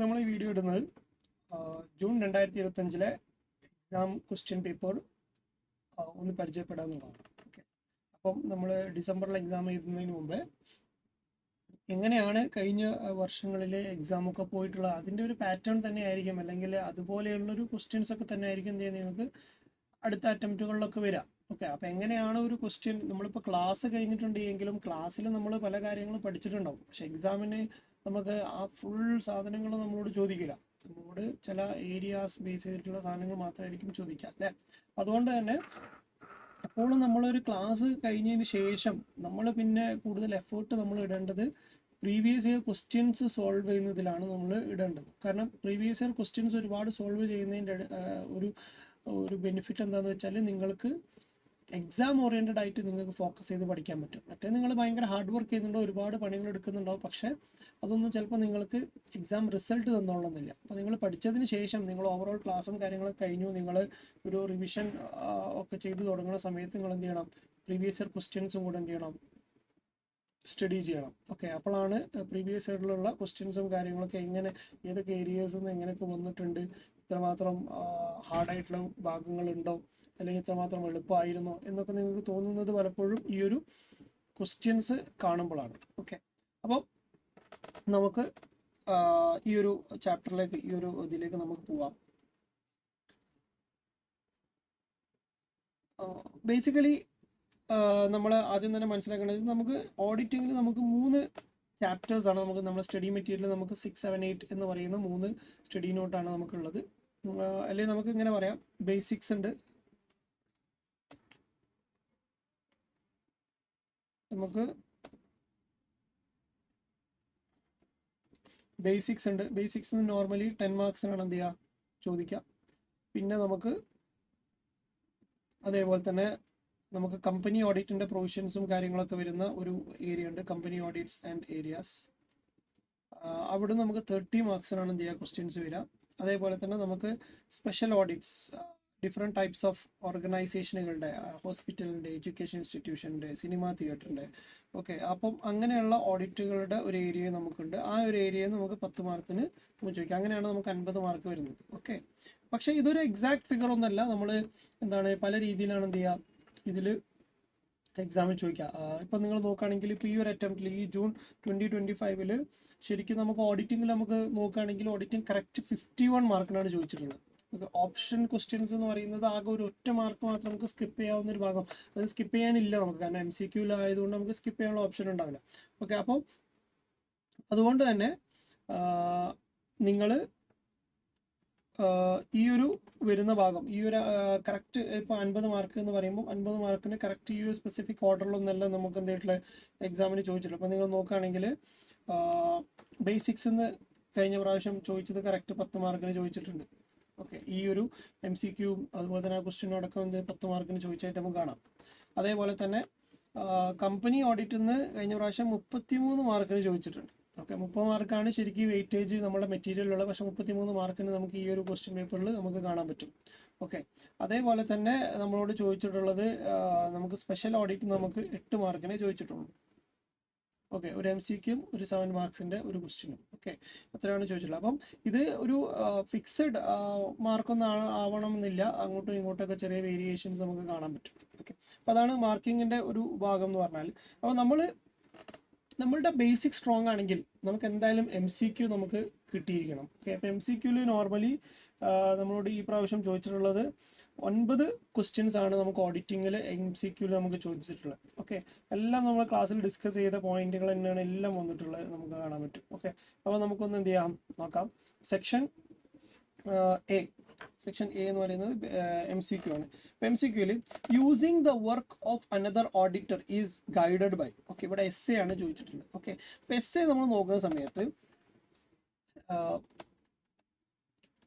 നമ്മൾ ഈ വീഡിയോ ഇടുന്നത് ജൂൺ 2025 എക്സാം ക്വസ്റ്റ്യൻ പേപ്പർ ഒന്ന് പരിചയപ്പെടാമെന്നുള്ളതാണ്. ഓക്കെ, അപ്പം നമ്മൾ ഡിസംബറിൽ എക്സാം എഴുതുന്നതിന് മുമ്പ് എങ്ങനെയാണ് കഴിഞ്ഞ വർഷങ്ങളിലെ എക്സാമൊക്കെ പോയിട്ടുള്ളത് അതിൻ്റെ ഒരു പാറ്റേൺ തന്നെ ആയിരിക്കും, അല്ലെങ്കിൽ അതുപോലെയുള്ളൊരു ക്വസ്റ്റ്യൻസ് ഒക്കെ തന്നെ ആയിരിക്കും എന്ത് ചെയ്യുന്നത് നിങ്ങൾക്ക് അടുത്ത അറ്റംപ്റ്റുകളിലൊക്കെ വരാം. ഓക്കെ, അപ്പോൾ എങ്ങനെയാണ് ഒരു ക്വസ്റ്റ്യൻ നമ്മളിപ്പോൾ ക്ലാസ് കഴിഞ്ഞിട്ടുണ്ട് എങ്കിലും ക്ലാസ്സിൽ നമ്മൾ പല കാര്യങ്ങളും പഠിച്ചിട്ടുണ്ടാവും, പക്ഷെ എക്സാമിന് നമുക്ക് ആ ഫുൾ സാധനങ്ങൾ നമ്മളോട് ചോദിക്കില്ല. നമ്മളോട് ചില ഏരിയാസ് ബേസ് ചെയ്തിട്ടുള്ള സാധനങ്ങൾ മാത്രമായിരിക്കും ചോദിക്കുക അല്ലേ. അതുകൊണ്ട് തന്നെ അപ്പോൾ നമ്മളൊരു ക്ലാസ് കഴിഞ്ഞതിന് ശേഷം നമ്മൾ പിന്നെ കൂടുതൽ എഫേർട്ട് നമ്മൾ ഇടേണ്ടത് പ്രീവിയസ് ഇയർ ക്വസ്റ്റ്യൻസ് സോൾവ് ചെയ്യുന്നതിലാണ് നമ്മൾ ഇടേണ്ടത്. കാരണം പ്രീവിയസ് ഇയർ ക്വസ്റ്റ്യൻസ് ഒരുപാട് സോൾവ് ചെയ്യുന്നതിൻ്റെ ഒരു ബെനിഫിറ്റ് എന്താണെന്ന് വെച്ചാൽ നിങ്ങൾക്ക് എക്സാം ഓറിയൻറ്റഡ് ആയിട്ട് നിങ്ങൾക്ക് ഫോക്കസ് ചെയ്ത് പഠിക്കാൻ പറ്റും. മറ്റേ നിങ്ങൾ ഭയങ്കര ഹാർഡ് വർക്ക് ചെയ്യുന്നുണ്ടോ, ഒരുപാട് പണികൾ എടുക്കുന്നുണ്ടാവും, പക്ഷേ അതൊന്നും ചിലപ്പോൾ നിങ്ങൾക്ക് എക്സാം റിസൾട്ട് തന്നോളന്നില്ല. അപ്പോൾ നിങ്ങൾ പഠിച്ചതിന് ശേഷം നിങ്ങൾ ഓവറോൾ ക്ലാസ്സും കാര്യങ്ങളൊക്കെ കഴിഞ്ഞു, നിങ്ങൾ ഒരു റിവിഷൻ ഒക്കെ ചെയ്ത് തുടങ്ങുന്ന സമയത്ത് നിങ്ങൾ എന്ത് ചെയ്യണം, പ്രീവിയസ് ഇയർ ക്വസ്റ്റ്യൻസും കൂടെ എന്ത് ചെയ്യണം, സ്റ്റഡി ചെയ്യണം. ഓക്കെ, അപ്പോഴാണ് പ്രീവിയസ് ഇയറിലുള്ള ക്വസ്റ്റ്യൻസും കാര്യങ്ങളൊക്കെ എങ്ങനെ ഏതൊക്കെ ഏരിയാസിൽ നിന്ന് എങ്ങനെയൊക്കെ വന്നിട്ടുണ്ട്, ഇത്രമാത്രം ഹാർഡായിട്ടുള്ള ഭാഗങ്ങളുണ്ടോ, അല്ലെങ്കിൽ ഇത്രമാത്രം എളുപ്പമായിരുന്നോ എന്നൊക്കെ നിങ്ങൾക്ക് തോന്നുന്നത് പലപ്പോഴും ഈ ഒരു ക്വസ്റ്റ്യൻസ് കാണുമ്പോഴാണ്. ഓക്കെ, അപ്പം നമുക്ക് ഈ ഒരു ചാപ്റ്ററിലേക്ക് ഈ ഒരു ഇതിലേക്ക് നമുക്ക് പോവാം. ബേസിക്കലി നമ്മൾ ആദ്യം തന്നെ മനസ്സിലാക്കേണ്ടത് നമുക്ക് ഓഡിറ്റിങ്ങിൽ നമുക്ക് 3 ചാപ്റ്റേഴ്സാണ് നമുക്ക് നമ്മുടെ സ്റ്റഡി മെറ്റീരിയൽ നമുക്ക് 6, 7, 8 എന്ന് പറയുന്ന 3 സ്റ്റഡി നോട്ടാണ് നമുക്കുള്ളത്. അല്ലെങ്കിൽ നമുക്ക് ഇങ്ങനെ പറയാം, ബേസിക്സ് ഉണ്ട്, നമുക്ക് ബേസിക്സ് ഉണ്ട്. ബേസിക്സ് നോർമലി 10 മാർക്സിനാണ് എന്ത് ചെയ്യുക ചോദിക്കുക. പിന്നെ നമുക്ക് അതേപോലെ തന്നെ നമുക്ക് കമ്പനി ഓഡിറ്റിൻ്റെ പ്രൊവിഷൻസും കാര്യങ്ങളൊക്കെ വരുന്ന ഒരു ഏരിയ ഉണ്ട്, കമ്പനി ഓഡിറ്റ്സ് ആൻഡ് ഏരിയാസ്. അവിടെ നമുക്ക് 30 മാർക്സിനാണ് എന്ത് ചെയ്യുക ക്വസ്റ്റ്യൻസ് വരിക. അതേപോലെ തന്നെ നമുക്ക് special audits, different types of ഓർഗനൈസേഷനുകളുടെ, ഹോസ്പിറ്റലിൻ്റെ, എഡ്യൂക്കേഷൻ ഇൻസ്റ്റിറ്റ്യൂഷൻ്റെ, സിനിമ തിയേറ്ററിൻ്റെ, ഓക്കെ, അപ്പം അങ്ങനെയുള്ള ഓഡിറ്റുകളുടെ ഒരു ഏരിയ നമുക്കുണ്ട്. ആ ഒരു ഏരിയയിൽ നമുക്ക് 10 മാർക്കിന് നമുക്ക് ചോദിക്കാം. അങ്ങനെയാണ് നമുക്ക് 50 മാർക്ക് വരുന്നത്. ഓക്കെ, പക്ഷേ ഇതൊരു എക്സാക്ട് ഫിഗർ ഒന്നല്ല, നമ്മൾ എന്താണ് പല രീതിയിലാണ് എന്ത് ചെയ്യുക ഇതിൽ എക്സാമിൽ ചോദിക്കുക. ഇപ്പം നിങ്ങൾ നോക്കുകയാണെങ്കിൽ ഇപ്പോൾ ഈ ഒരു അറ്റംപ്റ്റിൽ ഈ ജൂൺ 2025 ശരിക്കും നമുക്ക് ഓഡിറ്റിങ്ങിൽ നമുക്ക് നോക്കുകയാണെങ്കിൽ ഓഡിറ്റിംഗ് കറക്റ്റ് 51 മാർക്കിനാണ് ചോദിച്ചിട്ടുള്ളത്. ഓപ്ഷൻ ക്വസ്റ്റ്യൻസ് എന്ന് പറയുന്നത് ആകെ ഒരു ഒറ്റ മാർക്ക് മാത്രം നമുക്ക് സ്കിപ്പ് ചെയ്യാവുന്ന ഒരു ഭാഗം, അത് സ്കിപ്പ് ചെയ്യാനില്ല നമുക്ക്, കാരണം MCQ ആയതുകൊണ്ട് നമുക്ക് സ്കിപ്പ് ചെയ്യാനുള്ള ഓപ്ഷൻ ഉണ്ടാവില്ല. ഓക്കെ, അപ്പം അതുകൊണ്ട് തന്നെ നിങ്ങൾ ഈ ഒരു വരുന്ന ഭാഗം ഈ ഒരു കറക്റ്റ് ഇപ്പോൾ 50 മാർക്ക് എന്ന് പറയുമ്പോൾ 50 മാർക്കിന് കറക്റ്റ് ഈ ഒരു സ്പെസിഫിക് ഓർഡറിലൊന്നല്ല നമുക്ക് എന്തായിട്ടുള്ള എക്സാമിന് ചോദിച്ചിട്ടുള്ളത്. അപ്പോൾ നിങ്ങൾ നോക്കുകയാണെങ്കിൽ ബേസിക്സ് എന്ന് കഴിഞ്ഞ പ്രാവശ്യം ചോദിച്ചത് കറക്റ്റ് 10 മാർക്കിന് ചോദിച്ചിട്ടുണ്ട്. ഓക്കെ, ഈ ഒരു MCQ അതുപോലെ തന്നെ ആ ക്വസ്റ്റ്യനോടൊക്കെ എന്ത് 10 മാർക്കിന് ചോദിച്ചായിട്ട് നമുക്ക് കാണാം. അതേപോലെ തന്നെ കമ്പനി ഓഡിറ്റിൽ നിന്ന് കഴിഞ്ഞ പ്രാവശ്യം 33 മാർക്കിന് ചോദിച്ചിട്ടുണ്ട്. ഓക്കെ, 30 മാർക്കാണ് ശരിക്കും വെയിറ്റേജ് നമ്മുടെ മെറ്റീരിയലുള്ള, പക്ഷെ 33 മാർക്കിന് നമുക്ക് ഈ ഒരു ക്വസ്റ്റ്യൻ പേപ്പറിൽ നമുക്ക് കാണാൻ പറ്റും. ഓക്കെ, അതേപോലെ തന്നെ നമ്മളോട് ചോദിച്ചിട്ടുള്ളത് നമുക്ക് സ്പെഷ്യൽ ഓഡിറ്റ് നമുക്ക് 8 മാർക്കിനെ ചോദിച്ചിട്ടുള്ളൂ. ഓക്കെ, ഒരു MCQയും ഒരു 7 മാർക്സിൻ്റെ ഒരു ക്വസ്റ്റ്യനും. ഓക്കെ, അത്രയാണ് ചോദിച്ചിട്ടുള്ളത്. അപ്പം ഇത് ഒരു ഫിക്സഡ് മാർക്കൊന്നും ആവണമെന്നില്ല, അങ്ങോട്ടും ഇങ്ങോട്ടൊക്കെ ചെറിയ വേരിയേഷൻസ് നമുക്ക് കാണാൻ പറ്റും. ഓക്കെ, അപ്പോൾ അതാണ് മാർക്കിങ്ങിൻ്റെ ഒരു ഭാഗം എന്ന് പറഞ്ഞാൽ. അപ്പോൾ നമ്മളുടെ ബേസിക് സ്ട്രോങ് ആണെങ്കിൽ നമുക്ക് എന്തായാലും MCQ നമുക്ക് കിട്ടിയിരിക്കണം. ഓക്കെ, അപ്പോൾ MCQയിൽ നോർമലി നമ്മളോട് ഈ പ്രാവശ്യം ചോദിച്ചിട്ടുള്ളത് 9 ക്വസ്റ്റ്യൻസ് ആണ് നമുക്ക് ഓഡിറ്റിങ്ങിൽ MCQയിൽ നമുക്ക് ചോദിച്ചിട്ടുള്ളത്. ഓക്കെ, എല്ലാം നമ്മൾ ക്ലാസ്സിൽ ഡിസ്കസ് ചെയ്ത പോയിന്റുകൾ തന്നെയാണ് എല്ലാം വന്നിട്ടുള്ളത്, നമുക്ക് കാണാൻ പറ്റും. ഓക്കെ, അപ്പോൾ നമുക്കൊന്ന് എന്ത് ചെയ്യാം നോക്കാം. സെക്ഷൻ എ എന്ന് പറയുന്നത് MCQ ആണ്. MCQയിൽ using the work of another auditor is guided by. Okay, ഇവിടെ essay ആണ് ചോദിച്ചിട്ടുള്ളത്. ഓക്കെ, അപ്പോൾ essay നമ്മൾ നോക്കുന്ന സമയത്ത്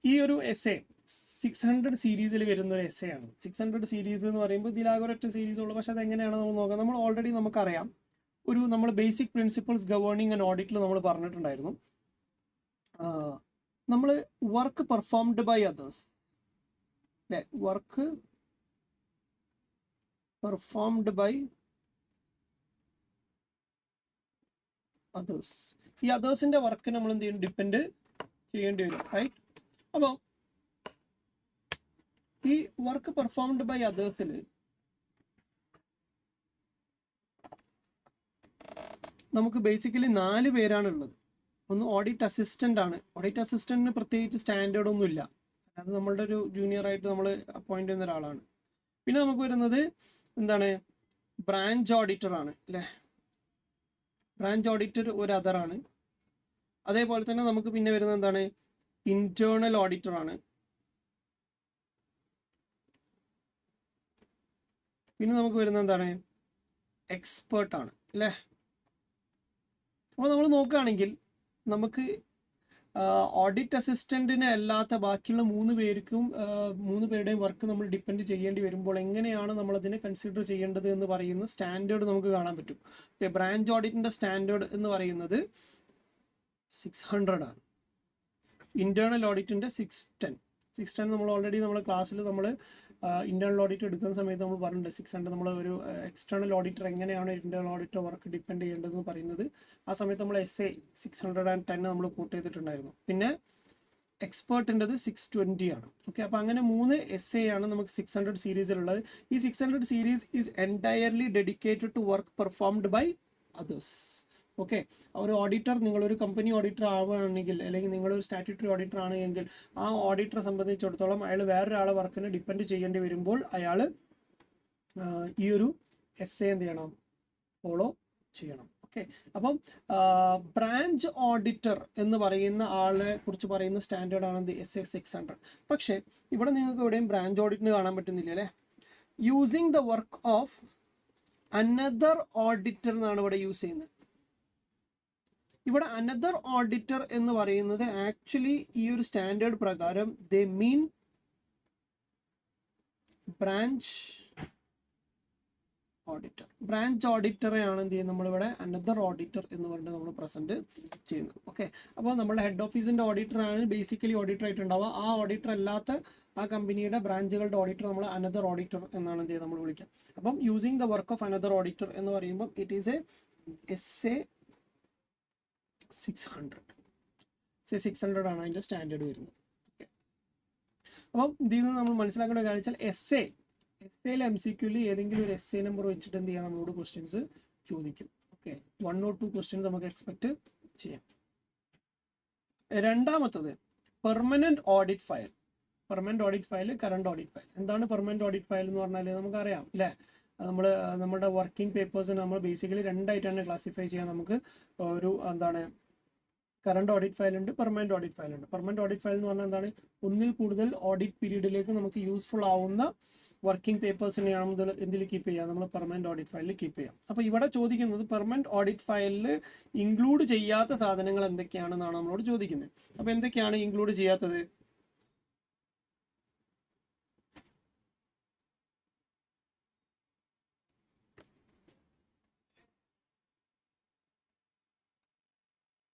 ഈ ഒരു essay 600 സീരീസിൽ വരുന്ന ഒരു essay ആണ്. 600 സീരീസ് എന്ന് പറയുമ്പോൾ ഇതിലാകെ ഒരൊറ്റ സീരീസ് ഉള്ളൂ, പക്ഷെ അതെങ്ങനെയാണ് നമ്മൾ നോക്കുക, നമ്മൾ ഓൾറെഡി നമുക്കറിയാം നമ്മൾ ബേസിക് പ്രിൻസിപ്പിൾസ് ഗവേണിംഗ് ആൻഡ് ഓഡിറ്റിൽ നമ്മൾ പറഞ്ഞിട്ടുണ്ടായിരുന്നു. നമ്മൾ വർക്ക് പെർഫോംഡ് ബൈ അതേഴ്സ് അല്ലേ, വർക്ക് പെർഫോംഡ് ബൈ അതേഴ്സ്, ഈ അതേഴ്സിൻ്റെ വർക്ക് നമ്മൾ എന്ത് ചെയ്യും ഡിപ്പെൻഡ് ചെയ്യേണ്ടി വരും, റൈറ്റ്? അപ്പോൾ ഈ വർക്ക് പെർഫോംഡ് ബൈ അതേഴ്സിൽ നമുക്ക് ബേസിക്കലി 4 പേരാണ് ഉള്ളത്. ഒന്ന് ഓഡിറ്റ് അസിസ്റ്റൻ്റ് ആണ്. ഓഡിറ്റ് അസിസ്റ്റൻറ്റിന് പ്രത്യേകിച്ച് സ്റ്റാൻഡേർഡ് ഒന്നുമില്ല, അത് നമ്മളുടെ ഒരു ജൂനിയർ ആയിട്ട് നമ്മൾ അപ്പോയിന്റ് ചെയ്യുന്ന ഒരാളാണ്. പിന്നെ നമുക്ക് വരുന്നത് എന്താണ്, ബ്രാഞ്ച് ഓഡിറ്റർ ആണ് അല്ലേ? ബ്രാഞ്ച് ഓഡിറ്റർ ഒരു അതറാണ്. അതേപോലെ തന്നെ നമുക്ക് പിന്നെ വരുന്നത് എന്താണ്, ഇന്റേണൽ ഓഡിറ്റർ ആണ്. പിന്നെ നമുക്ക് വരുന്നത് എന്താണ്, എക്സ്പേർട്ട് ആണ് അല്ലേ? അപ്പോൾ നമ്മൾ നോക്കുകയാണെങ്കിൽ നമുക്ക് ഓഡിറ്റ് അസിസ്റ്റന്റിനെ അല്ലാത്ത ബാക്കിയുള്ള 3 പേർക്കും 3 പേരുടെയും വർക്ക് നമ്മൾ ഡിപ്പെൻഡ് ചെയ്യേണ്ടി വരുമ്പോൾ എങ്ങനെയാണ് നമ്മൾ അതിനെ കൺസിഡർ ചെയ്യേണ്ടത് എന്ന് പറയുന്ന സ്റ്റാൻഡേർഡ് നമുക്ക് കാണാൻ പറ്റും. ബ്രാഞ്ച് ഓഡിറ്റിന്റെ സ്റ്റാൻഡേർഡ് എന്ന് പറയുന്നത് 600 ആണ്. ഇന്റേണൽ ഓഡിറ്റിന്റെ 610 നമ്മൾ ഓൾറെഡി നമ്മുടെ ക്ലാസ്സിൽ നമ്മൾ ഇന്റേണൽ ഓഡിറ്റ് എടുക്കുന്ന സമയത്ത് നമ്മൾ പറഞ്ഞിട്ടുണ്ട് 600 നമ്മൾ ഒരു എക്സ്റ്റേണൽ ഓഡിറ്റർ എങ്ങനെയാണ് ഇന്റേണൽ ഓഡിറ്റർ വർക്ക് ഡിപ്പെൻഡ് ചെയ്യേണ്ടതെന്ന് പറയുന്നത്. ആ സമയത്ത് നമ്മൾ SA 610 നമ്മൾ കൂട്ട് ചെയ്തിട്ടുണ്ടായിരുന്നു. പിന്നെ എക്സ്പേർട്ടിൻ്റെത് 620 ആണ്. ഓക്കെ, അപ്പോൾ അങ്ങനെ 3 SA ആണ് നമുക്ക് 600 സീരീസിലുള്ളത്. ഈ 600 series is entirely dedicated to work performed by others. Okay, ഒരു ഓഡിറ്റർ, നിങ്ങളൊരു കമ്പനി ഓഡിറ്റർ ആവുകയാണെങ്കിൽ അല്ലെങ്കിൽ നിങ്ങളൊരു സ്റ്റാറ്റ്യൂട്ടറി ഓഡിറ്റർ ആണെങ്കിൽ ആ ഓഡിറ്ററെ സംബന്ധിച്ചിടത്തോളം അയാൾ വേറൊരാളെ വർക്കിനെ ഡിപ്പെൻഡ് ചെയ്യേണ്ടി വരുമ്പോൾ അയാൾ ഈ ഒരു SA എന്ത് ചെയ്യണം, ഫോളോ ചെയ്യണം. ഓക്കെ, അപ്പം ബ്രാഞ്ച് ഓഡിറ്റർ എന്ന് പറയുന്ന ആളെ കുറിച്ച് പറയുന്ന സ്റ്റാൻഡേർഡ് ആണ് SA 600. പക്ഷേ ഇവിടെ നിങ്ങൾക്ക് എവിടെയും ബ്രാഞ്ച് ഓഡിറ്റിന് കാണാൻ പറ്റുന്നില്ല അല്ലേ? Using the work of another auditor എന്നാണ് ഇവിടെ യൂസ് ചെയ്യുന്നത്. ഇവിടെ അനദർ ഓഡിറ്റർ എന്ന് പറയുന്നത് ആക്ച്വലി ഈ ഒരു സ്റ്റാൻഡേർഡ് പ്രകാരം ദേ മീൻ ബ്രാഞ്ച് ഓഡിറ്റർ. ബ്രാഞ്ച് ഓഡിറ്ററെയാണ് എന്ത് ചെയ്യുന്നത്, നമ്മളിവിടെ അനദർ ഓഡിറ്റർ എന്ന് പറഞ്ഞിട്ട് നമ്മൾ പ്രസന്റ് ചെയ്യുന്നത്. ഓക്കെ, അപ്പോൾ നമ്മുടെ ഹെഡ് ഓഫീസിന്റെ ഓഡിറ്ററാണ് ബേസിക്കലി ഓഡിറ്റർ ആയിട്ടുണ്ടാവുക. ആ ഓഡിറ്റർ അല്ലാത്ത ആ കമ്പനിയുടെ ബ്രാഞ്ചുകളുടെ ഓഡിറ്റർ നമ്മൾ അനദർ ഓഡിറ്റർ എന്നാണ് എന്ത് ചെയ്യുന്നത് നമ്മൾ വിളിക്കുക. അപ്പം using the work of another auditor എന്ന് പറയുമ്പോൾ ഇറ്റ് ഈസ് എ SA 600 ആണ് അതിൻ്റെ സ്റ്റാൻഡേർഡ് വരുന്നത്. ഓക്കെ, അപ്പം ഇതിൽ നിന്ന് നമ്മൾ മനസ്സിലാക്കേണ്ട കാര്യം വെച്ചാൽ എസ്സേയിൽ MCQയിൽ ഏതെങ്കിലും ഒരു SA നമ്പർ വെച്ചിട്ട് എന്ത് ചെയ്യാം, നമ്മളോട് ക്വസ്റ്റ്യൻസ് ചോദിക്കും. ഓക്കെ, 1 or 2 ക്വസ്റ്റ്യൻസ് നമുക്ക് എക്സ്പെക്ട് ചെയ്യാം. രണ്ടാമത്തത് permanent audit file. Permanent audit file, current audit file. എന്താണ് പെർമനന്റ് ഓഡിറ്റ് ഫയൽ എന്ന് പറഞ്ഞാൽ നമുക്കറിയാം അല്ലേ? നമ്മുടെ വർക്കിംഗ് പേപ്പേഴ്സിന് നമ്മൾ ബേസിക്കലി 2 ആയിട്ടാണ് ക്ലാസിഫൈ ചെയ്യാൻ. നമുക്ക് ഒരു എന്താണ്, കറണ്ട് ഓഡിറ്റ് ഫയൽ ഉണ്ട്, പെർമനന്റ് ഓഡിറ്റ് ഫയൽ ഉണ്ട്. പെർമനന്റ് ഓഡിറ്റ് ഫയൽ എന്ന് പറഞ്ഞാൽ എന്താണ്, ഒന്നിൽ കൂടുതൽ ഓഡിറ്റ് പീരീഡിലേക്ക് നമുക്ക് യൂസ്ഫുൾ ആവുന്ന വർക്കിംഗ് പേപ്പേഴ്സിനെയാണ് എന്തിൽ കീപ്പ് ചെയ്യുക, നമ്മൾ പെർമനന്റ് ഓഡിറ്റ് ഫയലിൽ കീപ്പ് ചെയ്യാം. അപ്പോൾ ഇവിടെ ചോദിക്കുന്നത് പെർമനന്റ് ഓഡിറ്റ് ഫയലിൽ ഇൻക്ലൂഡ് ചെയ്യാത്ത സാധനങ്ങൾ എന്തൊക്കെയാണെന്നാണ് നമ്മളോട് ചോദിക്കുന്നത്. അപ്പോൾ എന്തൊക്കെയാണ് ഇൻക്ലൂഡ് ചെയ്യാത്തത്?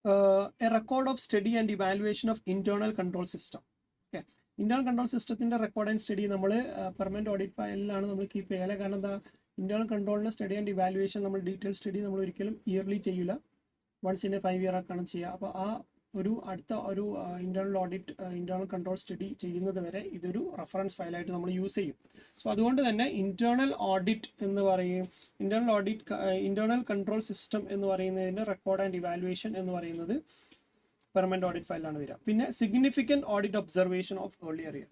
a record of study and evaluation of internal control system. Okay, internal control systemത്തിന്റെ റെക്കോർഡ് ആൻഡ് സ്റ്റഡി നമ്മൾ പെർമനന്റ് ഓഡിറ്റ് ഫയലിലാണ് നമ്മൾ കീപ്പ് ചെയ്യാറ്. കാരണം എന്താ, ഇന്റേണൽ കൺട്രോളിന്റെ സ്റ്റഡി ആൻഡ് ഇവാലുവേഷൻ നമ്മൾ ഡീറ്റെയിൽ സ്റ്റഡി നമ്മൾ ഒരിക്കലും ഇയർലി ചെയ്യില്ല, വൺസ് ഇൻ എ 5 year ആക്കാണ് ചെയ്യുക. അപ്പോൾ ആ ഒരു അടുത്ത ഒരു ഇന്റേണൽ കൺട്രോൾ സ്റ്റഡി ചെയ്യുന്നത് വരെ ഇതൊരു റെഫറൻസ് ഫയലായിട്ട് നമ്മൾ യൂസ് ചെയ്യും. സോ അതുകൊണ്ട് തന്നെ ഇന്റേണൽ ഓഡിറ്റ് എന്ന് പറയും, ഇന്റേണൽ കൺട്രോൾ സിസ്റ്റം എന്ന് പറയുന്നതിൻ്റെ റെക്കോർഡ് ആൻഡ് ഇവാലുവേഷൻ എന്ന് പറയുന്നത് പെർമനന്റ് ഓഡിറ്റ് ഫയലാണ് വരിക. പിന്നെ significant audit observation of earlier year.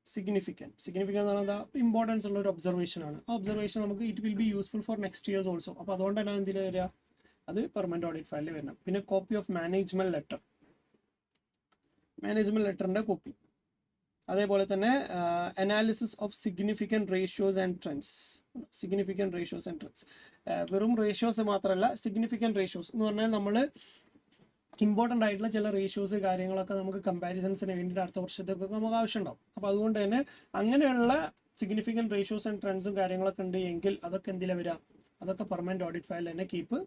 Significant എന്ന് പറഞ്ഞാൽ ഇമ്പോർട്ടൻസ് ഉള്ള ഒരു ഒബ്സർവേഷൻ ആണ്. ആ ഒബ്സർവേഷൻ നമുക്ക് it will be useful for next years also. അപ്പോൾ അതുകൊണ്ട് തന്നെ എന്തിൽ വരിക, അത് പെർമനന്റ് ഓഡിറ്റ് ഫയലിൽ വരണം. പിന്നെ copy of management letter, management ലെറ്ററിന്റെ കോപ്പി. അതേപോലെ തന്നെ analysis of significant ratios and trends. വെറും റേഷ്യോസ് മാത്രമല്ല, സിഗ്നിഫിക്കൻറ്റ് റേഷ്യോസ് എന്ന് പറഞ്ഞാൽ നമ്മൾ ഇമ്പോർട്ടൻ്റ് ആയിട്ടുള്ള ചില റേഷ്യോസ് കാര്യങ്ങളൊക്കെ നമുക്ക് കമ്പാരിസൺസിന് വേണ്ടിയിട്ട് അടുത്ത വർഷത്തേക്കൊക്കെ നമുക്ക് ആവശ്യമുണ്ടാവും. അപ്പോൾ അതുകൊണ്ട് തന്നെ അങ്ങനെയുള്ള സിഗ്നിഫിക്കൻറ്റ് റേഷ്യോസ് ആൻഡ് ട്രെൻഡ്സും കാര്യങ്ങളൊക്കെ ഉണ്ട് എങ്കിൽ അതൊക്കെ എന്തിലാണ് വരിക, അതൊക്കെ പെർമനന്റ് ഓഡിറ്റ് ഫയൽ തന്നെ കീപ്പ്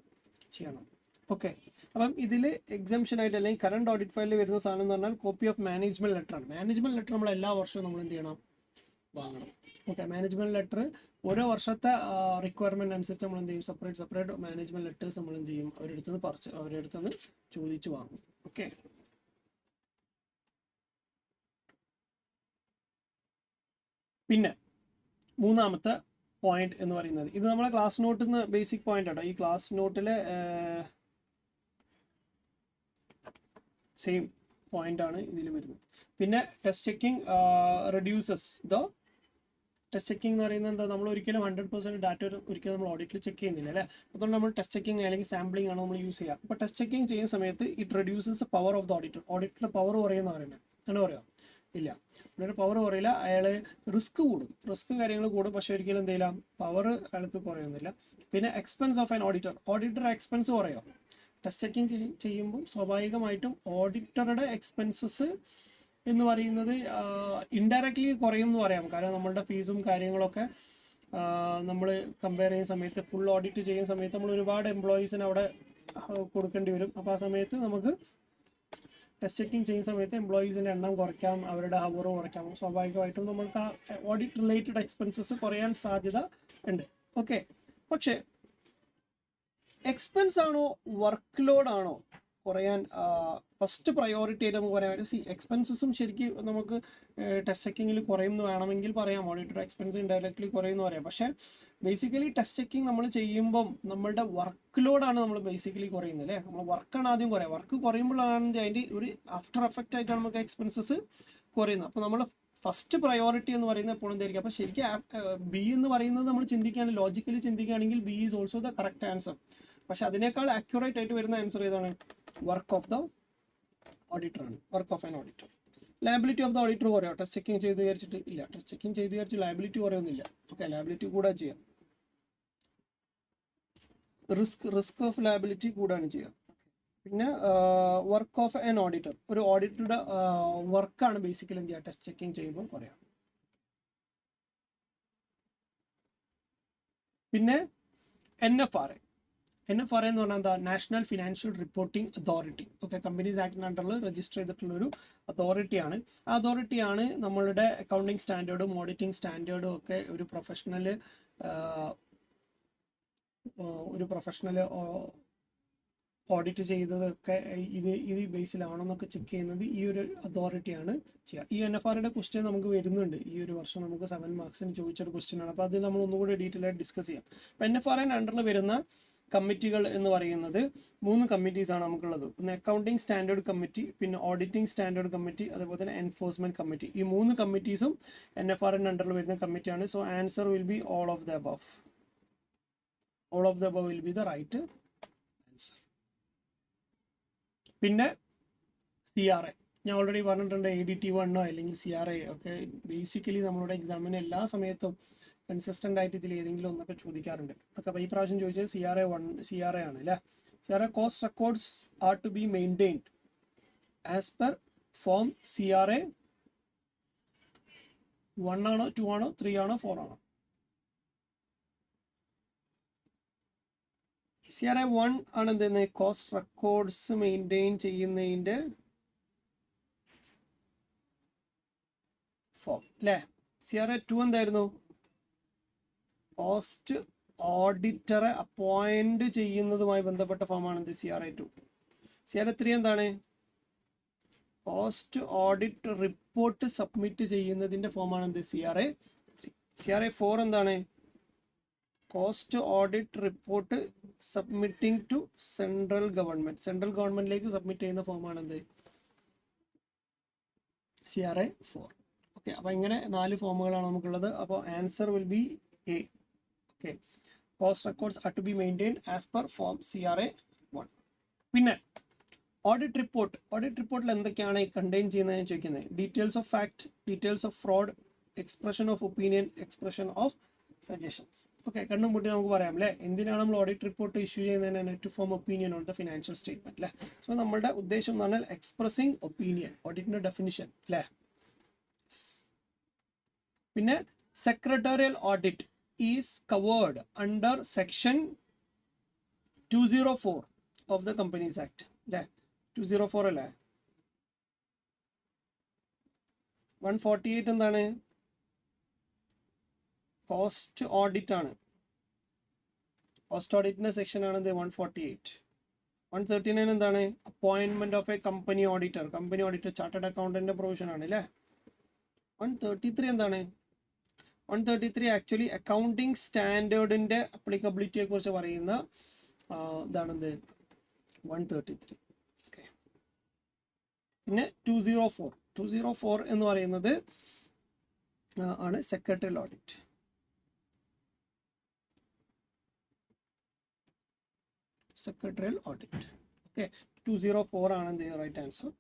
ചെയ്യണം. ഓക്കെ, അപ്പം ഇതിൽ എക്സംഷൻ ആയിട്ട് അല്ലെങ്കിൽ കറണ്ട് ഓഡിറ്റ് ഫയലിൽ വരുന്ന സാധനം എന്ന് പറഞ്ഞാൽ കോപ്പി ഓഫ് മാനേജ്മെന്റ് ലെറ്റർ ആണ്. മാനേജ്മെന്റ് ലെറ്റർ നമ്മൾ എല്ലാ വർഷവും നമ്മൾ എന്ത് ചെയ്യണം, വാങ്ങണം. ഓക്കെ, മാനേജ്മെന്റ് ലെറ്റർ ഓരോ വർഷത്തെ റിക്വയർമെന്റ് അനുസരിച്ച് നമ്മൾ എന്ത് ചെയ്യും, സെപ്പറേറ്റ് മാനേജ്മെന്റ് ലെറ്റേഴ്സ് നമ്മൾ എന്ത് ചെയ്യും, അവരുടെ അടുത്ത് നിന്ന് ചോദിച്ചു വാങ്ങും. ഓക്കെ, പിന്നെ മൂന്നാമത്തെ പോയിന്റ് എന്ന് പറയുന്നത്, ഇത് നമ്മളെ ക്ലാസ് നോട്ടിൽ നിന്ന് ബേസിക് പോയിന്റ് ആട്ടോ. ഈ ക്ലാസ് നോട്ടിലെ സെയിം പോയിന്റ് ആണ് ഇതിൽ വരുന്നത്. പിന്നെ test checking reduces test checking എന്ന് പറയുന്നത് എന്താ, നമ്മൾ ഒരിക്കലും 100% ഡാറ്റ ഒരിക്കലും നമ്മൾ ഓഡിറ്റിൽ ചെക്ക് ചെയ്യുന്നില്ല അല്ലേ. അതുകൊണ്ട് നമ്മൾ ടെസ്റ്റ് ചെക്കിംഗ് അല്ലെങ്കിൽ സാമ്പിളിംഗ് ആണ് നമ്മൾ യൂസ് ചെയ്യുക. അപ്പോൾ ടെസ്റ്റ് ചെക്കിംഗ് ചെയ്യുന്ന സമയത്ത് it reduces power of the auditor. ഓഡിറ്ററുടെ പവർ കുറയുന്ന പറയുന്നത് അങ്ങനെ പറയാം ഇല്ല, ഒരു പവർ കുറയില്ല, അയാൾ റിസ്ക് കാര്യങ്ങൾ കൂടും, പക്ഷേ ഒരിക്കലും എന്ത് ചെയ്യില്ല, പവർ അയാൾക്ക് കുറയുന്നില്ല. പിന്നെ expense of an auditor expense കുറയോ. ടെസ്റ്റ് ചെക്കിംഗ് ചെയ്യുമ്പോൾ സ്വാഭാവികമായിട്ടും ഓഡിറ്ററുടെ എക്സ്പെൻസസ് എന്ന് പറയുന്നത് ഇൻഡയറക്ട്ലി കുറയും എന്ന് പറയാം. കാരണം നമ്മളുടെ ഫീസും കാര്യങ്ങളൊക്കെ നമ്മൾ കമ്പയർ ചെയ്യുന്ന സമയത്ത്, ഫുൾ ഓഡിറ്റ് ചെയ്യുന്ന സമയത്ത് നമ്മൾ ഒരുപാട് എംപ്ലോയീസിന് അവിടെ കൊടുക്കേണ്ടി വരും. അപ്പോൾ ആ സമയത്ത് നമുക്ക് ടെസ്റ്റ് ചെക്കിംഗ് ചെയ്യുന്ന സമയത്ത് എംപ്ലോയീസിൻ്റെ എണ്ണം കുറയ്ക്കാം, അവരുടെ ഹവർ കുറയ്ക്കാം. സ്വാഭാവികമായിട്ടും നമുക്ക് ആ ഓഡിറ്റ് റിലേറ്റഡ് എക്സ്പെൻസസ് കുറയാൻ സാധ്യത ഉണ്ട്. ഓക്കെ, പക്ഷേ എക്സ്പെൻസ് ആണോ വർക്ക് ലോഡ് ആണോ കുറയാൻ ഫസ്റ്റ് പ്രയോറിറ്റി ആയിട്ട് നമുക്ക് പറയാൻ പറ്റും. എക്സ്പെൻസസും ശരിക്കും നമുക്ക് ടെസ്റ്റ് ചെക്കിങ്ങിൽ കുറയുമെന്ന് വേണമെങ്കിൽ പറയാം, ഓഡിറ്റർ എക്സ്പെൻസ് ഇൻഡയറക്ട്ലി കുറയുമെന്ന് പറയാം. പക്ഷേ ബേസിക്കലി ടെസ്റ്റ് ചെക്കിങ് നമ്മൾ ചെയ്യുമ്പം നമ്മളുടെ വർക്ക് ലോഡാണ് നമ്മൾ ബേസിക്കലി കുറയുന്നത് അല്ലേ. നമ്മൾ വർക്കാണ് ആദ്യം കുറയുക. വർക്ക് കുറയുമ്പോഴാണ് അതിൻ്റെ ഒരു ആഫ്റ്റർ എഫക്റ്റ് ആയിട്ടാണ് നമുക്ക് എക്സ്പെൻസസ് കുറയുന്നത്. അപ്പോൾ നമ്മൾ ഫസ്റ്റ് പ്രയോറിറ്റി എന്ന് പറയുന്നത് എപ്പോഴും എന്തായിരിക്കും. അപ്പോൾ ശരിക്കും ബി എന്ന് പറയുന്നത് നമ്മൾ ചിന്തിക്കുകയാണെങ്കിൽ, ലോജിക്കലി ചിന്തിക്കുകയാണെങ്കിൽ B is also the correct answer. പക്ഷെ അതിനേക്കാൾ ആക്യുറേറ്റ് ആയിട്ട് വരുന്ന ആൻസർ ഏതാണ്, വർക്ക് ഓഫ് ദ ഓഡിറ്റർ ആണ്, work of an auditor. Liability of the auditor കുറയോ ടെസ്റ്റ് ചെക്കിങ് ചെയ്ത് വിചാരിച്ചിട്ട്? ഇല്ല, ടെസ്റ്റ് ചെക്കിങ് ചെയ്ത് വിചാരിച്ച് ലയബിലിറ്റി കുറയൊന്നുമില്ല. ഓക്കെ, ലയബിലിറ്റി കൂടാൻ ചെയ്യാം, റിസ്ക് ഓഫ് ലയബിലിറ്റി കൂടാണ് ചെയ്യുക. പിന്നെ വർക്ക് ഓഫ് ആൻ ഓഡിറ്റർ, ഒരു ഓഡിറ്ററുടെ വർക്കാണ് ബേസിക്കലി എന്ത് ചെയ്യുക, ടെസ്റ്റ് ചെക്കിങ് ചെയ്യുമ്പോൾ കുറയാം. പിന്നെ NFRA എന്ന് പറഞ്ഞാൽ എന്താ, national financial reporting authority. Okay, companies ആക്ടിന് അണ്ടറിൽ രജിസ്റ്റർ ചെയ്തിട്ടുള്ളൊരു അതോറിറ്റിയാണ്. ആ അതോറിറ്റിയാണ് നമ്മളുടെ അക്കൗണ്ടിങ് സ്റ്റാൻഡേർഡും ഓഡിറ്റിംഗ് സ്റ്റാൻഡേർഡും ഒക്കെ ഒരു പ്രൊഫഷണൽ ഓഡിറ്റ് ചെയ്തതൊക്കെ ഇത് ബേസിലാണെന്നൊക്കെ ചെക്ക് ചെയ്യുന്നത് ഈ ഒരു അതോറിറ്റിയാണ് ചെയ്യുക. ഈ NFRAയുടെ ക്വസ്റ്റ്യൻ നമുക്ക് വരുന്നുണ്ട് ഈ ഒരു വർഷം, നമുക്ക് 7 മാർക്സിന് ചോദിച്ചൊരു ക്വസ്റ്റ്യൻ ആണ്. അപ്പോൾ അത് നമ്മൾ ഒന്നുകൂടി ഡീറ്റെയിൽ ആയിട്ട് ഡിസ്കസ് ചെയ്യാം. അപ്പോൾ NFRAയുടെ അണ്ടറിൽ വരുന്ന കമ്മിറ്റികൾ എന്ന് പറയുന്നത് 3 കമ്മിറ്റീസ് ആണ് നമുക്കുള്ളത്. ഒന്ന് അക്കൗണ്ടിങ് സ്റ്റാൻഡേർഡ് കമ്മിറ്റി, പിന്നെ ഓഡിറ്റിംഗ് സ്റ്റാൻഡേർഡ് കമ്മിറ്റി, അതുപോലെ തന്നെ എൻഫോഴ്സ്മെന്റ് കമ്മിറ്റി. ഈ 3 കമ്മിറ്റീസും NFRAയുടെ അണ്ടറിൽ വരുന്ന കമ്മിറ്റിയാണ്. So answer will be all of the above. All of the above will be the right answer. പിന്നെ CRA ഞാൻ ഓൾറെഡി പറഞ്ഞിട്ടുണ്ട്. ADT1 അല്ലെങ്കിൽ CRA ഒക്കെ ബേസിക്കലി നമ്മളുടെ എക്സാമിന് എല്ലാ സമയത്തും കൺസിസ്റ്റൻ്റ് ആയിട്ട് ഇതിൽ ഏതെങ്കിലും ഒന്നൊക്കെ ചോദിക്കാറുണ്ട്. അപ്പോൾ ഈ പ്രാവശ്യം ചോദിച്ചത് CRA ആണ് അല്ലേ. CRA cost records are to be maintained as per form CRA 1 ആണോ 2 ആണോ 3 ആണോ 4 ആണോ? CRA 1 ആണ് എന്തെന്ന്, കോസ്റ്റ് റെക്കോർഡ്സ് മെയിൻറ്റെയിൻ ചെയ്യുന്നതിൻ്റെ ഫോം അല്ലേ. CRA 2 എന്തായിരുന്നു, കോസ്റ്റ് ഓഡിറ്ററെ അപ്പോയിന്റ് ചെയ്യുന്നതുമായി ബന്ധപ്പെട്ട ഫോമാണ് എന്ത്, CRA 2. CRA 3 എന്താണ്, കോസ്റ്റ് ഓഡിറ്റ് റിപ്പോർട്ട് സബ്മിറ്റ് ചെയ്യുന്നതിൻ്റെ ഫോമാണ് എന്ത്, CRA 3. CRA 4 എന്താണ്, cost audit report submitting to central ഗവൺമെന്റിലേക്ക് സബ്മിറ്റ് ചെയ്യുന്ന ഫോമാണ് എന്ത്, CRA 4. ഓക്കെ, അപ്പോൾ ഇങ്ങനെ 4 ഫോമുകളാണ് നമുക്കുള്ളത്. അപ്പോൾ answer will be A. Okay, cost records are to be maintained as per form CRA 1. പിന്നെ ഓഡിറ്റ് റിപ്പോർട്ടിൽ എന്തൊക്കെയാണ് കണ്ടെയ്ൻ ചെയ്യുന്നതെന്ന് ചോദിക്കുന്നത്. Details of fact, details of fraud, expression of opinion, expression of suggestions. Okay, കണ്ണും പൂട്ടി നമുക്ക് പറയാം അല്ലേ, എന്തിനാണ് നമ്മൾ ഓഡിറ്റ് റിപ്പോർട്ട് ഇഷ്യൂ ചെയ്യുന്നതിന്, to form opinion on the financial statement അല്ലേ. സോ നമ്മുടെ ഉദ്ദേശം എന്ന് പറഞ്ഞാൽ എക്സ്പ്രസിങ് ഒപ്പീനിയൻ, ഓഡിറ്റിന്റെ ഡെഫിനിഷൻ അല്ലേ. പിന്നെ secretarial audit is covered under section 204 of the companies act അല്ലേ. 204 അല്ലേ. 148 എന്താണ്, കോസ്റ്റ് ഓഡിറ്റ് ആണ്. കോസ്റ്റ് ഓഡിറ്റിന്റെ സെക്ഷൻ ആണെന്ത് 148. 139 എന്താണ്, appointment of a company auditor chartered അക്കൗണ്ടന്റിന്റെ പ്രൊവിഷൻ ആണ് അല്ലേ. 133 എന്താണ്, 133 ആക്ച്വലി അക്കൗണ്ടിങ് സ്റ്റാൻഡേർഡിൻ്റെ അപ്ലിക്കബിലിറ്റിയെ കുറിച്ച് പറയുന്ന ഇതാണെന്ത് 133. ഓക്കെ. പിന്നെ 204 എന്ന് പറയുന്നത് ആണ് secretarial audit. Secretarial audit. Okay, 204 ആണ് എന്ത് റൈറ്റ് ആൻസർ.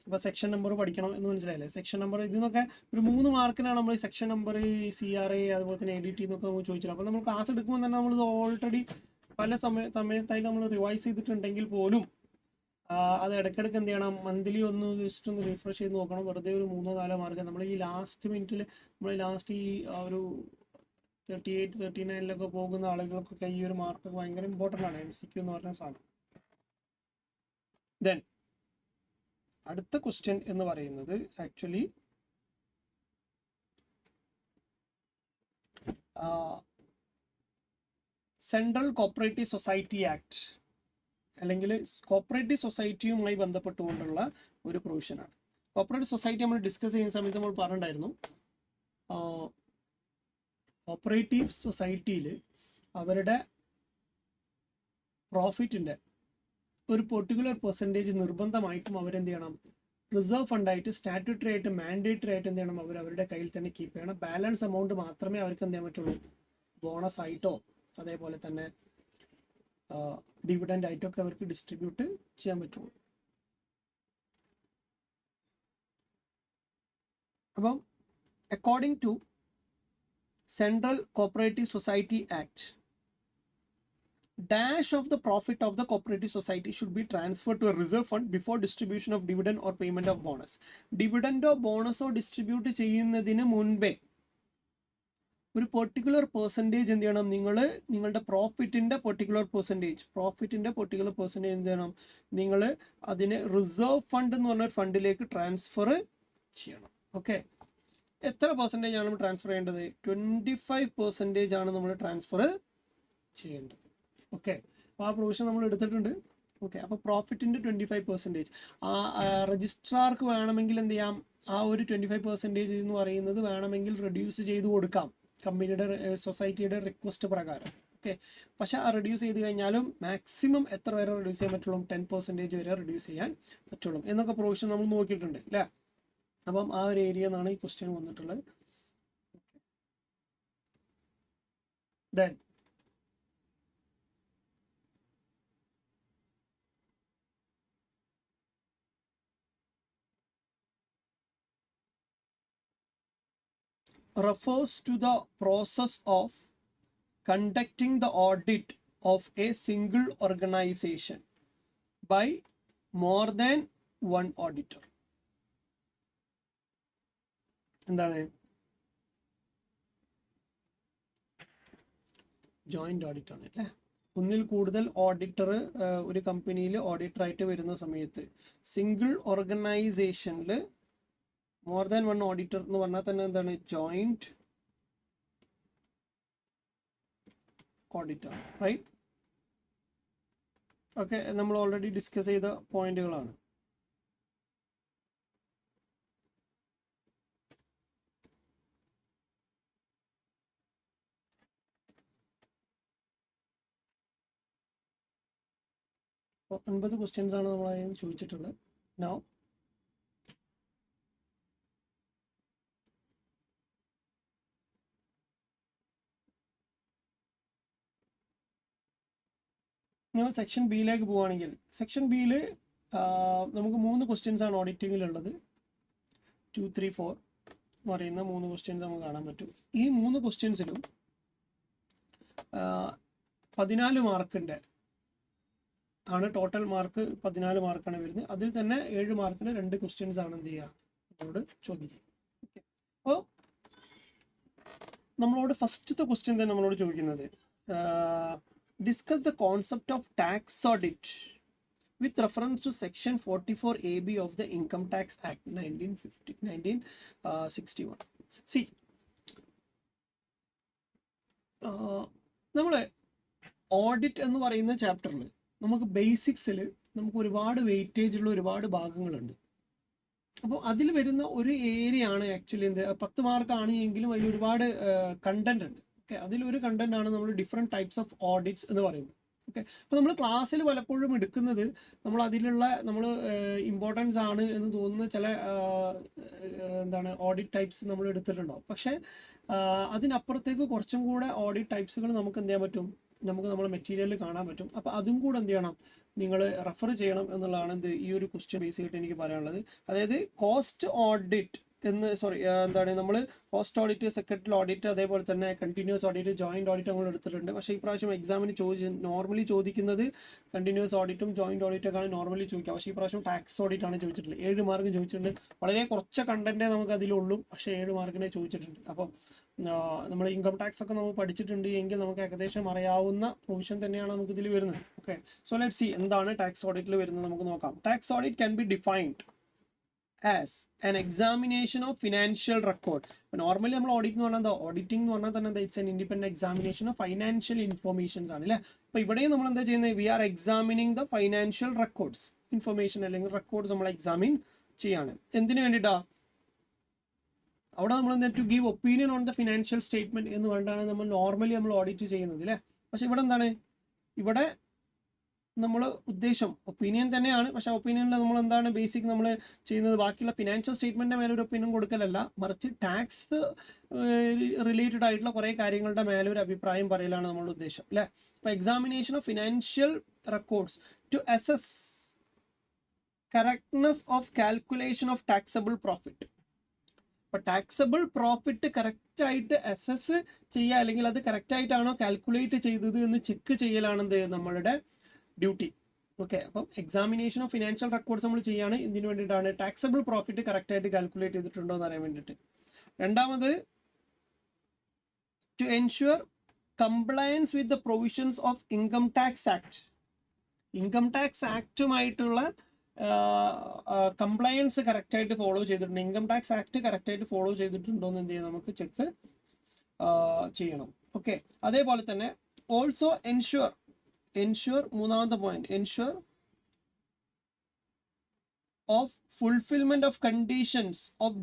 അപ്പോൾ സെക്ഷൻ നമ്പർ പഠിക്കണം എന്ന് മനസ്സിലായില്ലേ? സെക്ഷൻ നമ്പർ ഇതിന്നൊക്കെ ഒരു 3 മാർക്കിനാണ് നമ്മൾ സെക്ഷൻ നമ്പർ, CRA, അതുപോലെ തന്നെ ADT എന്നൊക്കെ നമ്മൾ ചോദിച്ചത്. അപ്പോൾ നമ്മൾ ക്ലാസ് എടുക്കുമ്പോൾ തന്നെ നമ്മളിത് ഓൾറെഡി പല സമയത്തായിട്ട് നമ്മൾ റിവൈസ് ചെയ്തിട്ടുണ്ടെങ്കിൽ പോലും അത് ഇടയ്ക്കിടയ്ക്ക് എന്ത് ചെയ്യണം, മന്ത്ലി ഒന്ന് ജസ്റ്റ് ഒന്ന് റിഫ്രഷ് ചെയ്ത് നോക്കണം. വെറുതെ ഒരു 3-4 മാർക്ക് നമ്മൾ ഈ ലാസ്റ്റ് മിനിറ്റിൽ നമ്മൾ ലാസ്റ്റ് ഈ ഒരു 38, 39 പോകുന്ന ആളുകൾക്കൊക്കെ ഈ ഒരു മാർക്ക് ഭയങ്കര ഇമ്പോർട്ടൻ്റ് ആണ്. MCQ എന്ന് പറഞ്ഞ സാധനം. ദെൻ അടുത്ത ക്വസ്റ്റ്യൻ എന്ന് പറയുന്നത് actually central cooperative society act അല്ലെങ്കിൽ കോപ്പറേറ്റീവ് സൊസൈറ്റിയുമായി ബന്ധപ്പെട്ടുകൊണ്ടുള്ള ഒരു പ്രൊവിഷനാണ്. കോപ്പറേറ്റീവ് സൊസൈറ്റി നമ്മൾ ഡിസ്കസ് ചെയ്യുന്ന സമയത്ത് നമ്മൾ പറഞ്ഞിട്ടുണ്ടായിരുന്നു, കോപ്പറേറ്റീവ് സൊസൈറ്റിയിൽ അവരുടെ പ്രോഫിറ്റിൻ്റെ ഒരു പെർട്ടിക്കുലർ പെർസെൻറ്റേജ് നിർബന്ധമായിട്ടും അവരെന്ത് ചെയ്യണം, റിസർവ് ഫണ്ടായിട്ട് സ്റ്റാറ്റ്യൂട്ടറി ആയിട്ട് മാൻഡേറ്ററി ആയിട്ട് എന്ത് ചെയ്യണം, അവരുടെ കയ്യിൽ തന്നെ കീപ്പ് ചെയ്യണം. ബാലൻസ് എമൗണ്ട് മാത്രമേ അവർക്ക് എന്ത് ചെയ്യാൻ പറ്റുള്ളൂ, ബോണസ് ആയിട്ടോ അതേപോലെ തന്നെ ഡിവിഡൻഡ് ആയിട്ടൊക്കെ അവർക്ക് ഡിസ്ട്രിബ്യൂട്ട് ചെയ്യാൻ പറ്റുള്ളൂ. അപ്പം according to central cooperative society act, dash of the profit of the cooperative society should be transferred to a reserve fund before distribution of dividend or payment of bonus. Dividend or bonus or distribute ചെയ്യുന്നതിന് മുൻപേ ഒരു particular percentage എന്ത് ചെയ്യണം, നിങ്ങളുടെ പ്രോഫിറ്റിൻ്റെ particular percentage എന്ത് ചെയ്യണം, നിങ്ങൾ അതിന് റിസർവ് ഫണ്ട് എന്ന് പറഞ്ഞ ഒരു ഫണ്ടിലേക്ക് ട്രാൻസ്ഫർ ചെയ്യണം. ഓക്കെ, എത്ര പെർസെൻറ്റേജ് ആണ് നമ്മൾ ട്രാൻസ്ഫർ ചെയ്യേണ്ടത്? 25% ആണ് നമ്മൾ ട്രാൻസ്ഫർ ചെയ്യേണ്ടത്. ഓക്കെ, അപ്പോൾ ആ പ്രൊവിഷൻ നമ്മൾ എടുത്തിട്ടുണ്ട്. ഓക്കെ, അപ്പോൾ പ്രോഫിറ്റിൻ്റെ 25% രജിസ്ട്രാർക്ക് വേണമെങ്കിൽ എന്ത് ചെയ്യാം, ആ ഒരു 25% എന്ന് പറയുന്നത് വേണമെങ്കിൽ റെഡ്യൂസ് ചെയ്ത് കൊടുക്കാം കമ്പനിയുടെ സൊസൈറ്റിയുടെ റിക്വസ്റ്റ് പ്രകാരം. ഓക്കെ, പക്ഷെ ആ റെഡ്യൂസ് ചെയ്ത് കഴിഞ്ഞാലും മാക്സിമം എത്ര വരെ റെഡ്യൂസ് ചെയ്യാൻ പറ്റുള്ളൂ, 10% വരെ റെഡ്യൂസ് ചെയ്യാൻ പറ്റുള്ളൂ എന്നൊക്കെ പ്രൊവിഷൻ നമ്മൾ നോക്കിയിട്ടുണ്ട് അല്ലേ. അപ്പം ആ ഒരു ഏരിയ എന്നാണ് ഈ ക്വസ്റ്റ്യൻ വന്നിട്ടുള്ളത്. Then refers to the process of conducting the audit of a single organization by more than one auditor. എന്താണ് ജോയിന്റ് ഓഡിറ്റ് ആണ് അല്ലേ. ഒന്നിൽ കൂടുതൽ ഓഡിറ്റർ ഒരു കമ്പനിയിൽ ഓഡിറ്ററായിട്ട് വരുന്ന സമയത്ത് സിംഗിൾ ഓർഗനൈസേഷനിൽ മോർ ദാൻ വൺ ഓഡിറ്റർ എന്ന് പറഞ്ഞാൽ തന്നെ എന്താണ്, ജോയിന്റ് ഓഡിറ്റർ, റൈറ്റ്. ഓക്കെ, നമ്മൾ ഓൾറെഡി ഡിസ്കസ് ചെയ്ത പോയിന്റുകളാണ്. അപ്പോൾ 9 ക്വസ്റ്റ്യൻസ് ആണ് നമ്മൾ അതിന് ചോദിച്ചിട്ടുള്ളത്. നൗ നമ്മൾ സെക്ഷൻ ബിയിലേക്ക് പോവുകയാണെങ്കിൽ, സെക്ഷൻ ബിയിൽ നമുക്ക് 3 ക്വസ്റ്റ്യൻസ് ആണ് ഓഡിറ്റിങ്ങിലുള്ളത്. 2, 3, 4 എന്ന് പറയുന്ന 3 ക്വസ്റ്റ്യൻസ് നമുക്ക് കാണാൻ പറ്റും. ഈ 3 ക്വസ്റ്റ്യൻസിലും 14 മാർക്കിൻ്റെ ആണ് ടോട്ടൽ മാർക്ക്. 14 മാർക്കാണ് വരുന്നത്. അതിൽ തന്നെ 7 മാർക്കിന് 2 ക്വസ്റ്റ്യൻസ് ആണ് എന്ത് ചെയ്യുക, നമ്മളോട് ചോദ്യം ചെയ്യും. ഓക്കെ, അപ്പോൾ നമ്മളോട് ഫസ്റ്റത്തെ ക്വസ്റ്റ്യൻ തന്നെ നമ്മളോട് ചോദിക്കുന്നത്, discuss the concept of tax audit with reference to section 44AB of the Income Tax Act 1961. See, നമ്മൾ ഓഡിറ്റ് എന്ന് പറയുന്ന ചാപ്റ്ററിൽ നമുക്ക് ബേസിക്സിൽ നമുക്ക് ഒരുപാട് വെയിറ്റേജ് ഉള്ള ഒരുപാട് ഭാഗങ്ങളുണ്ട്. അപ്പോൾ അതിൽ വരുന്ന ഒരു ഏരിയ ആണ് ആക്ച്വലി എന്ത് 10 മാർക്കാണ് എങ്കിലും അതിൽ ഒരുപാട് കണ്ടന്റ് ഉണ്ട്. ഓക്കെ, അതിലൊരു കണ്ടന്റ് ആണ് നമ്മൾ ഡിഫറെൻറ്റ് ടൈപ്സ് ഓഫ് ഓഡിറ്റ്സ് എന്ന് പറയുന്നത്. ഓക്കെ, അപ്പോൾ നമ്മൾ ക്ലാസ്സിൽ പലപ്പോഴും എടുക്കുന്നത് നമ്മൾ അതിലുള്ള നമ്മൾ ഇമ്പോർട്ടൻസ് ആണ് എന്ന് തോന്നുന്ന ചില എന്താണ് ഓഡിറ്റ് ടൈപ്സ് നമ്മൾ എടുത്തിട്ടുണ്ടാവും. പക്ഷേ അതിനപ്പുറത്തേക്ക് കുറച്ചും കൂടെ ഓഡിറ്റ് ടൈപ്സുകൾ നമുക്ക് എന്ത് ചെയ്യാൻ പറ്റും, നമുക്ക് നമ്മുടെ മെറ്റീരിയലിൽ കാണാൻ പറ്റും. അപ്പോൾ അതും കൂടെ എന്ത് ചെയ്യണം, നിങ്ങൾ റെഫർ ചെയ്യണം എന്നുള്ളതാണ് എന്ത് ഈ ഒരു ക്വസ്റ്റ്യൻ ബേസ് ചെയ്തിട്ട് എനിക്ക് പറയാനുള്ളത്. അതായത് കോസ്റ്റ് ഓഡിറ്റ് എന്താണ് നമ്മൾ കോസ്റ്റ് ഓഡിറ്റ്, സെക്രട്ടറി ഓഡിറ്റ്, അതേപോലെ തന്നെ കണ്ടിന്യൂസ് ഓഡിറ്റ്, ജോയിന്റ് ഓഡിറ്റ് നമ്മൾ എടുത്തിട്ടുണ്ട്. പക്ഷേ ഇപ്രാവശ്യം എക്സാമിന് നോർമലി ചോദിക്കുന്നത് കണ്ടിന്യൂസ് ഓഡിറ്റും ജോയിന്റ് ഓഡിറ്റൊക്കെയാണ് നോർമലി ചോദിക്കുക. പക്ഷേ ഇപ്രാവശ്യം ടാക്സ് ഓഡിറ്റ് ആണ് ചോദിച്ചിട്ടുള്ളത്. 7 മാർക്ക് ചോദിച്ചിട്ടുണ്ട്. വളരെ കുറച്ച് കണ്ടന്റേ നമുക്ക് അതിലുള്ളൂ, പക്ഷേ 7 മാർക്കിനെ ചോദിച്ചിട്ടുണ്ട്. അപ്പോൾ നമ്മൾ ഇൻകം ടാക്സ് ഒക്കെ നമ്മൾ പഠിച്ചിട്ടുണ്ട് എങ്കിൽ നമുക്ക് ഏകദേശം അറിയാവുന്ന പ്രൊവിഷൻ തന്നെയാണ് നമുക്ക് ഇതിൽ വരുന്നത്. ഓക്കെ, സോ ലെറ്റ് സി എന്താണ് ടാക്സ് ഓഡിറ്റിൽ വരുന്നത് നമുക്ക് നോക്കാം. Tax audit can be defined as an examination of financial record. Normally നമ്മൾ ഓഡിറ്റ് എന്ന് പറഞ്ഞാൽ എന്താ, ഓഡിറ്റിംഗ് എന്ന് പറഞ്ഞാൽ തന്നെ എന്താ, it's an independent examination of financial informations ആണ് അല്ലേ. അപ്പോൾ ഇവിടെയും നമ്മൾ എന്താ ചെയ്യുന്നത്, we are examining the financial records, information അല്ലെങ്കിൽ റെക്കോർഡ്സ് നമ്മൾ എക്സാമിൻ ചെയ്യാണ്. എന്തിനു വേണ്ടിയിട്ടാ, അവിടെ നമ്മൾ എന്താ to give opinion on the financial statement എന്ന് പറഞ്ഞിട്ടാണ് നമ്മൾ നോർമലി നമ്മൾ ഓഡിറ്റ് ചെയ്യുന്നത് അല്ലേ. പക്ഷെ ഇവിടെ എന്താണ്, ഇവിടെ നമ്മൾ ഉദ്ദേശം ഒപ്പീനിയൻ തന്നെയാണ്. പക്ഷെ ഒപ്പീനിയനിൽ നമ്മൾ എന്താണ് ബേസിക് നമ്മൾ ചെയ്യുന്നത്, ബാക്കിയുള്ള ഫിനാൻഷ്യൽ സ്റ്റേറ്റ്മെന്റിന്റെ മേലെ ഒരു ഒപ്പീനിയൻ കൊടുക്കലല്ല, മറിച്ച് ടാക്സ് റിലേറ്റഡ് ആയിട്ടുള്ള കുറേ കാര്യങ്ങളുടെ മേലെ ഒരു അഭിപ്രായം പറയലാണ് നമ്മളുടെ ഉദ്ദേശം അല്ലേ. അപ്പോൾ examination of financial records to assess correctness of calculation of taxable profit. അപ്പോൾ ടാക്സബിൾ പ്രോഫിറ്റ് കറക്റ്റായിട്ട് അസസ് ചെയ്യുക, അല്ലെങ്കിൽ അത് കറക്റ്റായിട്ടാണോ കാൽക്കുലേറ്റ് ചെയ്തത് എന്ന് ചെക്ക് ചെയ്യലാണ് എന്ത് നമ്മളുടെ ഡ്യൂട്ടി. ഓക്കെ, അപ്പം എക്സാമിനേഷൻ ഓഫ് ഫിനാൻഷ്യൽ റെക്കോർഡ്സ് നമ്മൾ ചെയ്യാണ്. എന്തിനു വേണ്ടിയിട്ടാണ്, ടാക്സബിൾ പ്രോഫിറ്റ് കറക്റ്റായിട്ട് കാൽക്കുലേറ്റ് ചെയ്തിട്ടുണ്ടോ എന്ന് അറിയാൻ വേണ്ടിയിട്ട്. രണ്ടാമത്, to ensure compliance with the provisions of income tax act. Income tax ആക്റ്റുമായിട്ടുള്ള കംപ്ലയൻസ് കറക്റ്റായിട്ട് ഫോളോ ചെയ്തിട്ടുണ്ട്, ഇൻകം ടാക്സ് ആക്ട് കറക്റ്റായിട്ട് ഫോളോ ചെയ്തിട്ടുണ്ടോ എന്ന് എന്ത് ചെയ്യാം, നമുക്ക് ചെക്ക് ചെയ്യണം. ഓക്കെ, അതേപോലെ തന്നെ ഓൾസോ എൻഷുർ മൂന്നാമത്തെ point, ensure of fulfilment of conditions of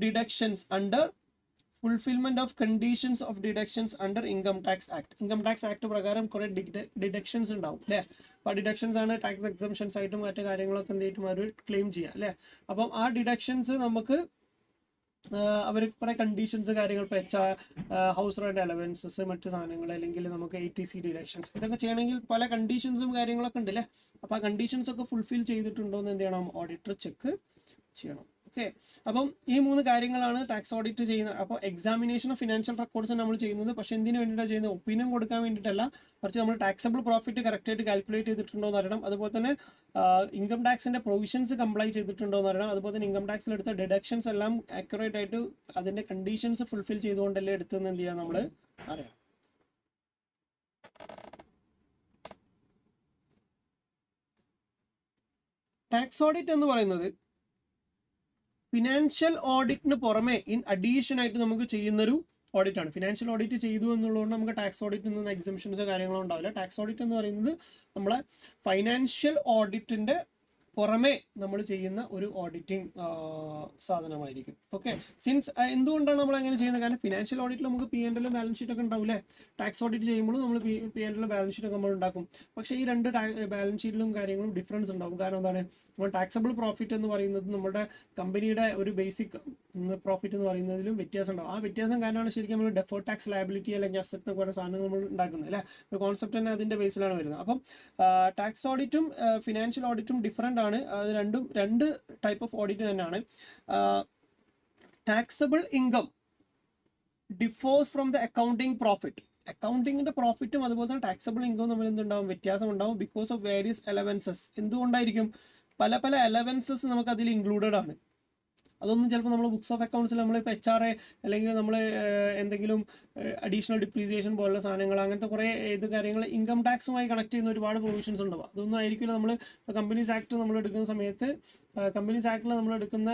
deductions under income tax act. Income tax act പ്രകാരം കുറെ ഡിഡക്ഷൻസ് ഉണ്ടാവും അല്ലേ. അപ്പോൾ ഡിഡക്ഷൻസ് ആണ് ടാക്സ് എക്സംഷൻസ് ആയിട്ടും മറ്റു കാര്യങ്ങളൊക്കെ എന്ത് ചെയ്തിട്ടും അവർ ക്ലെയിം ചെയ്യുക അല്ലേ. അപ്പം ആ ഡിഡക്ഷൻസ് നമുക്ക് അവർ കുറേ കണ്ടീഷൻസ് കാര്യങ്ങൾ, ഇപ്പോൾ ഹൗസ് റെന്റ് അലവൻസസ്, മറ്റു സാധനങ്ങൾ, അല്ലെങ്കിൽ നമുക്ക് ATC ഡിഡക്ഷൻസ്, ഇതൊക്കെ ചെയ്യണമെങ്കിൽ പല കണ്ടീഷൻസും കാര്യങ്ങളൊക്കെ ഉണ്ട് അല്ലേ. അപ്പോൾ ആ കണ്ടീഷൻസ് ഒക്കെ ഫുൾഫിൽ ചെയ്തിട്ടുണ്ടോ എന്ന് എന്ത് ചെയ്യണം, ഓഡിറ്റർ ചെക്ക് ചെയ്യണം. ഓക്കെ, അപ്പം ഈ 3 കാര്യങ്ങളാണ് ടാക്സ് ഓഡിറ്റ് ചെയ്യുന്നത്. അപ്പോൾ എക്സാമിനേഷൻ ഓഫ് ഫിനാൻഷ്യൽ റെക്കോർഡ്സ് നമ്മൾ ചെയ്യുന്നത്, പക്ഷേ എന്തിനു വേണ്ടിയിട്ടാണ് ചെയ്യുന്നത്, ഒപ്പീനിയൻ കൊടുക്കാൻ വേണ്ടിയിട്ടല്ല, മറിച്ച് നമ്മൾ ടാക്സബിൾ പ്രോഫിറ്റ് കറക്റ്റായിട്ട് കാൽക്കുലേറ്റ് ചെയ്തിട്ടുണ്ടോ എന്ന് അറിയണം. അതുപോലെ തന്നെ ഇൻകം ടാക്സിന്റെ പ്രൊവിഷൻസ് കംപ്ലൈ ചെയ്തിട്ടുണ്ടോ എന്ന് അറിയണം. അതുപോലെ തന്നെ ഇൻകം ടാക്സിൽ എടുത്ത ഡിഡക്ഷൻസ് എല്ലാം ആക്യുറേറ്റ് ആയിട്ട് അതിന്റെ കണ്ടീഷൻസ് ഫുൾഫിൽ ചെയ്തുകൊണ്ടല്ലേ എടുത്തെന്ന് എന്ത് ചെയ്യാം, നമ്മൾ അറിയാം. ടാക്സ് ഓഡിറ്റ് എന്ന് പറയുന്നത് ഫിനാൻഷ്യൽ ഓഡിറ്റിന് പുറമെ ഇൻ അഡീഷൻ ആയിട്ട് നമുക്ക് ചെയ്യുന്നൊരു ഓഡിറ്റ് ആണ്. ഫിനാൻഷ്യൽ ഓഡിറ്റ് ചെയ്തു എന്നുള്ളതുകൊണ്ട് നമുക്ക് ടാക്സ് ഓഡിറ്റിൽ നിന്ന് എക്സംഷൻസോ കാര്യങ്ങളോ ഉണ്ടാവില്ല. ടാക്സ് ഓഡിറ്റ് എന്ന് പറയുന്നത് നമ്മളെ ഫൈനാൻഷ്യൽ ഓഡിറ്റിന്റെ പുറമെ നമ്മൾ ചെയ്യുന്ന ഒരു ഓഡിറ്റിംഗ് സാധനമായിരിക്കും. ഓക്കെ, സിൻസ് എന്തുകൊണ്ടാണ് നമ്മൾ അങ്ങനെ ചെയ്യുന്നത്, കാരണം ഫിനാൻഷ്യൽ ഓഡിറ്റിൽ നമുക്ക് P&L ബാലൻസ് ഷീറ്റ് ഒക്കെ ഉണ്ടാവില്ലേ. ടാക്സ് ഓഡിറ്റ് ചെയ്യുമ്പോൾ നമ്മൾ P&L ബാലൻസ് ഷീറ്റ് ഒക്കെ നമ്മൾ ഉണ്ടാക്കും. പക്ഷേ ഈ രണ്ട് ബാലൻസ് ഷീറ്റിലും കാര്യങ്ങളും ഡിഫറൻസ് ഉണ്ടാവും. കാരണം എന്താണ്, നമ്മൾ ടാക്സബിൾ പ്രോഫിറ്റ് എന്ന് പറയുന്നത് നമ്മുടെ കമ്പനിയുടെ ഒരു ബേസിക് പ്രോഫിറ്റ് എന്ന് പറയുന്നതിലും വ്യത്യാസം ഉണ്ടാവും. ആ വ്യത്യാസം കാരണമാണ് ശരിക്കും നമ്മൾ ഡെഫേർഡ് ടാക്സ് ലയബിലിറ്റി അല്ലെങ്കിൽ അസറ്റ് എന്നൊക്കെ പറയുന്ന സാധനങ്ങൾ നമ്മൾ ഉണ്ടാക്കുന്നത് അല്ലേ. ഒരു കോൺസെപ്റ്റ് തന്നെ അതിൻ്റെ ബേസിലാണ് വരുന്നത്. അപ്പം ടാക്സ് ഓഡിറ്റും ഫിനാൻഷ്യൽ ഓഡിറ്റും ഡിഫറെൻ്റ് ആണ്. അത് രണ്ട് ടൈപ്പ് ഓഫ് ഓഡിറ്റ് തന്നെയാണ്. Taxable income differs from the accounting profit. അക്കൗണ്ടിങ്ങിന്റെ പ്രോഫിറ്റും അതുപോലെ തന്നെ ടാക്സബിൾ ഇൻകം തമ്മിൽ എന്തുണ്ടാവും, വ്യത്യാസം ഉണ്ടാവും. Because of various allowances. എന്തുകൊണ്ടായിരിക്കും, പല അലവൻസസ് നമുക്ക് അതിൽ ഇൻക്ലൂഡഡ് ആണ്. അതൊന്നും ചിലപ്പോൾ നമ്മൾ ബുക്സ് ഓഫ് അക്കൗണ്ട്സിൽ നമ്മളിപ്പോൾ HRA അല്ലെങ്കിൽ നമ്മൾ എന്തെങ്കിലും അഡീഷണൽ ഡിപ്രീസിയേഷൻ പോലുള്ള സാധനങ്ങൾ, അങ്ങനത്തെ കുറേ കാര്യങ്ങൾ ഇൻകം ടാക്സുമായി കണക്ട് ചെയ്യുന്ന ഒരുപാട് പ്രൊവിഷൻസ് ഉണ്ടാവും. അതൊന്നും ആയിരിക്കില്ല നമ്മൾ കമ്പനീസ് ആക്ട് നമ്മൾ എടുക്കുന്ന സമയത്ത്, കമ്പനീസ് ആക്ടിൽ നമ്മൾ എടുക്കുന്ന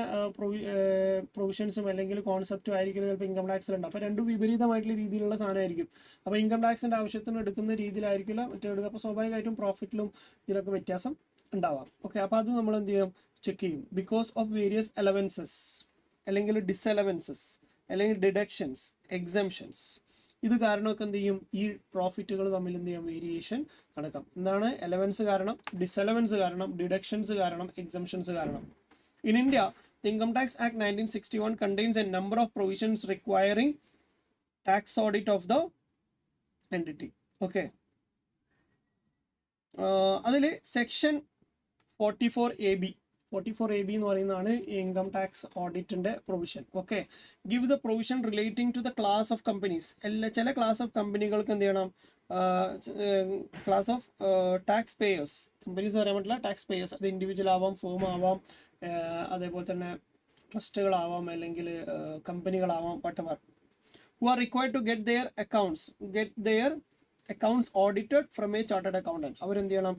പ്രൊവിഷൻസും അല്ലെങ്കിൽ കോൺസെപ്റ്റും ആയിരിക്കില്ല ചിലപ്പോൾ ഇൻകം ടാക്സിലുണ്ടാവും. അപ്പോൾ രണ്ടും വിപരീതമായിട്ടുള്ള രീതിയിലുള്ള സാധനമായിരിക്കും. അപ്പോൾ ഇൻകം ടാക്സിൻ്റെ ആവശ്യത്തിന് എടുക്കുന്ന രീതിയിലായിരിക്കില്ല മറ്റേ എടുക്കുക. അപ്പോൾ സ്വാഭാവികമായിട്ടും പ്രോഫിറ്റിലും ഇതിലൊക്കെ വ്യത്യാസം ഉണ്ടാവാം. ഓക്കെ, അപ്പോൾ അത് നമ്മൾ എന്ത് ചെയ്യും, ചെക്ക് ചെയ്യും ബിക്കോസ് ഓഫ് വേരിയസ് അലവൻസസ് അല്ലെങ്കിൽ ഡിസലവൻസസ് അല്ലെങ്കിൽ ഡിഡക്ഷൻസ് എക്സംഷൻസ്. ഇത് കാരണമൊക്കെ എന്ത് ചെയ്യും, ഈ പ്രോഫിറ്റുകൾ തമ്മിൽ എന്ത് ചെയ്യാം, വേരിയേഷൻ നടക്കാം. എന്താണ് അലവൻസ് കാരണം, ഡിസലവൻസ് കാരണം, ഡിഡക്ഷൻസ് കാരണം, എക്സംഷൻസ് കാരണം. In India the Income Tax Act 1961 contains a number of provisions requiring tax audit of the entity. Okay. അതിൽ സെക്ഷൻ 44AB എന്ന് പറയുന്നതാണ് ഇൻകം ടാക്സ് ഓഡിറ്റിന്റെ provision. Okay, give the provision relating to the class of companies. ചില class of കമ്പനികൾക്ക് എന്ത് ചെയ്യണം, class of tax payers, companies പറയാൻ പറ്റില്ല, ടാക്സ് പേയേഴ്സ്. അത് ഇൻഡിവിജ്വൽ ആവാം, ഫേം ആവാം, അതേപോലെ തന്നെ ട്രസ്റ്റുകളാവാം, അല്ലെങ്കിൽ കമ്പനികളാവാം, whatever, who are required to get their accounts audited from a chartered accountant. അവരെന്ത് ചെയ്യണം,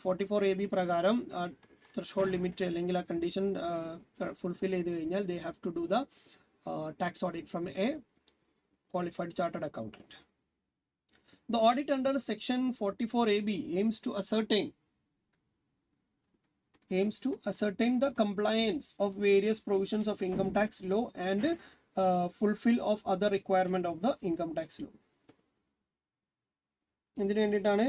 44AB പ്രകാരം ത്രെഷോൾഡ് ലിമിറ്റ് അല്ലെങ്കിൽ ആ കണ്ടീഷൻ ഫുൾഫിൽ ചെയ്ത് കഴിഞ്ഞാൽ they have to do the tax audit from a qualified chartered accountant. The audit under section 44AB aims to ascertain the compliance of various provisions of income tax law and fulfill of other requirement of the income tax law. ഇതിനു വേണ്ടിയിട്ടാണ്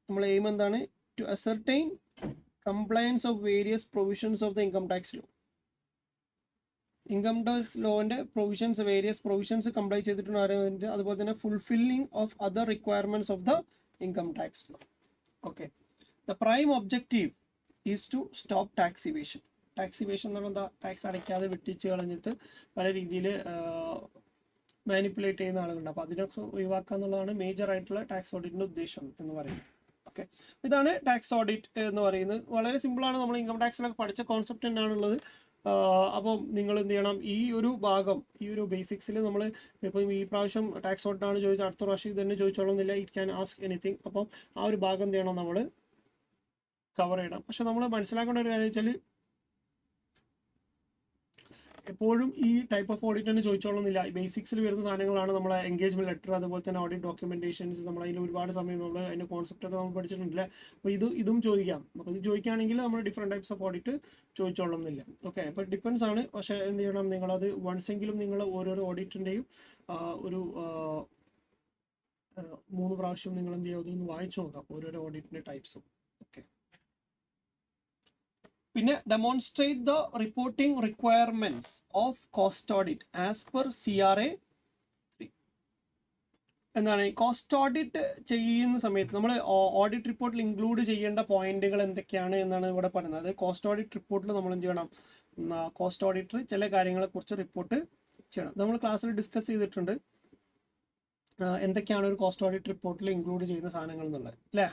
നമ്മൾ aim എന്താണ്, to ascertain compliance of various provisions of the income tax law. Income tax ലോന്റെ provisions, various provisions comply ചെയ്തിട്ടുണ്ട്, അതുപോലെ തന്നെ fulfilling of other requirements of the income tax law. Okay, the prime objective is to stop tax evasion. Tax evasion എന്ന് പറഞ്ഞാൽ എന്താ, tax അടയ്ക്കാതെ വെട്ടിച്ച് കളഞ്ഞിട്ട് പല രീതിയിൽ മാനിപ്പുലേറ്റ് ചെയ്യുന്ന ആളുകളുണ്ട്. അപ്പോൾ അതിനൊക്കെ ഒഴിവാക്കുക എന്നുള്ളതാണ് മേജർ ആയിട്ടുള്ള ടാക്സ് ഓഡിറ്റിന്റെ ഉദ്ദേശം എന്ന് പറയുന്നത്. ഓക്കെ, ഇതാണ് ടാക്സ് ഓഡിറ്റ് എന്ന് പറയുന്നത്. വളരെ സിമ്പിളാണ്, നമ്മൾ ഇൻകം ടാക്സിലൊക്കെ പഠിച്ച കോൺസെപ്റ്റ് തന്നെയാണുള്ളത്. അപ്പം നിങ്ങൾ എന്ത് ചെയ്യണം, ഈ ഒരു ഭാഗം, ഈ ഒരു ബേസിക്സിൽ നമ്മൾ ഇപ്പം ഈ പ്രാവശ്യം ടാക്സ് ഓഡിറ്റാണ് ചോദിച്ചാൽ അടുത്ത പ്രാവശ്യം തന്നെ ചോദിച്ചോളുന്നില്ല, ഇറ്റ് ക്യാൻ ആസ്ക് എനിത്തിങ്. അപ്പം ആ ഒരു ഭാഗം എന്ത് ചെയ്യണം, നമ്മൾ കവർ ചെയ്യണം. പക്ഷെ നമ്മൾ മനസ്സിലാക്കേണ്ട ഒരു കാര്യം വെച്ചാൽ എപ്പോഴും ഈ ടൈപ്പ് ഓഫ് ഓഡിറ്റ് തന്നെ ചോദിച്ചോളുന്നില്ല. ബേസിക്സിൽ വരുന്ന സാധനങ്ങളാണ് നമ്മളെ എൻഗേജ്മെന്റ് ലെറ്റർ, അതുപോലെ തന്നെ ഓഡിറ്റ് ഡോക്യുമെന്റേഷൻസ്. നമ്മൾ അതിൽ ഒരുപാട് സമയം നമ്മൾ അതിന്റെ കോൺസെപ്റ്റ് ഒക്കെ നമ്മൾ പഠിച്ചിട്ടുണ്ടല്ലേ. അപ്പോൾ ഇതും ചോദിക്കാം. അപ്പോൾ ഇത് ചോദിക്കുകയാണെങ്കിൽ നമ്മൾ ഡിഫറെൻറ്റ് ടൈപ്സ് ഓഫ് ഓഡിറ്റ് ചോദിച്ചോളുന്നില്ല. ഓക്കെ, അപ്പോൾ ഡിപ്പെൻസ് ആണ്. പക്ഷേ എന്ത് ചെയ്യണം, നിങ്ങളത് വൺസെങ്കിലും നിങ്ങൾ ഓരോരോ ഓഡിറ്റിൻ്റെയും ഒരു 3 പ്രാവശ്യം നിങ്ങൾ എന്ത് ചെയ്യുക, അതൊന്ന് വായിച്ചു നോക്കാം, ഓരോരോ ഓഡിറ്റിൻ്റെ ടൈപ്സും. ഓക്കെ, പിന്നെ demonstrate the reporting requirements of cost audit as per CRA 3. എന്താണ് കോസ്റ്റ് ഓഡിറ്റ് ചെയ്യുന്ന സമയത്ത് നമ്മൾ ഓഡിറ്റ് റിപ്പോർട്ടിൽ ഇൻക്ലൂഡ് ചെയ്യേണ്ട പോയിന്റുകൾ എന്തൊക്കെയാണ് എന്നാണ് ഇവിടെ പറയുന്നത്. കോസ്റ്റ് ഓഡിറ്റ് റിപ്പോർട്ടിൽ നമ്മൾ എന്ത് ചെയ്യണം, കോസ്റ്റ് ഓഡിറ്റർ ചില കാര്യങ്ങളെ കുറിച്ച് റിപ്പോർട്ട് ചെയ്യണം. നമ്മൾ ക്ലാസ്സിൽ ഡിസ്കസ് ചെയ്തിട്ടുണ്ട് എന്തൊക്കെയാണ് ഒരു കോസ്റ്റ് ഓഡിറ്റ് റിപ്പോർട്ടിൽ ഇൻക്ലൂഡ് ചെയ്യുന്ന സാധനങ്ങൾ എന്നുള്ളത്, അല്ലേ.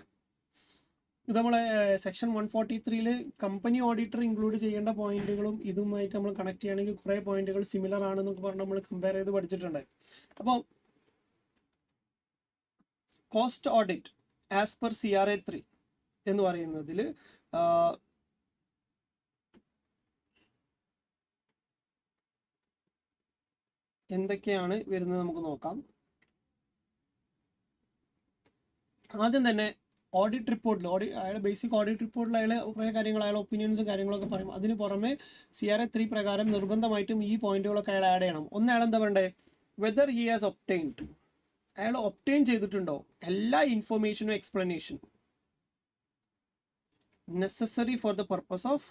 ഇത് നമ്മളെ സെക്ഷൻ 143 കമ്പനി ഓഡിറ്റർ ഇൻക്ലൂഡ് ചെയ്യേണ്ട പോയിന്റുകളും ഇതുമായിട്ട് നമ്മൾ കണക്ട് ചെയ്യുകയാണെങ്കിൽ കുറേ പോയിന്റുകൾ സിമിലർ ആണെന്നൊക്കെ പറഞ്ഞ് നമ്മൾ കമ്പയർ ചെയ്ത് പഠിച്ചിട്ടുണ്ട്. അപ്പോൾ cost audit as per CRA 3 എന്ന് പറയുന്നതിൽ എന്തൊക്കെയാണ് വരുന്നത് നമുക്ക് നോക്കാം. ആദ്യം തന്നെ ഓഡിറ്റ് റിപ്പോർട്ടിൽ അയാൾ ബേസിക് ഓഡിറ്റ് റിപ്പോർട്ടിൽ അയാൾ കുറേ കാര്യങ്ങൾ, അയാൾ ഒപ്പീനിയൻസും കാര്യങ്ങളൊക്കെ പറയും. അതിന് പുറമെ CRA 3 പ്രകാരം നിർബന്ധമായിട്ടും ഈ പോയിന്റുകളൊക്കെ അയാൾ ആഡ് ചെയ്യണം. ഒന്ന്, അയാൾ എന്താ പറയണ്ടേ, വെദർ ഹി ഹാസ് ഒബ്റ്റൈൻഡ്, അയാൾ ഒബ്റ്റൈൻ ചെയ്തിട്ടുണ്ടോ എല്ലാ ഇൻഫർമേഷനും എക്സ്പ്ലനേഷനും necessary for the purpose of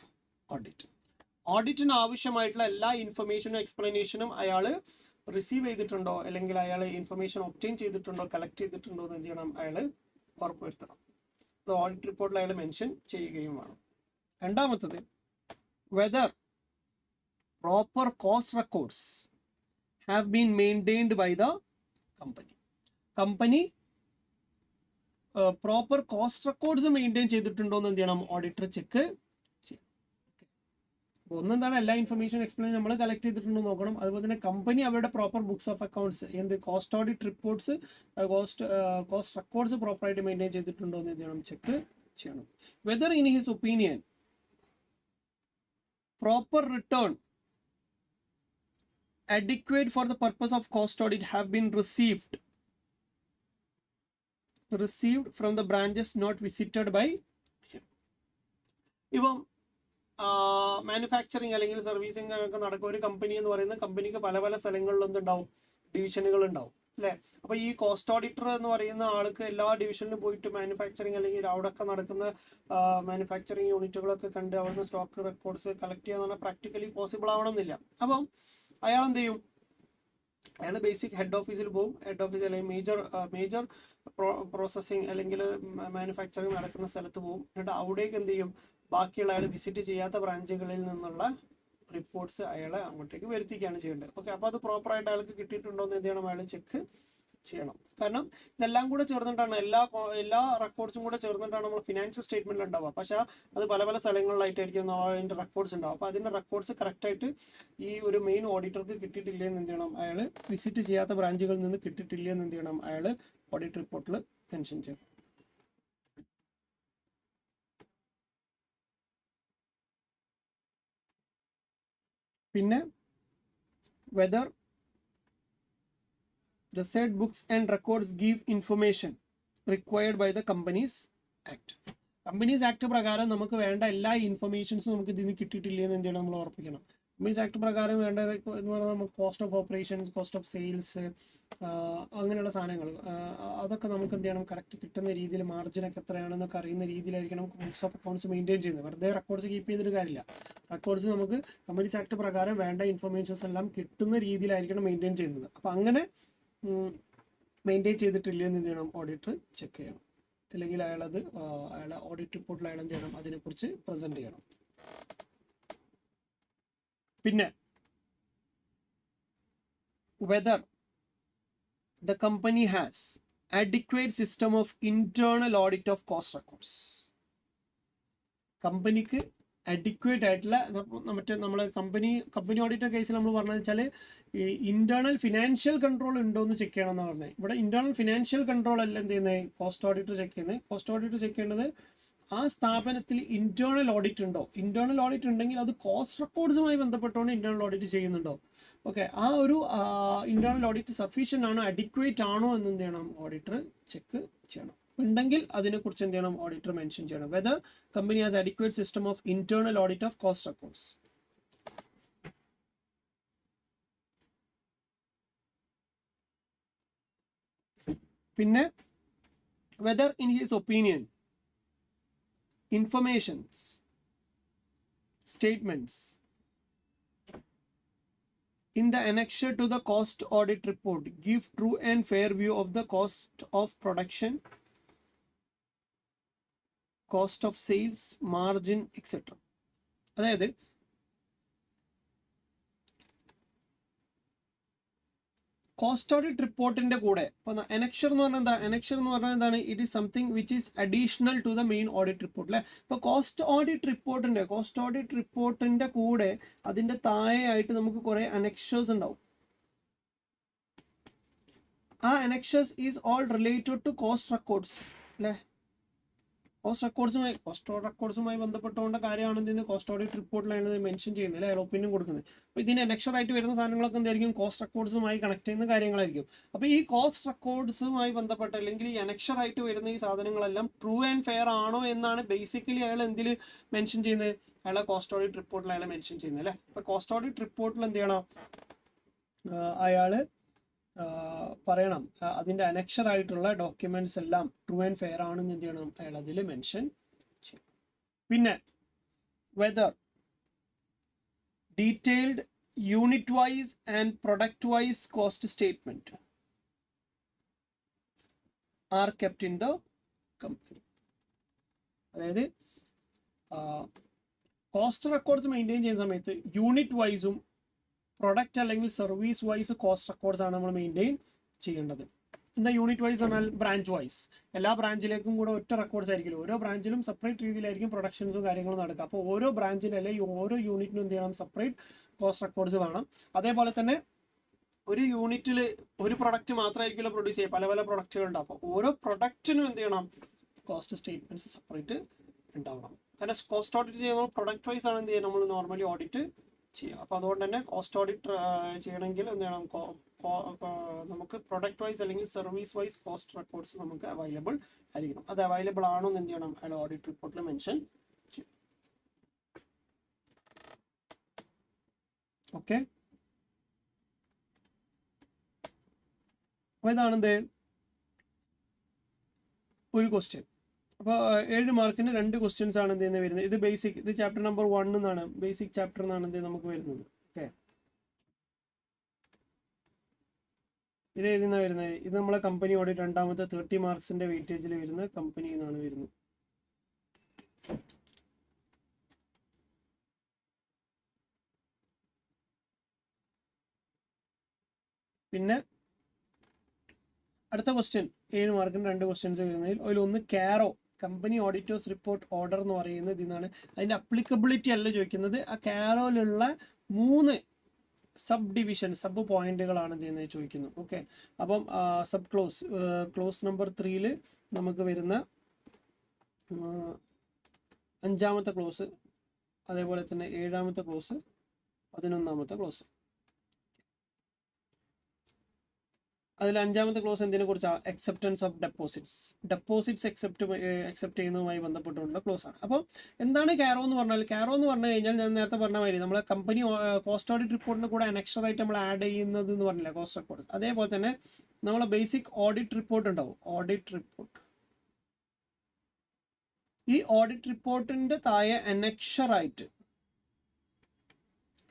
audit. ഓഡിറ്റിന് ആവശ്യമായിട്ടുള്ള എല്ലാ ഇൻഫർമേഷനും എക്സ്പ്ലനേഷനും അയാൾ റിസീവ് ചെയ്തിട്ടുണ്ടോ, അല്ലെങ്കിൽ അയാൾ ഇൻഫർമേഷൻ ഒബ്റ്റൈൻ ചെയ്തിട്ടുണ്ടോ, കളക്ട് ചെയ്തിട്ടുണ്ടോ എന്ന് എന്ത് ചെയ്യണം, അയാൾ ഉറപ്പുവരുത്തണം. അത് ഓഡിറ്റ് റിപ്പോർട്ടിൽ അയാൾ മെൻഷൻ ചെയ്യുകയും വേണം. രണ്ടാമത്തത്, whether proper cost records have been maintained by the company proper cost records maintain ചെയ്തിട്ടുണ്ടോ എന്ന് എന്ത് ചെയ്യണം, ഓഡിറ്റർ ചെക്ക് ചെയ്യണം. ഒന്നെന്താണ്, എല്ലാ ഇൻഫർമേഷൻ എക്സ്പ്ലെയിൻ നമ്മൾ കളക്ട് ചെയ്തിട്ടുണ്ടോ നോക്കണം. അതുപോലെ തന്നെ കമ്പനി അവരുടെ proper books of accounts, cost audit reports, cost records പ്രോപ്പറായിട്ട് മെയിൻറ്റെയിൻ ചെയ്തിട്ടുണ്ടോ എന്ന് എന്ത് ചെയ്യണം, ചെക്ക് ചെയ്യണം. Whether in his opinion proper return adequate for the purpose of cost audit have been received from the branches not visited by him. ഇപ്പം manufacturing അല്ലെങ്കിൽ servicing ഒക്കെ നടക്കും. ഒരു കമ്പനി എന്ന് പറയുന്ന കമ്പനിക്ക് പല പല സ്ഥലങ്ങളിൽ എന്തുണ്ടാവും, ഡിവിഷനുകൾ ഉണ്ടാവും അല്ലേ. അപ്പോൾ ഈ കോസ്റ്റ് ഓഡിറ്റർ എന്ന് പറയുന്ന ആൾക്ക് എല്ലാ ഡിവിഷനിലും പോയിട്ട് മാനുഫാക്ചറിങ് അല്ലെങ്കിൽ അവിടെയൊക്കെ നടക്കുന്ന മാനുഫാക്ചറിങ് യൂണിറ്റുകളൊക്കെ കണ്ട് അവിടുന്ന് സ്റ്റോക്ക് റെക്കോർഡ്സ് കളക്ട് ചെയ്യാന്ന് പറഞ്ഞാൽ പ്രാക്ടിക്കലി പോസിബിൾ ആവണമെന്നില്ല. അപ്പം അയാൾ എന്ത് ചെയ്യും, അയാൾ ബേസിക് ഹെഡ് ഓഫീസിൽ പോകും. ഹെഡ് ഓഫീസ് അല്ലെങ്കിൽ മേജർ പ്രോസസ്സിങ് അല്ലെങ്കിൽ മാനുഫാക്ചറിങ് നടക്കുന്ന സ്ഥലത്ത് പോകും. എന്നിട്ട് അവിടേക്ക് എന്ത് ചെയ്യും, ബാക്കിയുള്ള അയാൾ വിസിറ്റ് ചെയ്യാത്ത ബ്രാഞ്ചുകളിൽ നിന്നുള്ള റിപ്പോർട്ട്സ് അയാളെ അങ്ങോട്ടേക്ക് വരുത്തിക്കുകയാണ് ചെയ്യേണ്ടത്. ഓക്കെ, അപ്പോൾ അത് പ്രോപ്പറായിട്ട് അയാൾക്ക് കിട്ടിയിട്ടുണ്ടോ എന്ന് എന്ത് ചെയ്യണം, അയാൾ ചെക്ക് ചെയ്യണം. കാരണം ഇതെല്ലാം കൂടെ ചേർന്നിട്ടാണ്, എല്ലാ റെക്കോർഡ്സും കൂടെ ചേർന്നിട്ടാണ് നമ്മൾ ഫിനാൻഷ്യൽ സ്റ്റേറ്റ്മെന്റിൽ ഉണ്ടാവുക. പക്ഷേ അത് പല പല സ്ഥലങ്ങളിലായിട്ടായിരിക്കും അതിൻ്റെ റെക്കോർഡ്സ് ഉണ്ടാവും. അപ്പോൾ അതിൻ്റെ റെക്കോർഡ്സ് കറക്റ്റായിട്ട് ഈ ഒരു മെയിൻ ഓഡിറ്റർക്ക് കിട്ടിയിട്ടില്ല എന്ന് എന്ത് ചെയ്യണം, അയാൾ വിസിറ്റ് ചെയ്യാത്ത ബ്രാഞ്ചുകളിൽ നിന്ന് കിട്ടിയിട്ടില്ല എന്ന് എന്ത് ചെയ്യണം, അയാൾ ഓഡിറ്റ് റിപ്പോർട്ടിൽ മെൻഷൻ ചെയ്യണം. പിന്നെ whether the said books and records give information required by the Companies Act. Companies act പ്രകാരം നമുക്ക് വേണ്ട എല്ലാ ഇൻഫർമേഷൻസും നമുക്ക് ഇതിന് കിട്ടിയിട്ടില്ല എന്ന് എന്ത് ചെയ്യണം, നമ്മൾ ഉറപ്പിക്കണം. കമ്പനീസ് ആക്ട് പ്രകാരം വേണ്ട എന്ന് പറഞ്ഞാൽ നമുക്ക് cost of operations, cost of sales, അങ്ങനെയുള്ള സാധനങ്ങൾ അതൊക്കെ നമുക്ക് എന്ത് ചെയ്യണം, കറക്റ്റ് കിട്ടുന്ന രീതിയിൽ മാർജിനൊക്കെ എത്രയാണെന്നൊക്കെ അറിയുന്ന രീതിയിലായിരിക്കണം നമുക്ക് ബുക്സ് ഓഫ് അക്കൗണ്ട്സ് മെയിൻറ്റെയിൻ ചെയ്യുന്നത്. വെറുതെ റെക്കോർഡ്സ് കീപ്പ് ചെയ്തിട്ട് കാര്യമില്ല. റെക്കോർഡ്സ് നമുക്ക് കമ്പനീസ് ആക്ട് പ്രകാരം വേണ്ട ഇൻഫർമേഷൻസ് എല്ലാം കിട്ടുന്ന രീതിയിലായിരിക്കണം മെയിൻറ്റെയിൻ ചെയ്യുന്നത്. അപ്പോൾ അങ്ങനെ മെയിൻറ്റെയിൻ ചെയ്തിട്ടില്ല എന്ന് എന്ത് ചെയ്യണം, ഓഡിറ്റർ ചെക്ക് ചെയ്യണം. അല്ലെങ്കിൽ അയാളെ ഓഡിറ്റ് റിപ്പോർട്ടിൽ അയാൾ എന്ത് ചെയ്യണം, അതിനെക്കുറിച്ച് പ്രസൻറ്റ് ചെയ്യണം. പിന്നെ whether the company has adequate system of internal audit of cost records. കമ്പനിക്ക് അഡിക്വേറ്റ് ആയിട്ടുള്ള മറ്റേ നമ്മൾ കമ്പനി ഓഡിറ്റർ കേസിൽ നമ്മൾ പറഞ്ഞതെന്ന് വെച്ചാൽ ഈ ഇന്റേണൽ ഫിനാൻഷ്യൽ കൺട്രോൾ ഉണ്ടോ എന്ന് ചെക്ക് ചെയ്യണം എന്നാണ് പറഞ്ഞത്. ഇവിടെ ഇന്റേണൽ ഫിനാൻഷ്യൽ കൺട്രോൾ അല്ല എന്ത് ചെയ്യുന്നത്, കോസ്റ്റ് ഓഡിറ്റർ ചെക്ക് ചെയ്യുന്നത്. കോസ്റ്റ് ഓഡിറ്റർ ചെക്ക് ചെയ്യേണ്ടത് ആ സ്ഥാപനത്തിൽ ഇന്റേണൽ ഓഡിറ്റ് ഉണ്ടോ. ഇന്റേണൽ ഓഡിറ്റ് ഉണ്ടെങ്കിൽ അത് കോസ്റ്റ് റെക്കോർഡ്സുമായി ബന്ധപ്പെട്ടുകൊണ്ട് ഇന്റേണൽ ഓഡിറ്റ് ചെയ്യുന്നുണ്ടോ. ഓക്കെ, ആ ഒരു ഇന്റേണൽ ഓഡിറ്റ് സഫീഷ്യൻ്റ് ആണോ, അഡിക്വേറ്റ് ആണോ എന്ന് എന്ത് ചെയ്യണം, ഓഡിറ്റർ ചെക്ക് ചെയ്യണം. ഉണ്ടെങ്കിൽ അതിനെക്കുറിച്ച് എന്ത് ചെയ്യണം, ഓഡിറ്റർ മെൻഷൻ ചെയ്യണം. Whether company has adequate system of internal audit of cost records. പിന്നെ whether in his opinion information statements in the annexure to the cost audit report give true and fair view of the cost of production, cost of sales, margin, etc. അതായത് cost audit റിപ്പോർട്ടിന്റെ കൂടെ ഇപ്പോൾ annexure എന്ന് പറഞ്ഞാൽ എന്താ, annexure എന്ന് പറഞ്ഞാൽ എന്താണ്, it is something which is additional to the main audit report അല്ലേ. ഇപ്പോൾ കോസ്റ്റ് ഓഡിറ്റ് റിപ്പോർട്ടിന്റെ കൂടെ അതിന്റെ താഴെയായിട്ട് നമുക്ക് കുറേ അനക്ഷേഴ്സ് ഉണ്ടാവും. ആ annexures is all related to cost records അല്ലേ. കോസ്റ്റ് റെക്കോർഡ്സുമായി ബന്ധപ്പെട്ടുകൊണ്ട് കാര്യമാണ് കോസ്റ്റ് ഓഡിറ്റ് റിപ്പോർട്ടിലാണ് മെൻഷൻ ചെയ്യുന്നത് അല്ലെ, ഒപ്പീനിയൻ കൊടുക്കുന്നത്. അപ്പോൾ ഇതിന് അനക്ഷറായിട്ട് വരുന്ന സാധനങ്ങളൊക്കെ എന്തായിരിക്കും, കോസ്റ്റ് റെക്കോർഡ്സുമായി കണക്ട് ചെയ്യുന്ന കാര്യങ്ങളായിരിക്കും. അപ്പോൾ ഈ കോസ്റ്റ് റെക്കോർഡ്സുമായി ബന്ധപ്പെട്ട് അല്ലെങ്കിൽ ഈ അനക്ഷറായിട്ട് വരുന്ന ഈ സാധനങ്ങളെല്ലാം ട്രൂ ആൻഡ് ഫെയർ ആണോ എന്നാണ് ബേസിക്കലി അയാൾ എന്തിൽ മെൻഷൻ ചെയ്യുന്നത്, അയാളെ കോസ്റ്റ് ഓഡിറ്റ് റിപ്പോർട്ടിൽ അയാൾ മെൻഷൻ ചെയ്യുന്നത് അല്ലേ. അപ്പോൾ കോസ്റ്റ് ഓഡിറ്റ് റിപ്പോർട്ടിൽ എന്ത് ചെയ്യണം, അയാൾ പറയണം അതിൻ്റെ അനക്ഷറായിട്ടുള്ള ഡോക്യുമെന്റ്സ് എല്ലാം ട്രൂ ആൻഡ് ഫെയർ ആണെന്ന് എന്ത് ചെയ്യണം, അയാൾ അതിൽ മെൻഷൻ ചെയ്യും. പിന്നെ whether detailed unit wise and product wise cost statement are kept in the company. അതായത് കോസ്റ്റ് റെക്കോർഡ്സ് മെയിൻറ്റെയിൻ ചെയ്യുന്ന സമയത്ത് യൂണിറ്റ് വൈസും പ്രൊഡക്റ്റ് അല്ലെങ്കിൽ സർവീസ് വൈസ് കോസ്റ്റ് റെക്കോർഡ്സ് ആണ് നമ്മൾ മെയിൻറ്റെയിൻ ചെയ്യേണ്ടത്. എന്താ യൂണിറ്റ് വൈസ് എന്നാൽ ബ്രാഞ്ച് വൈസ്, എല്ലാ ബ്രാഞ്ചിലേക്കും കൂടെ ഒറ്റ റെക്കോർഡ്സ് ആയിരിക്കില്ല, ഓരോ ബ്രാഞ്ചിലും സെപ്പറേറ്റ് രീതിയിലായിരിക്കും പ്രൊഡക്ഷൻസും കാര്യങ്ങളും നടക്കുക. അപ്പോൾ ഓരോ ബ്രാഞ്ചിന് അല്ലെങ്കിൽ ഓരോ യൂണിറ്റിനും എന്ത് ചെയ്യണം, സെപ്പറേറ്റ് കോസ്റ്റ് റെക്കോർഡ്സ് വേണം. അതേപോലെ തന്നെ ഒരു യൂണിറ്റിൽ ഒരു പ്രൊഡക്റ്റ് മാത്രമായിരിക്കില്ല പ്രൊഡ്യൂസ് ചെയ്യുക, പല പല പ്രൊഡക്റ്റുകൾ ഉണ്ടാവും. അപ്പോൾ ഓരോ പ്രൊഡക്റ്റിനും എന്ത് ചെയ്യണം, കോസ്റ്റ് സ്റ്റേറ്റ്മെന്റ്സ് സെപ്പറേറ്റ് ഉണ്ടാവണം. കാരണം കോസ്റ്റ് ഓഡിറ്റ് ചെയ്യുമ്പോൾ പ്രൊഡക്റ്റ് വൈസ് ആണ് എന്ത് ചെയ്യുക, നമ്മൾ നോർമലി ഓഡിറ്റ് ചെയ്യുക. അപ്പോൾ അതുകൊണ്ട് തന്നെ കോസ്റ്റ് ഓഡിറ്റ് ചെയ്യണമെങ്കിൽ എന്ത് ചെയ്യണം, നമുക്ക് പ്രൊഡക്റ്റ് വൈസ് അല്ലെങ്കിൽ സർവീസ് വൈസ് കോസ്റ്റ് റെക്കോർഡ്സ് നമുക്ക് അവൈലബിൾ ആയിരിക്കണം. അത് അവൈലബിൾ ആണോ എന്ന് എന്ത് ചെയ്യണം, അയാൾ ഓഡിറ്റ് റിപ്പോർട്ടിൽ മെൻഷൻ ചെയ്യും. ഓക്കെ, അപ്പോൾ ഇതാണെന്ത് ഒരു ക്വസ്റ്റ്യൻ. അപ്പോൾ 7 മാർക്കിന് 2 ക്വസ്റ്റ്യൻസ് ആണ് എന്ത് ചെയ്യുന്നത് വരുന്നത്. ഇത് ബേസിക്, ഇത് ചാപ്റ്റർ നമ്പർ 1 എന്നാണ്, ബേസിക് ചാപ്റ്റർ എന്നാണ് എന്ത് നമുക്ക് വരുന്നത്. ഓക്കെ, ഇത് ഏതിന്നാണ് വരുന്നത്? ഇത് നമ്മളെ കമ്പനി ഓഡിറ്റ് രണ്ടാമത്തെ 30 മാർക്സിന്റെ വെയിറ്റേജിൽ വരുന്ന കമ്പനി എന്നാണ് വരുന്നത്. പിന്നെ അടുത്ത ക്വസ്റ്റ്യൻ 7 മാർക്കിന് 2 ക്വസ്റ്റ്യൻസ് വരുന്നതിൽ അതിലൊന്ന് കാരോ, കമ്പനി ഓഡിറ്റേഴ്സ് റിപ്പോർട്ട് ഓർഡർ എന്ന് പറയുന്നത് ഇതിന്നാണ്. അതിൻ്റെ അപ്ലിക്കബിലിറ്റി അല്ല ചോദിക്കുന്നത്, ആ കാരോയിലുള്ള 3 സബ് ഡിവിഷൻ, സബ് പോയിന്റുകളാണ് ചെയ്യുന്നത് ചോദിക്കുന്നു. ഓക്കെ, അപ്പം സബ് ക്ലോസ് നമ്പർ 3ൽ നമുക്ക് വരുന്ന 5ാമത്തെ ക്ലോസ്, അതേപോലെ തന്നെ 7ാമത്തെ ക്ലോസ്, 11ാമത്തെ ക്ലോസ്. അതിൽ 5ാമത്തെ ക്ലോസ് എന്തിനെ കുറിച്ചാണ്? അക്സെപ്റ്റൻസ് ഓഫ് ഡെപ്പോസിറ്റ്സ് അക്സെപ്റ്റ് ചെയ്യുന്നതുമായി ബന്ധപ്പെട്ടുള്ള ക്ലോസ് ആണ്. അപ്പോൾ എന്താണ് കാരോ എന്ന് പറഞ്ഞാൽ? കാരോ എന്ന് പറഞ്ഞു കഴിഞ്ഞാൽ ഞാൻ നേരത്തെ പറഞ്ഞ മാതിരി നമ്മളെ കമ്പനി കോസ്റ്റ് ഓഡിറ്റ് റിപ്പോർട്ടിന് കൂടെ അനക്ഷറായിട്ട് നമ്മൾ ആഡ് ചെയ്യുന്നത് എന്ന് പറഞ്ഞില്ല, കോസ്റ്റ് റിപ്പോർട്ട്. അതേപോലെ തന്നെ നമ്മളെ ബേസിക് ഓഡിറ്റ് റിപ്പോർട്ട് ഉണ്ടാവും, ഓഡിറ്റ് റിപ്പോർട്ട്. ഈ ഓഡിറ്റ് റിപ്പോർട്ടിന്റെ താഴെ അനക്ഷറായിട്ട്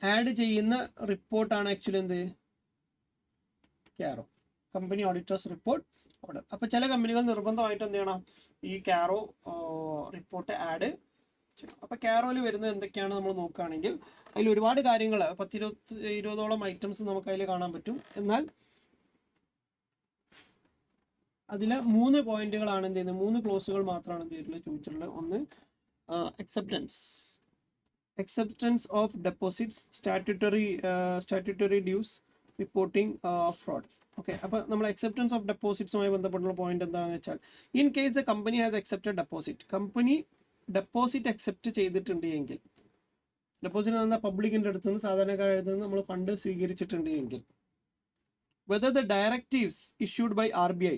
ആഡ് ചെയ്യുന്ന റിപ്പോർട്ടാണ് ആക്ച്വലി എന്ത്? കാരോ, കമ്പനി ഓഡിറ്റേഴ്സ് റിപ്പോർട്ട് ഓർഡർ. അപ്പോൾ ചില കമ്പനികൾ നിർബന്ധമായിട്ട് എന്ത് ചെയ്യണം? ഈ കാരോ റിപ്പോർട്ട് ആഡ് ചെയ്യണം. അപ്പോൾ കാരോയിൽ വരുന്നത് എന്തൊക്കെയാണ് നമ്മൾ നോക്കുകയാണെങ്കിൽ അതിൽ ഒരുപാട് കാര്യങ്ങൾ, 10-20ഓളം ഐറ്റംസ് നമുക്ക് അതിൽ കാണാൻ പറ്റും. എന്നാൽ അതിലെ 3 പോയിന്റുകളാണ് എന്ത് ചെയ്യുന്നത്, 3 ക്ലോസുകൾ മാത്രമാണ് എന്ത് ചെയ്തിട്ടുള്ളത് ചോദിച്ചിട്ടുള്ളത്. ഒന്ന് acceptance of deposits, statutory dues, reporting fraud. Okay, അപ്പോൾ നമ്മൾ അക്സെപ്റ്റൻസ് ഓഫ് ഡെപ്പോസിറ്റ്സുമായി ബന്ധപ്പെട്ടുള്ള പോയിന്റ് എന്താണെന്ന് വെച്ചാൽ, in case the company has accepted deposit, company deposit accept ചെയ്തിട്ടുണ്ട് എങ്കിൽ, ഡെപ്പോസിറ്റ് എന്ന പബ്ലിക്കിൻ്റെ അടുത്ത് നിന്ന്, സാധാരണക്കാരുടെ അടുത്ത് നിന്ന് നമ്മൾ ഫണ്ട് സ്വീകരിച്ചിട്ടുണ്ട് എങ്കിൽ, whether the directives issued by R B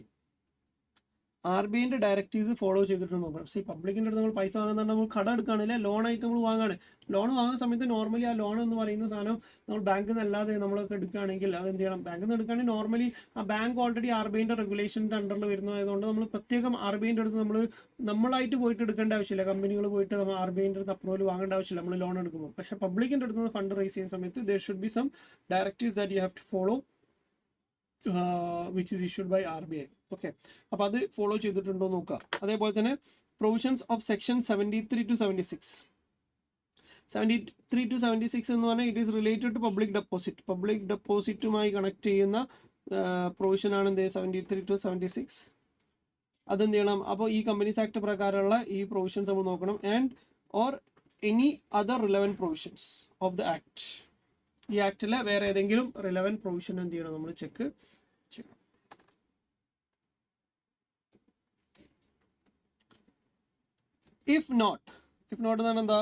ഐൻ്റെ ഡയറക്റ്റീവ്സ് ഫോളോ ചെയ്തിട്ടുണ്ട് നോക്കണം. പക്ഷേ പബ്ലിക്കിൻ്റെ അടുത്ത് നമ്മൾ പൈസ വാങ്ങുന്ന നമ്മൾ കടം എടുക്കുകയാണെങ്കിൽ ലോണായിട്ട് നമ്മൾ വാങ്ങുകയാണ്. ലോൺ വാങ്ങുന്ന സമയത്ത് നോർമലി ആ ലോൺ എന്ന് പറയുന്ന സാധനം നമ്മൾ ബാങ്കിൽ നിന്ന് അല്ലാതെ നമ്മളൊക്കെ എടുക്കുകയാണെങ്കിൽ അത് എന്ത് ചെയ്യണം? ബാങ്കിൽ നിന്ന് എടുക്കുകയാണെങ്കിൽ നോർമലി ആ ബാങ്ക് ഓൾറെഡി ആർ ബി ഐൻ്റെ റെഗുലേഷൻ്റെ അണ്ടറിൽ വരുന്നതായതുകൊണ്ട് നമ്മൾ പ്രത്യേകം ആർ ബി ഐൻ്റെ അടുത്ത് നമ്മളായിട്ട് പോയിട്ട് എടുക്കേണ്ട ആവശ്യമില്ല. കമ്പനികൾ പോയിട്ട് നമ്മൾ ആർ ബി ഐൻ്റെ അടുത്ത് അപ്രൂവൽ വാങ്ങേണ്ട ആവശ്യമില്ല നമ്മൾ ലോൺ എടുക്കുമ്പോൾ. പക്ഷേ പബ്ലിക്കിൻ്റെ അടുത്ത് നിന്ന് ഫണ്ട് റേസ് ചെയ്യുന്ന സമയത്ത് there should be some directives that you have to follow which is issued by RBI. Okay, അപ്പോൾ അത് ഫോളോ ചെയ്തിട്ടുണ്ടോ നോക്കുക. അതേപോലെ തന്നെ provisions of section 73 to 76. 73 to 76 എന്ന് പറഞ്ഞാൽ it is related to public ഡെപ്പോസിറ്റുമായി കണക്ട് ചെയ്യുന്ന പ്രൊവിഷനാണ് എന്ത് 73 to 76. അതെന്ത് ചെയ്യണം? അപ്പോൾ ഈ കമ്പനീസ് ആക്ട് പ്രകാരമുള്ള ഈ പ്രൊവിഷൻസ് നമ്മൾ നോക്കണം. And or any other relevant provisions of the act. ഈ ആക്ടിലെ വേറെ ഏതെങ്കിലും റിലവൻറ്റ് പ്രൊവിഷൻ എന്ത് ചെയ്യണം? നമ്മൾ ചെക്ക് ചെയ്യണം. ഇഫ് നോട്ട് എന്നാണ് എന്താ?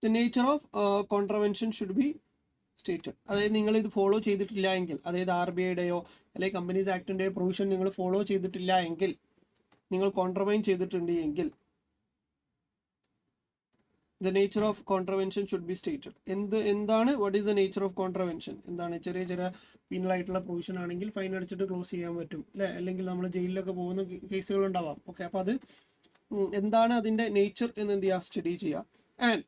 The nature of contravention should be stated. അതായത് നിങ്ങൾ ഇത് ഫോളോ ചെയ്തിട്ടില്ല എങ്കിൽ, അതായത് ആർ ബി ഐയുടെയോ അല്ലെങ്കിൽ കമ്പനീസ് ആക്ടിൻ്റെയോ പ്രൊവിഷൻ നിങ്ങൾ ഫോളോ ചെയ്തിട്ടില്ല എങ്കിൽ, നിങ്ങൾ കോൺട്രവൈൻ ചെയ്തിട്ടുണ്ട് എങ്കിൽ, the nature of contravention should be stated. എന്താണ് what is the nature of contravention? എന്താണ്? ചെറിയ പീനലായിട്ടുള്ള പ്രൊവിഷൻ ആണെങ്കിൽ ഫൈൻ അടിച്ചിട്ട് ക്ലോസ് ചെയ്യാൻ പറ്റും അല്ലേ, അല്ലെങ്കിൽ നമ്മൾ ജയിലിലൊക്കെ പോകുന്ന കേസുകൾ ഉണ്ടാവാം. ഓക്കെ, അപ്പോൾ അത് എന്താണ് അതിൻ്റെ നേച്ചർ എന്ന് എന്ത് ചെയ്യുക? സ്റ്റഡി ചെയ്യുക. And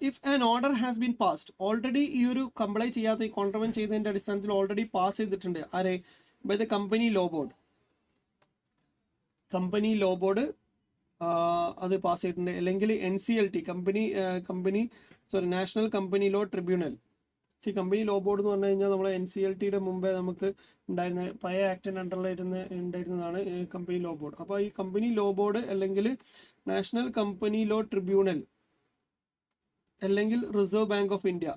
if an order has been passed, already ഈ ഒരു കംപ്ലൈ ചെയ്യാത്ത ഈ കോൺട്രവെൻ ചെയ്തതിൻ്റെ അടിസ്ഥാനത്തിൽ ഓൾറെഡി പാസ് ചെയ്തിട്ടുണ്ട് ആരെ? By the company law board അത് പാസ് ചെയ്തിട്ടുണ്ട്. അല്ലെങ്കിൽ NCLT national company law tribunal. Company law board എന്ന് പറഞ്ഞു കഴിഞ്ഞാൽ നമ്മൾ NCLTയുടെ മുമ്പേ നമുക്ക് ഉണ്ടായിരുന്ന പഴയ ആക്ടിൻ്റെ അണ്ടറിൽ ഉണ്ടായിരുന്നതാണ് കമ്പനി ലോ ബോർഡ്. അപ്പോൾ ഈ കമ്പനി ലോ ബോർഡ് അല്ലെങ്കിൽ നാഷണൽ കമ്പനി ലോ ട്രിബ്യൂണൽ അല്ലെങ്കിൽ റിസർവ് ബാങ്ക് ഓഫ് ഇന്ത്യ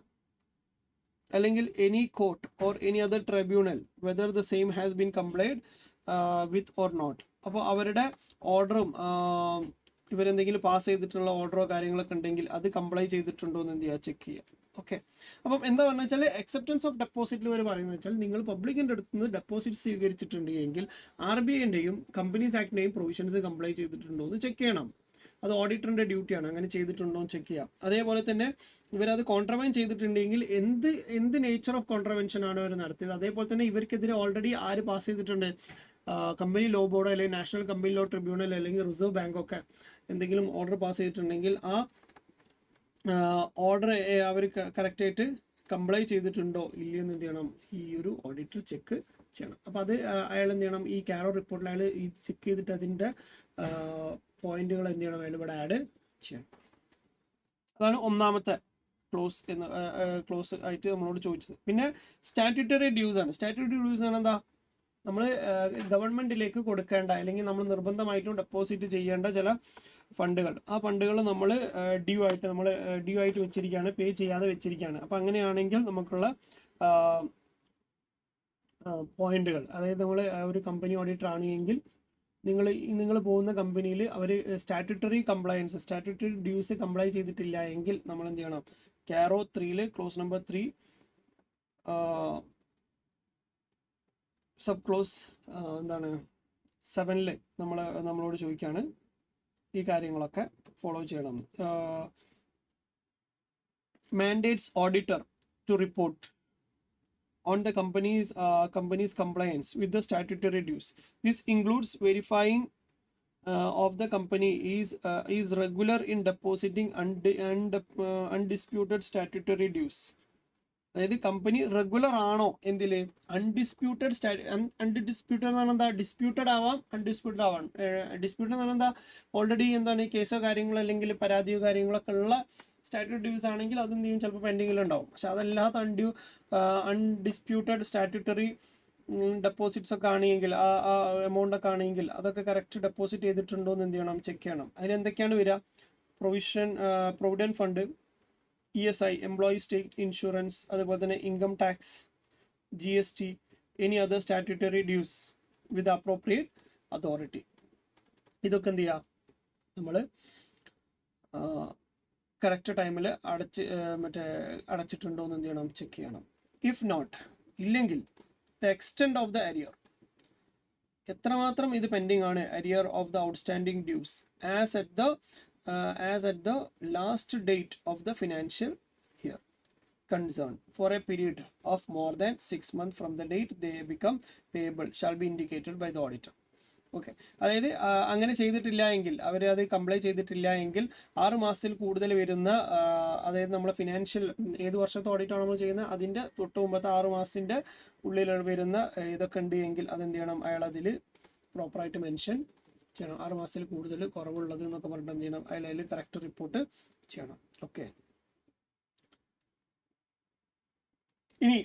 അല്ലെങ്കിൽ any court or any other tribunal whether the same has been complied with or not. അപ്പോൾ അവരുടെ ഓർഡറും ഇവരെന്തെങ്കിലും പാസ് ചെയ്തിട്ടുള്ള ഓർഡറോ കാര്യങ്ങളൊക്കെ ഉണ്ടെങ്കിൽ അത് കംപ്ലൈ ചെയ്തിട്ടുണ്ടോ എന്ന് എന്ത് ചെയ്യുക? ചെക്ക് ചെയ്യുക. ഓക്കെ, അപ്പം എന്താ പറഞ്ഞു വെച്ചാൽ അക്സെപ്റ്റൻസ് ഓഫ് ഡെപ്പോസിറ്റിൽ വരെ പറയുന്നത് വെച്ചാൽ നിങ്ങൾ പബ്ലിക്കിൻ്റെ അടുത്ത് നിന്ന് ഡെപ്പോസിറ്റ് സ്വീകരിച്ചിട്ടുണ്ട് എങ്കിൽ RBIൻ്റെയും കമ്പനീസ് ആക്ടിൻ്റെയും പ്രൊവിഷൻസ് കംപ്ലൈ ചെയ്തിട്ടുണ്ടോ എന്ന് ചെക്ക് ചെയ്യണം. അത് ഓഡിറ്ററിൻ്റെ ഡ്യൂട്ടിയാണ്, അങ്ങനെ ചെയ്തിട്ടുണ്ടോ എന്ന് ചെക്ക് ചെയ്യാം. അതേപോലെ തന്നെ ഇവരത് കോൺട്രവെൻ ചെയ്തിട്ടുണ്ടെങ്കിൽ എന്ത് നേച്ചർ ഓഫ് കോൺട്രവെൻഷൻ ആണ് അവർ നടത്തിയത്. അതേപോലെ തന്നെ ഇവർക്കെതിരെ ഓൾറെഡി ആര് പാസ് ചെയ്തിട്ടുണ്ട്, കമ്പനി ലോ ബോർഡോ അല്ലെങ്കിൽ നാഷണൽ കമ്പനി ലോ ട്രിബ്യൂണൽ അല്ലെങ്കിൽ റിസർവ് ബാങ്കൊക്കെ എന്തെങ്കിലും ഓർഡർ പാസ് ചെയ്തിട്ടുണ്ടെങ്കിൽ ആ ഓർഡർ അവർ കറക്റ്റായിട്ട് കംപ്ലൈ ചെയ്തിട്ടുണ്ടോ ഇല്ലയെന്ന് എന്ത് ചെയ്യണം, ഈ ഒരു ഓഡിറ്റർ ചെക്ക് ചെയ്യണം. അപ്പോൾ അത് അയാൾ എന്ത് ചെയ്യണം, ഈ കാരോ റിപ്പോർട്ടിൽ അയാൾ ഈ ചെക്ക് ചെയ്തിട്ട് അതിൻ്റെ പോയിന്റുകൾ എന്ത് ചെയ്യണം, അയാൾ ഇവിടെ ആഡ് ചെയ്യണം. അതാണ് ഒന്നാമത്തെ ക്ലോസ് ആയിട്ട് നമ്മളോട് ചോദിച്ചത്. പിന്നെ സ്റ്റാറ്റ്യൂട്ടറി ഡ്യൂസ് ആണ്. സ്റ്റാറ്റ്യൂട്ടറി ഡ്യൂസ് ആണ് എന്താ, നമ്മൾ ഗവൺമെൻറ്റിലേക്ക് കൊടുക്കേണ്ട അല്ലെങ്കിൽ നമ്മൾ നിർബന്ധമായിട്ടും ഡെപ്പോസിറ്റ് ചെയ്യേണ്ട ചില ഫണ്ടുകൾ, ആ ഫണ്ടുകൾ നമ്മൾ ഡ്യൂ ആയിട്ട് വെച്ചിരിക്കുകയാണ്, പേ ചെയ്യാതെ വെച്ചിരിക്കുകയാണ്. അപ്പോൾ അങ്ങനെയാണെങ്കിൽ നമുക്കുള്ള പോയിന്റുകൾ, അതായത് നമ്മൾ ഒരു കമ്പനി ഓഡിറ്റർ ആണെങ്കിൽ നിങ്ങൾ പോകുന്ന കമ്പനിയിൽ അവർ സ്റ്റാറ്റ്യൂട്ടറി ഡ്യൂസ് കംപ്ലൈ ചെയ്തിട്ടില്ല എങ്കിൽ നമ്മൾ എന്ത് ചെയ്യണം, CARO 3 clause number 3 sub clause 7 നമ്മളോട് ചോദിക്കുകയാണ് ഈ കാര്യങ്ങളൊക്കെ ഫോളോ ചെയ്യണം. Mandates auditor to report on the company's compliance with the statutory dues. This includes verifying of the company is regular in depositing undisputed statutory dues. അതായത് company regular ആണോ എന്തിൽ, undisputed എന്ന് പറഞ്ഞാൽ എന്താ, ഡിസ്പ്യൂട്ടഡ് ആവാം, അൺഡിസ്പ്യൂട്ടഡ് ആവാം. Disputed എന്ന് പറഞ്ഞാൽ എന്താ, ഓൾറെഡി എന്താണ് കേസോ കാര്യങ്ങളോ അല്ലെങ്കിൽ പരാതിയോ കാര്യങ്ങളൊക്കെ ഉള്ള സ്റ്റാറ്റ്യൂട്ടറി ഡ്യൂസ് ആണെങ്കിൽ അത് എന്ത് ചെയ്യും, ചിലപ്പോൾ പെൻഡിങ്ങിലുണ്ടാവും. പക്ഷെ അതല്ലാത്ത അൺഡിസ്പ്യൂട്ടഡ് സ്റ്റാറ്റ്യൂട്ടറി ഡെപ്പോസിറ്റ്സ് ഒക്കെ ആണെങ്കിൽ ആ എമൗണ്ട് ഒക്കെ ആണെങ്കിൽ അതൊക്കെ കറക്റ്റ് ഡെപ്പോസിറ്റ് ചെയ്തിട്ടുണ്ടോ എന്ന് എന്ത് ചെയ്യണം, ചെക്ക് ചെയ്യണം. അതിലെന്തൊക്കെയാണ് വരിക, provident fund, ESI employee state insurance, അതുപോലെ തന്നെ income tax, GST, any other statutory dues with appropriate authority. ഇതൊക്കെ എന്ത് ചെയ്യുക, നമ്മൾ കറക്റ്റ് ടൈമിൽ അടച്ചിട്ടുണ്ടോ എന്ന് എന്ത് ചെയ്യണം, ചെക്ക് ചെയ്യണം. ഇഫ് നോട്ട്, ഇല്ലെങ്കിൽ the extend of the arrear, എത്രമാത്രം ഇത് പെൻഡിങ് ആണ്, arrear of the outstanding dues as at the last date of the financial year concerned for a period of more than 6 months from the date they become payable shall be indicated by the auditor. Okay, അതായത് അങ്ങനെ ചെയ്തിട്ടില്ല എങ്കിൽ, അവർ അത് comply ചെയ്തിട്ടില്ല എങ്കിൽ 6 മാസത്തിൽ കൂടുതൽ വരുന്ന, അതായത് നമ്മൾ ഫിനാൻഷ്യൽ ഏത് വർഷത്തെ ഓഡിറ്റാണ് നമ്മൾ ചെയ്യുന്നത് അതിൻ്റെ തൊട്ട് മുമ്പത്തെ 6 മാസത്തിൻ്റെ ഉള്ളിൽ വരുന്ന ഇതൊക്കെ ഉണ്ട് എങ്കിൽ അതെന്ത് ചെയ്യണം, അയാൾ അതിൽ പ്രോപ്പറായിട്ട് മെൻഷൻ ചെയ്യണം. 6 മാസത്തിൽ കൂടുതൽ കുറവുള്ളത് എന്നൊക്കെ പറഞ്ഞിട്ട് എന്ത് ചെയ്യണം, അതിൽ കറക്റ്റ് റിപ്പോർട്ട് ചെയ്യണം. ഓക്കെ, ഇനി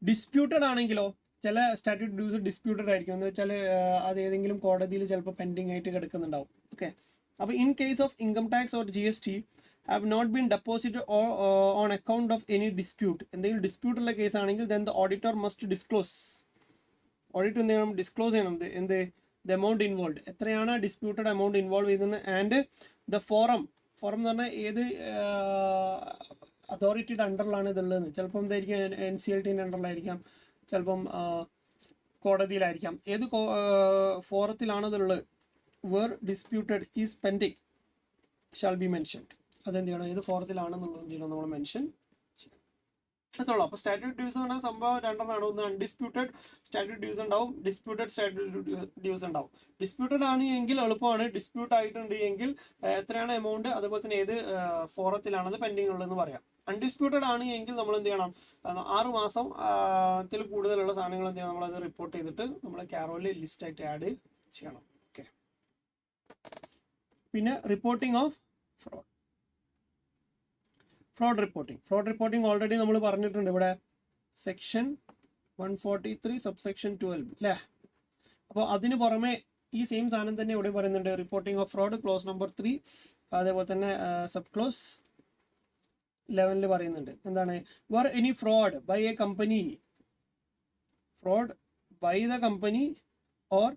ഡിസ്പ്യൂട്ടഡ് ആണെങ്കിലോ, ചില സ്റ്റാറ്റ്യൂട്ടറി ഡ്യൂസ് ഡിസ്പ്യൂട്ടഡ് ആയിരിക്കും. എന്ന് വെച്ചാൽ അത് ഏതെങ്കിലും കോടതിയിൽ ചിലപ്പോൾ പെൻഡിങ് ആയിട്ട് കിടക്കുന്നുണ്ടാവും. ഓക്കെ, അപ്പോൾ in case of income tax or GST have not been deposited on account of any dispute, എന്തെങ്കിലും ഡിസ്പ്യൂട്ട് ഉള്ള കേസ് ആണെങ്കിൽ then the auditor must disclose, auditor എന്ത് ചെയ്യണം, ഡിസ്ക്ലോസ് ചെയ്യണം എന്ത് ദ എമൗണ്ട് ഇൻവോൾവ്, എത്രയാണ് ഡിസ്പ്യൂട്ടഡ് എമൗണ്ട് ഇൻവോൾവ് ചെയ്യുന്നത്, and the forum എന്ന് പറഞ്ഞാൽ ഏത് അതോറിറ്റിയുടെ അണ്ടറിലാണ് ഇതുള്ളതെന്ന്. ചിലപ്പം എന്തായിരിക്കും, NCLTൻ്റെ അണ്ടറിലായിരിക്കാം, ചിലപ്പം കോടതിയിലായിരിക്കാം, ഏത് ഫോറത്തിലാണ് ഇതുള്ളത്. Where disputed is pending shall be mentioned, അതെന്ത് ചെയ്യണം, ഏത് ഫോറത്തിലാണെന്നുള്ളത് എന്ത് ചെയ്യണം, നമ്മൾ മെൻഷൻ ചെയ്യണം. അത്രയുള്ളൂ. അപ്പോൾ സ്റ്റാറ്റ്യൂട്ടറി ഡ്യൂസ് എന്ന് പറഞ്ഞാൽ സംഭവം രണ്ടെണ്ണമാണ്. ഒന്ന് അൺഡിസ്പ്യൂട്ടഡ് സ്റ്റാറ്റ്യൂട്ടറി ഡ്യൂസ് ഉണ്ടാവും, ഡിസ്പ്യൂട്ടഡ് സ്റ്റാറ്റ്യൂട്ടറി ഡ്യൂസ് ഉണ്ടാവും. ഡിസ്പ്യൂട്ടഡ് ആണ് എങ്കിൽ എളുപ്പമാണ്, ഡിസ്പ്യൂട്ട് ആയിട്ടുണ്ട് എങ്കിൽ എത്രയാണ് എമൗണ്ട്, അതുപോലെ തന്നെ ഏത് ഫോറത്തിലാണത് പെൻഡിങ് ഉള്ളതെന്ന് പറയാം. അൺഡിസ്പ്യൂട്ടഡ് ആണ് എങ്കിൽ നമ്മൾ എന്ത് ചെയ്യണം, 6 മാസത്തിൽ കൂടുതലുള്ള സാധനങ്ങൾ എന്ത് ചെയ്യണം, നമ്മളത് റിപ്പോർട്ട് ചെയ്തിട്ട് നമ്മൾ കാരോയിൽ ലിസ്റ്റായിട്ട് ആഡ് ചെയ്യണം. ഓക്കെ, പിന്നെ reporting of fraud reporting already നമ്മൾ പറഞ്ഞിട്ടുണ്ട് ഇവിടെ, സെക്ഷൻ 143 സബ്സെക്ഷൻ 12 അല്ലേ. അപ്പോൾ അതിന് പുറമെ ഈ സെയിം സാധനം തന്നെ ഇവിടെ പറയുന്നുണ്ട്, reporting of fraud clause number 3, അതേപോലെ തന്നെ സബ് ക്ലോസ് 11 പറയുന്നുണ്ട്. എന്താണ്, where any fraud by a company, fraud by the company or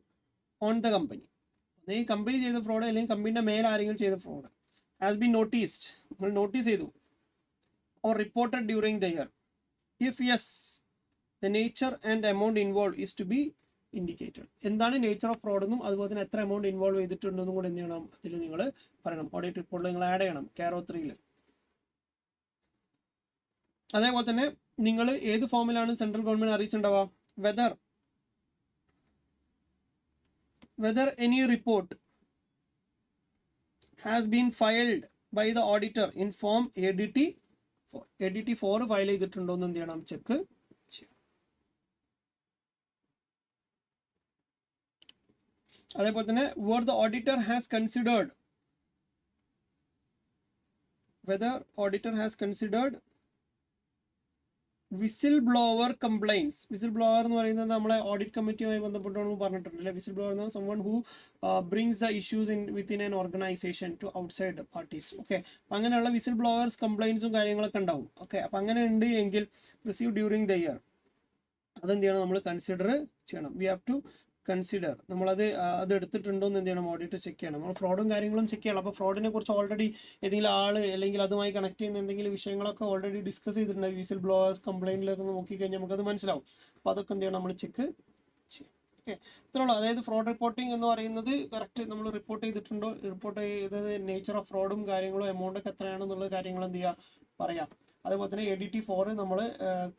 on the company, ഈ കമ്പനി ചെയ്ത ഫ്രോഡ് അല്ലെങ്കിൽ കമ്പനിയുടെ മേൽ ആരെങ്കിലും ചെയ്ത ഫ്രോഡ് ഹാസ് ബീൻ നോട്ടീസ്ഡ്, നമ്മൾ നോട്ടീസ് ചെയ്തു, or reported during the year. If yes, the nature and amount involved is to be indicated. എന്താണ് നേച്ചർ ഓഫ് ഫ്രോഡ് എന്നും അതുപോലെ തന്നെ എത്ര എമൗണ്ട് ഇൻവോൾവ് ചെയ്തിട്ടുണ്ടെന്നും കൂടെ എന്ത് ചെയ്യണം, അതിൽ നിങ്ങൾ പറയണം. ഓഡിറ്റ് റിപ്പോർട്ടിൽ നിങ്ങൾ ആഡ് ചെയ്യണം കാരോ 3. അതേപോലെ തന്നെ നിങ്ങൾ ഏത് ഫോമിലാണ് സെൻട്രൽ ഗവൺമെന്റ് അറിയിച്ചിട്ടുണ്ടാവുക, whether any report has been filed by the auditor in form ADT4 file ചെയ്തിട്ടുണ്ടോ എന്ന് എന്ത് ചെയ്യണം, ചെക്ക് ചെയ്യാം. അതേപോലെ തന്നെ whether the auditor has considered whistle blower compliance. Whistle blower എന്ന് പറയുന്നത് നമ്മളെ ഓഡിറ്റ് കമ്മിറ്റിയുമായി ബന്ധപ്പെട്ടാണ് പറഞ്ഞിട്ടുണ്ടല്ലേ. വിസിൽ ബ്ലോവർ എന്ന് someone who brings the issues within an organization to outside parties. Okay, അങ്ങനെയുള്ള വിസിൽ ബ്ലോവേഴ്സ് കംപ്ലൈൻസും കാര്യങ്ങളൊക്കെ ഉണ്ടാവും. ഓക്കെ, അപ്പം അങ്ങനെ ഉണ്ട് എങ്കിൽ റിസീവ് ഡ്യൂറിങ് ദ ഇയർ, അതെന്ത് ചെയ്യണം, നമ്മൾ കൺസിഡർ ചെയ്യണം. We have to consider. നമ്മളത് എടുത്തിട്ടുണ്ടോ എന്ന് എന്ത് ചെയ്യണം, ഓഡിറ്റ് ചെക്ക് ചെയ്യണം. നമ്മൾ ഫ്രോഡും കാര്യങ്ങളും ചെക്ക് ചെയ്യണം. അപ്പോൾ ഫ്രോഡിനെ കുറിച്ച് ഓൾറെഡി ഏതെങ്കിലും ആൾ അല്ലെങ്കിൽ അതുമായി കണക്ട് ചെയ്യുന്ന എന്തെങ്കിലും വിഷയങ്ങളൊക്കെ ഓൾറെഡി ഡിസ്കസ് ചെയ്തിട്ടുണ്ട്. വിസിൽ ബ്ലോവേഴ്സ് കംപ്ലൈൻറ്റിലൊക്കെ നോക്കിക്കഴിഞ്ഞാൽ നമുക്കത് മനസ്സിലാവും. അപ്പോൾ അതൊക്കെ എന്ത് ചെയ്യണം, നമ്മൾ ചെക്ക് ചെയ്യും. ഓക്കെ, ഇത്രയുള്ളൂ. അതായത് ഫ്രോഡ് റിപ്പോർട്ടിംഗ് എന്ന് പറയുന്നത് കറക്റ്റ് നമ്മൾ റിപ്പോർട്ട് ചെയ്തിട്ടുണ്ടോ, റിപ്പോർട്ട് ചെയ്തത് നേച്ചർ ഓഫ് ഫ്രോഡും കാര്യങ്ങളും എമൗണ്ടൊക്കെ എത്രയാണെന്നുള്ള കാര്യങ്ങൾ എന്ത് ചെയ്യുക, പറയാം. അതേപോലെ തന്നെ ADT4 നമ്മൾ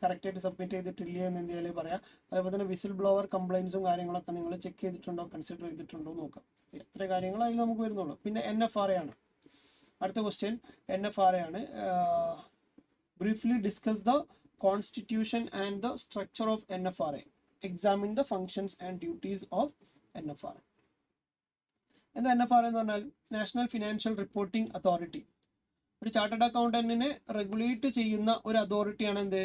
കറക്റ്റായിട്ട് സബ്മിറ്റ് ചെയ്തിട്ടില്ല എന്ന് എന്ത് ചെയ്യാൻ പറയാം. അതേപോലെ തന്നെ വിസിൽ ബ്ലോവർ കംപ്ലൈൻസും കാര്യങ്ങളൊക്കെ നിങ്ങൾ ചെക്ക് ചെയ്തിട്ടുണ്ടോ, കൺസിഡർ ചെയ്തിട്ടുണ്ടോ നോക്കാം. എത്ര കാര്യങ്ങൾ അതിൽ നമുക്ക് വരുന്നുള്ളൂ. പിന്നെ NFRA ആണ് അടുത്ത ക്വസ്റ്റ്യൻ. NFRA ആണ്. Briefly discuss the constitution and the structure of NFRA. Examine the functions and duties of NFRA. എന്താ NFRA എന്ന് പറഞ്ഞാൽ നാഷണൽ ഫിനാൻഷ്യൽ റിപ്പോർട്ടിംഗ് അതോറിറ്റി. ഒരു ചാർട്ടേഡ് അക്കൗണ്ടന്റിനെ റെഗുലേറ്റ് ചെയ്യുന്ന ഒരു അതോറിറ്റിയാണ് എന്ത്,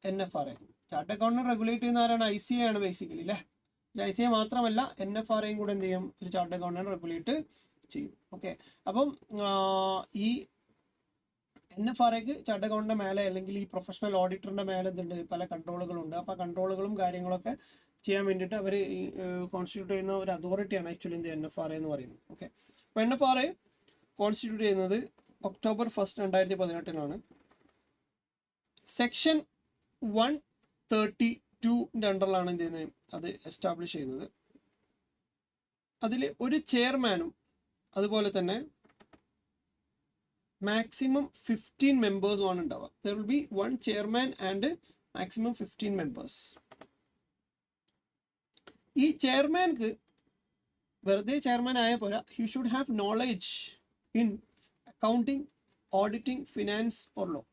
NFRA. ചാർട്ടേഡ് അക്കൗണ്ടന്റ് റെഗുലേറ്റ് ചെയ്യുന്ന ആരാണ്, ICA ആണ് ബേസിക്കലി അല്ലേ. ICA മാത്രമല്ല NFRAയും കൂടെ എന്ത് ചെയ്യും, ഒരു ചാർട്ടേഡ് അക്കൗണ്ടന്റ് റെഗുലേറ്റ് ചെയ്യും. ഓക്കെ, അപ്പം ഈ NFRAക്ക് ചാർട്ടേഡ് അക്കൗണ്ടിന്റെ മേലെ അല്ലെങ്കിൽ ഈ പ്രൊഫഷണൽ ഓഡിറ്ററിന്റെ മേലെ എന്തുണ്ട്, പല കൺട്രോളുകളുണ്ട്. അപ്പോൾ കൺട്രോളുകളും കാര്യങ്ങളൊക്കെ ചെയ്യാൻ വേണ്ടിയിട്ട് അവർ കോൺസ്റ്റിറ്റ്യൂട്ട് ചെയ്യുന്ന ഒരു അതോറിറ്റിയാണ് ആക്ച്വലി എന്ത് NFRA എന്ന് പറയുന്നത്. ഓക്കെ, അപ്പോൾ NFRA കോൺസ്റ്റിറ്റ്യൂട്ട് ചെയ്യുന്നത് October 1, 2018 സെക്ഷൻ 132 അണ്ടറിലാണ് എന്ത് ചെയ്യുന്നത്, അത് എസ്റ്റാബ്ലിഷ് ചെയ്യുന്നത്. അതിൽ ഒരു ചെയർമാനും അതുപോലെ തന്നെ മാക്സിമം 15 മെമ്പേഴ്സും ആണ് ഉണ്ടാവുക. There will be 1 chairman and maximum 15 members. ഈ ചെയർമാൻക്ക് വെറുതെ ചെയർമാൻ ആയ പോരാ, he should have knowledge in accounting, auditing, finance or law.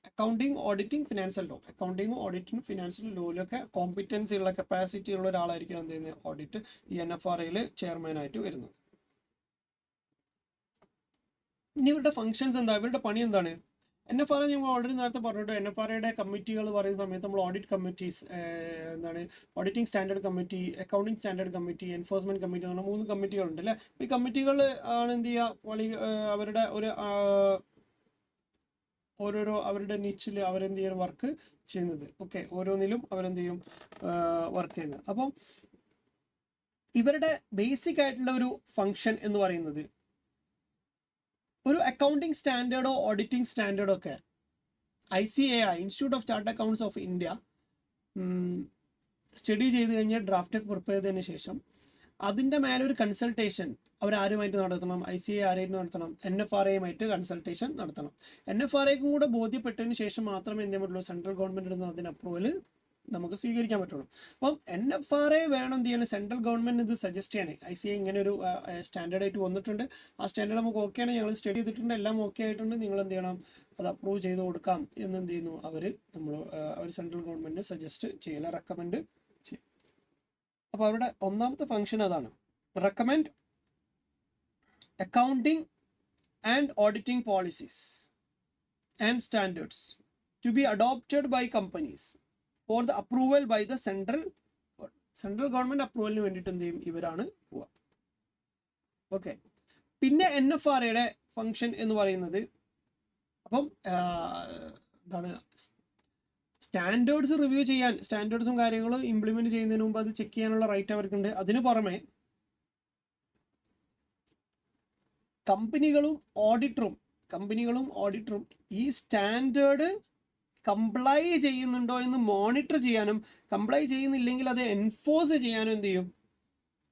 Accounting, auditing, finance and law. Accounting, auditing, finance and law ലൊക്കെ കോമ്പിറ്റൻസി ഉള്ള കപ്പാസിറ്റി ഉള്ള ഒരാളായിരിക്കും എന്ത് ചെയ്യുന്നത്, ഓഡിറ്റ് ഈ NFRAയിൽ ചെയർമാൻ ആയിട്ട് വരുന്നത്. ഇനി ഇവരുടെ ഫങ്ഷൻസ് എന്താ, ഇവരുടെ പണി എന്താണ്? NFRA ഞങ്ങൾ ഓൾറെഡി നേരത്തെ പറഞ്ഞിട്ട് NFRAയുടെ കമ്മിറ്റികൾ പറയുന്ന സമയത്ത് നമ്മൾ ഓഡിറ്റ് കമ്മിറ്റീസ് എന്താണ്, auditing standard committee, accounting standard committee, enforcement committee എന്ന് പറഞ്ഞാൽ 3 കമ്മിറ്റികളുണ്ട് അല്ലേ. ഈ കമ്മിറ്റികൾ ആണ് എന്ത് ചെയ്യുക, അവരുടെ ഓരോരോ അവരുടെ നിച്ചിൽ അവരെന്ത് ചെയ്യും, വർക്ക് ചെയ്യുന്നത്. ഓക്കെ, ഓരോന്നിലും അവരെന്ത് ചെയ്യും, വർക്ക് ചെയ്യുന്നത്. അപ്പം ഇവരുടെ ബേസിക് ആയിട്ടുള്ള ഒരു ഫങ്ഷൻ എന്ന് പറയുന്നത് ഒരു അക്കൗണ്ടിങ് സ്റ്റാൻഡേർഡോ ഓഡിറ്റിംഗ് സ്റ്റാൻഡേർഡോ ഒക്കെ ICAI, institute of chartered accounts of India study ചെയ്ത് കഴിഞ്ഞാൽ ഡ്രാഫ്റ്റ് ഒക്കെ പ്രിപ്പയർ ചെയ്തതിന് ശേഷം അതിൻ്റെ മേലെ ഒരു കൺസൾട്ടേഷൻ അവരാരുമായിട്ട് നടത്തണം, ICAI ആരായിട്ട് നടത്തണം, NFRAയുമായിട്ട് കൺസൾട്ടേഷൻ നടത്തണം. NFRAയ്ക്കും കൂടെ ബോധ്യപ്പെട്ടതിന് ശേഷം മാത്രമേ എന്ത് ചെയ്യാൻ പറ്റുള്ളൂ, സെൻട്രൽ ഗവൺമെൻറ് ഇടുന്ന അതിന് അപ്രൂവൽ നമുക്ക് സ്വീകരിക്കാൻ പറ്റുള്ളൂ. അപ്പം NFRA വേണം എന്ത് ചെയ്യണം, സെൻട്രൽ ഗവൺമെൻറ് ഇത് സജസ്റ്റ് ചെയ്യണേ. ICAI ഇങ്ങനെ ഒരു സ്റ്റാൻഡേർഡ് ആയിട്ട് വന്നിട്ടുണ്ട്, ആ സ്റ്റാൻഡേർഡ് നമുക്ക് ഓക്കെയാണ്, ഞങ്ങൾ സ്റ്റഡി ചെയ്തിട്ടുണ്ട്, എല്ലാം ഓക്കെ ആയിട്ടുണ്ട്, നിങ്ങൾ എന്ത് ചെയ്യണം, അത് അപ്രൂവ് ചെയ്ത് കൊടുക്കാം എന്ന് എന്ത് ചെയ്യുന്നു അവർ സെൻട്രൽ ഗവൺമെൻറ് സജസ്റ്റ് ചെയ്യില്ല, റെക്കമെൻഡ് ചെയ്യും. അപ്പോൾ അവരുടെ ഒന്നാമത്തെ ഫംഗ്ഷൻ അതാണ്, recommend accounting and auditing policies and standards to be adopted by companies for the approval by the central government approvalന് വേണ്ടിയിട്ട് എന്ത് ചെയ്യും, ഇവരാണ് പോവുക. ഓക്കെ, പിന്നെ NFRAയുടെ ഫങ്ഷൻ എന്ന് പറയുന്നത്, അപ്പം എന്താണ്, സ്റ്റാൻഡേർഡ്സ് റിവ്യൂ ചെയ്യാൻ, സ്റ്റാൻഡേർഡ്സും കാര്യങ്ങളും ഇംപ്ലിമെന്റ് ചെയ്യുന്നതിന് മുമ്പ് അത് ചെക്ക് ചെയ്യാനുള്ള റൈറ്റ് അവർക്കുണ്ട്. അതിന് പുറമെ കമ്പനികളും ഓഡിറ്ററും ഈ സ്റ്റാൻഡേർഡ് കംപ്ലൈ ചെയ്യുന്നുണ്ടോ എന്ന് മോണിറ്റർ ചെയ്യാനും കംപ്ലൈ ചെയ്യുന്നില്ലെങ്കിൽ അത് എൻഫോഴ്സ് ചെയ്യാനും എന്ത് ചെയ്യും,